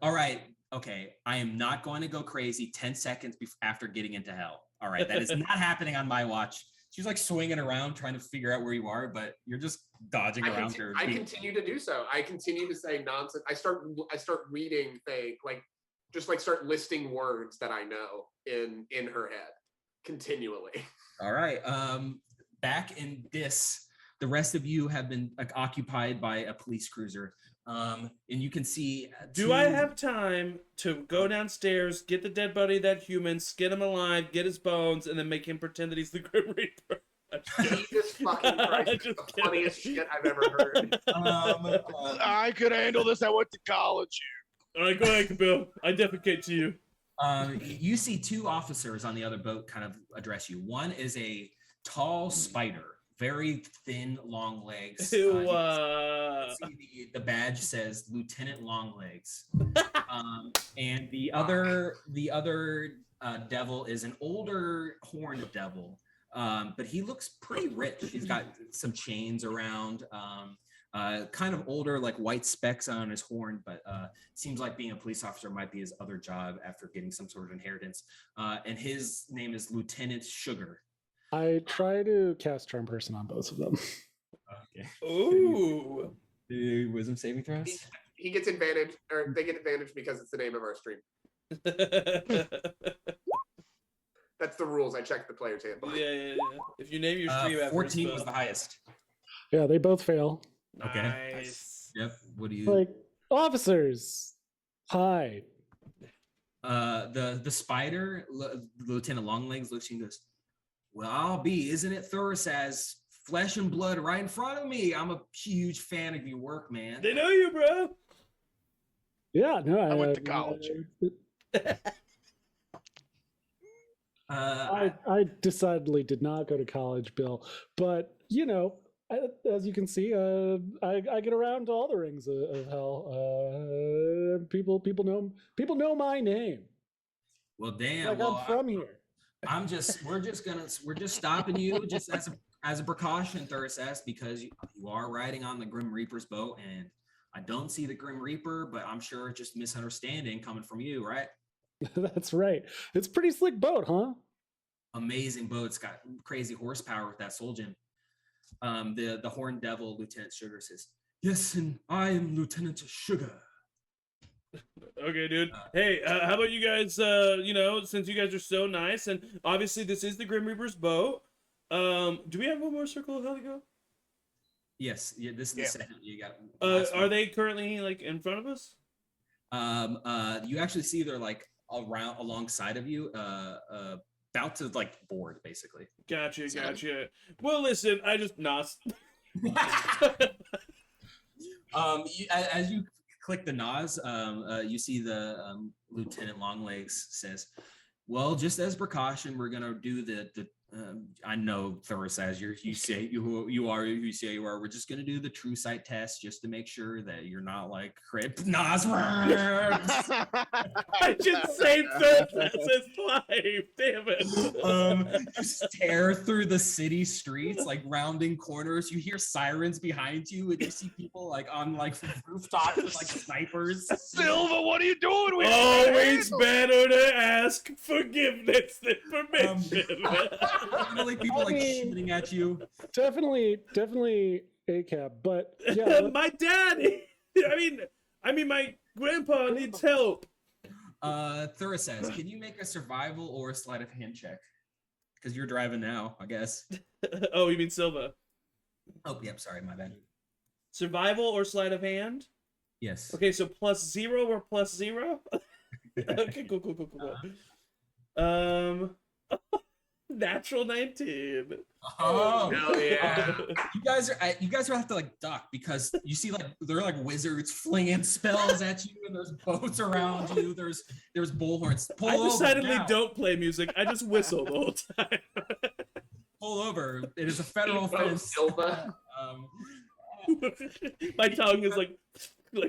"All right, okay, I am not going to go crazy 10 seconds after getting into hell. All right, that is not happening on my watch." She's like swinging around trying to figure out where you are, but you're just dodging around her. I continue to do so. I continue to say nonsense. I start reading things, start listing words that I know in her head continually. All right. Back in this, The rest of you have been occupied by a police cruiser. And you can see. Do I have time to go downstairs, get the dead body of that human, skin him alive, get his bones, and then make him pretend that he's the Grim Reaper? Jesus fucking Christ! It's the funniest shit I've ever heard. I could handle this. I went to college. All right, go ahead, Bill. I defecate to you. You see two officers on the other boat kind of address you. One is a tall spider, very thin, long legs. Ew, see the badge says Lieutenant Longlegs. And the other devil is an older horned devil, but he looks pretty rich. He's got some chains around. Kind of older, like white specks on his horn, but seems like being a police officer might be his other job after getting some sort of inheritance. And his name is Lieutenant Sugar. I try to cast Charm Person on both of them. Okay. Ooh. Wisdom saving throws? He gets advantage, or they get advantage because it's the name of our stream. That's the rules. I checked the player's handbook. Yeah. If you name your stream after 14 a was the spell. highest. Yeah, they both fail. Okay. Nice. Yep. What do you? Like, officers, hi. The spider, Lieutenant Longlegs, looks at you and goes, "Well, I'll be, isn't it, Thursaz? Flesh and blood right in front of me. I'm a huge fan of your work, man." They know you, bro. Yeah, no, I went to college. I decidedly did not go to college, Bill, but you know, as you can see, I get around to all the rings of hell. People know my name. Well, damn. Like, well, I'm from here. we're just stopping you just as a precaution, Thursas, because you are riding on the Grim Reaper's boat, and I don't see the Grim Reaper, but I'm sure it's just misunderstanding coming from you, right? That's right. It's a pretty slick boat, huh? Amazing boat. It's got crazy horsepower with that soul gem. The Horned Devil, Lieutenant Sugar, says, "Yes, and I am Lieutenant Sugar." Okay, dude. Hey, how about you guys, since you guys are so nice, and obviously this is the Grim Reaper's boat, do we have one more circle of hell to go? Yes, yeah, this is the second you got. Are they currently, like, in front of us? You actually see they're, like, alongside of you, about to, like, board, basically. Gotcha. Well, listen, I just nos. As you click the NOS, you see the Lieutenant Longlegs says, "Well, just as precaution, we're gonna do the I know Thoris, as you say you say you are. We're just gonna do the true sight test just to make sure that you're not like crip NOS." I just saved Thurs's life. Damn it. You stare through the city streets, like rounding corners. You hear sirens behind you, and you see people like on like rooftops with like snipers. Silva, what are you doing? We Always better to ask forgiveness than permission. Definitely people like shooting at you. Definitely ACAB, but yeah. My daddy. I mean, my grandpa needs help. Thura says, "Can you make a survival or a sleight of hand check? Because you're driving now, I guess." Oh, you mean Silva? Oh, yep. Sorry, my bad. Survival or sleight of hand? Yes. Okay, so +0 or +0? Okay, cool. Natural 19. Oh, hell yeah! You guys are have to like duck because you see like they're like wizards flinging spells at you, and there's boats around you. There's bullhorns. I decidedly don't play music. I just whistle the whole time. Pull over. It is a federal offense. Silva. My tongue is like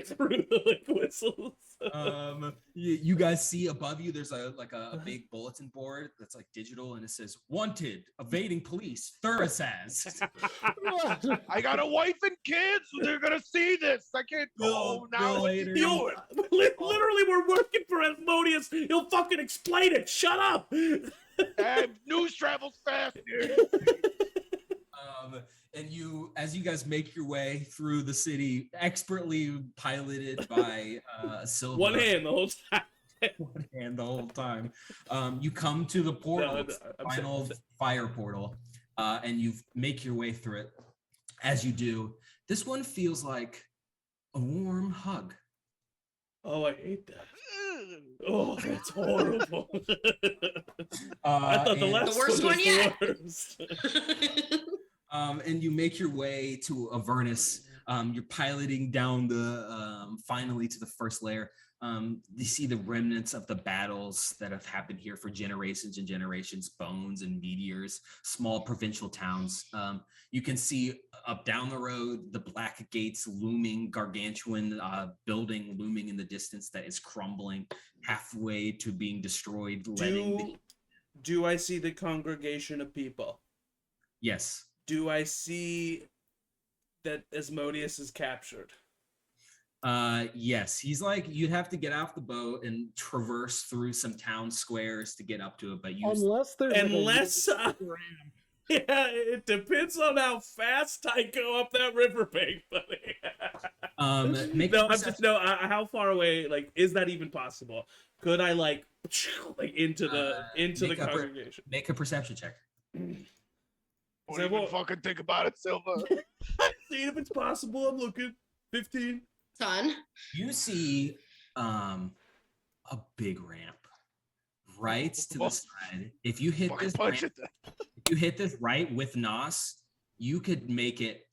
through the like whistles. You guys see above you there's a big bulletin board that's like digital, and it says "Wanted, evading police, Thursaz." I got a wife and kids. They're gonna see this. I can't go now. later. Literally, we're working for Asmodeus. He'll fucking explain it. Shut up. News travels fast here. And as you guys make your way through the city, expertly piloted by Silva. One hand the whole time. One hand the whole time. You come to the portal, final fire portal, and you make your way through it. As you do, this one feels like a warm hug. Oh, I hate that. Oh, that's horrible. I thought the and- last worst one was one yet. the worst. And you make your way to Avernus. You're piloting down the finally to the first layer. You see the remnants of the battles that have happened here for generations and generations, bones and meteors, small provincial towns. You can see up down the road the black gates looming, gargantuan building looming in the distance that is crumbling halfway to being destroyed. Do I see the congregation of people? Yes. Do I see that Asmodeus is captured? Yes, he's like, you'd have to get off the boat and traverse through some town squares to get up to it, but you Unless there's like, a Unless yeah, it depends on how fast I go up that riverbank, buddy. make No, a I'm just perception- no. How far away? Like, is that even possible? Could I like into the make a per- congregation? make a perception check. What So do you even what- fucking think about it, Silva? See if it's possible. I'm looking. 15. Son. You see a big ramp right to the side. If you hit Fucking this punch ramp, it then. if you hit this right with Nos, you could make it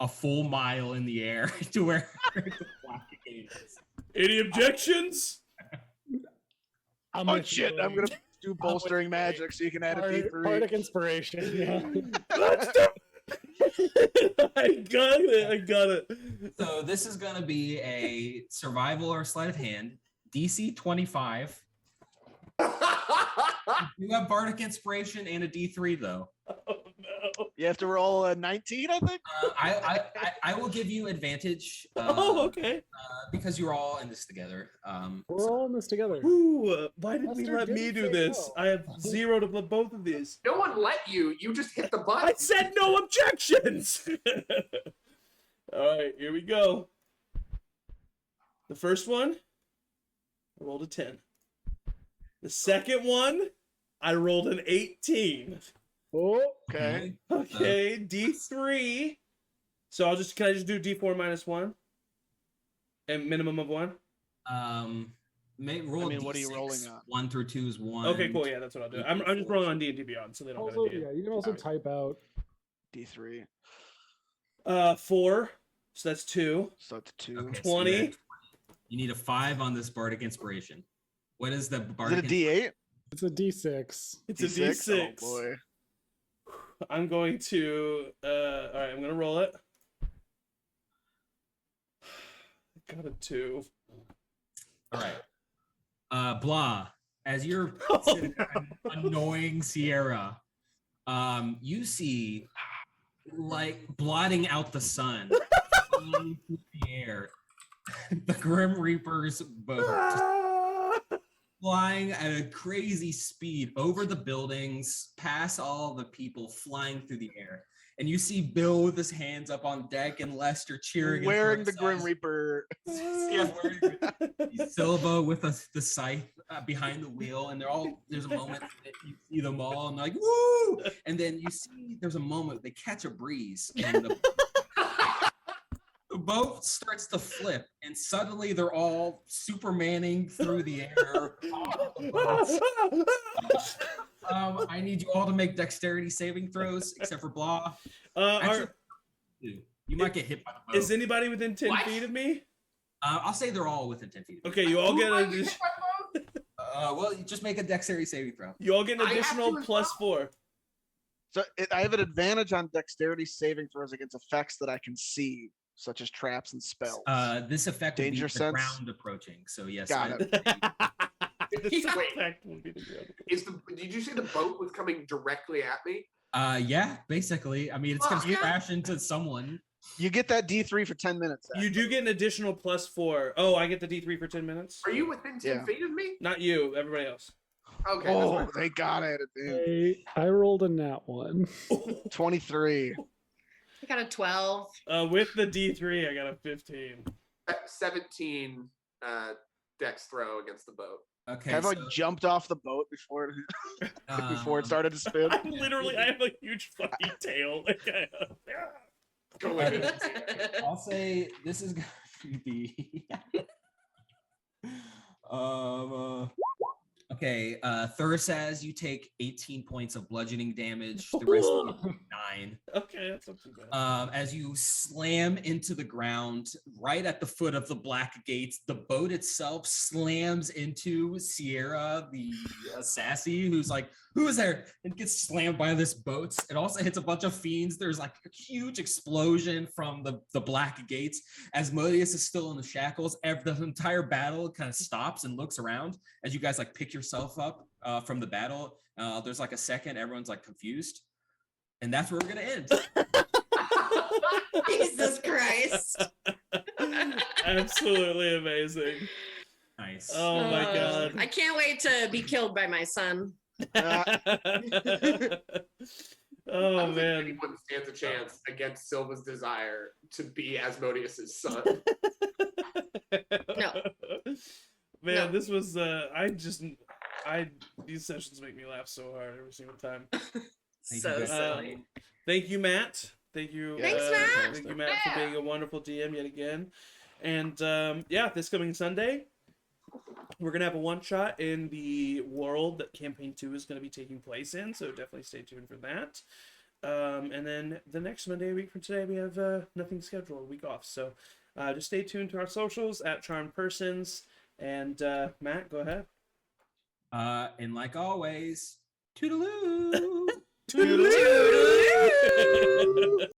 a full mile in the air to where the black gate is. Any objections? I'm Oh with you, shit, I'm buddy. gonna do bolstering magic so you can add a D3. Bardic inspiration. Yeah. Let's do. I got it. I got it. So this is gonna be a survival or sleight of hand, DC 25. You have bardic inspiration and a D3 though. Oh no. You have to roll a 19, I think. I will give you advantage. Oh, okay. Because you're all in this together. We're all in this together. Ooh, why did we Lester let me didn't do say this? no. I have 0 to both of these. No one let you. You just hit the button. I said no objections. All right, here we go. The first one, I rolled a 10. The second one, I rolled an 18. Oh, Okay. Okay, D3. So can I just do D4 minus 1? And minimum of 1? Roll. I mean, what are you D6. rolling on? 1 through 2 is 1. Okay, cool. Yeah, that's what I'll do. I'm just rolling on D&D Beyond, so they don't also, gotta do yeah, you can also type out. D3. 4. So that's 2. So that's 2. Okay, 20. you're at you need a 5 on this bardic inspiration. What is the Is bardic? it a D8? It's a D6. It's a D6? D6. Oh boy. I'm going to all right, I'm gonna roll it. I got a 2. All right. Blah. As you're annoying Sierra, you see like blotting out the sun, flying through the air, the Grim Reaper's boat just flying at a crazy speed over the buildings, past all the people flying through the air. And you see Bill with his hands up on deck and Lester cheering. and Wearing the throwing Grim signs. Reaper. Yeah, wearing Silva with the scythe behind the wheel, and there's a moment that you see them all and like woo, and then you see there's a moment they catch a breeze and the boat starts to flip, and suddenly they're all Supermaning through the air. I need you all to make dexterity saving throws, except for Blah. Actually, you might get hit by the boat. Is anybody within 10 What? feet of me? I'll say they're all within 10 feet. Okay, you all Who get might an get hit by both? Well, you just make a dexterity saving throw. you all get an I have additional to as plus well? 4. So I have an advantage on dexterity saving throws against effects that I can see, such as traps and spells. This effect would be Danger the sense? ground approaching. So yes, Got it. This Wait. effect will be the good. Did you say the boat was coming directly at me? Yeah, basically. I mean, it's gonna Fuck. crash into someone. You get that D3 for 10 minutes. You do get an additional plus 4. Oh, I get the D3 for 10 minutes? Are you within 10 Yeah. feet of me? Not you, everybody else. Okay. that's Oh, fine. they got it. Dude. I rolled a nat 1. 23. I got a 12. With the D3, I got a 15. 17 dex throw against the boat. Okay. Have I so, jumped off the boat before before it um, started to spin? Literally, I have a huge fucking tail. Like, Go with it. I'll say this is going to be. Okay, Thursaz, you take 18 points of bludgeoning damage. The rest of you take 9. Okay, that's not too bad. As you slam into the ground right at the foot of the black gates, the boat itself slams into Sierra, the sassy, who's like, "Who is there?" and gets slammed by this boat. It also hits a bunch of fiends. There's like a huge explosion from the black gates. As Modius is still in the shackles, the entire battle kind of stops and looks around as you guys like pick yourself up from the battle. There's like a second, everyone's like confused. And that's where we're gonna end. Jesus Christ. Absolutely amazing. Nice. Oh my god. I can't wait to be killed by my son. Oh I don't think man. anyone stands a chance against Silva's desire to be Asmodeus's son. No. Man, No. this was these sessions make me laugh so hard every single time. So you. silly. Thank you, Matt. Thank you. Thanks, Matt. Thank you, Matt, for being a wonderful DM yet again. And yeah, this coming Sunday, we're gonna have a one shot in the world that campaign 2 is gonna be taking place in. So definitely stay tuned for that. And then the next Monday, a week from today, we have nothing scheduled, a week off. So just stay tuned to our socials at Charmed Persons. And Matt, go ahead. And like always, toodaloo. Toodaloo.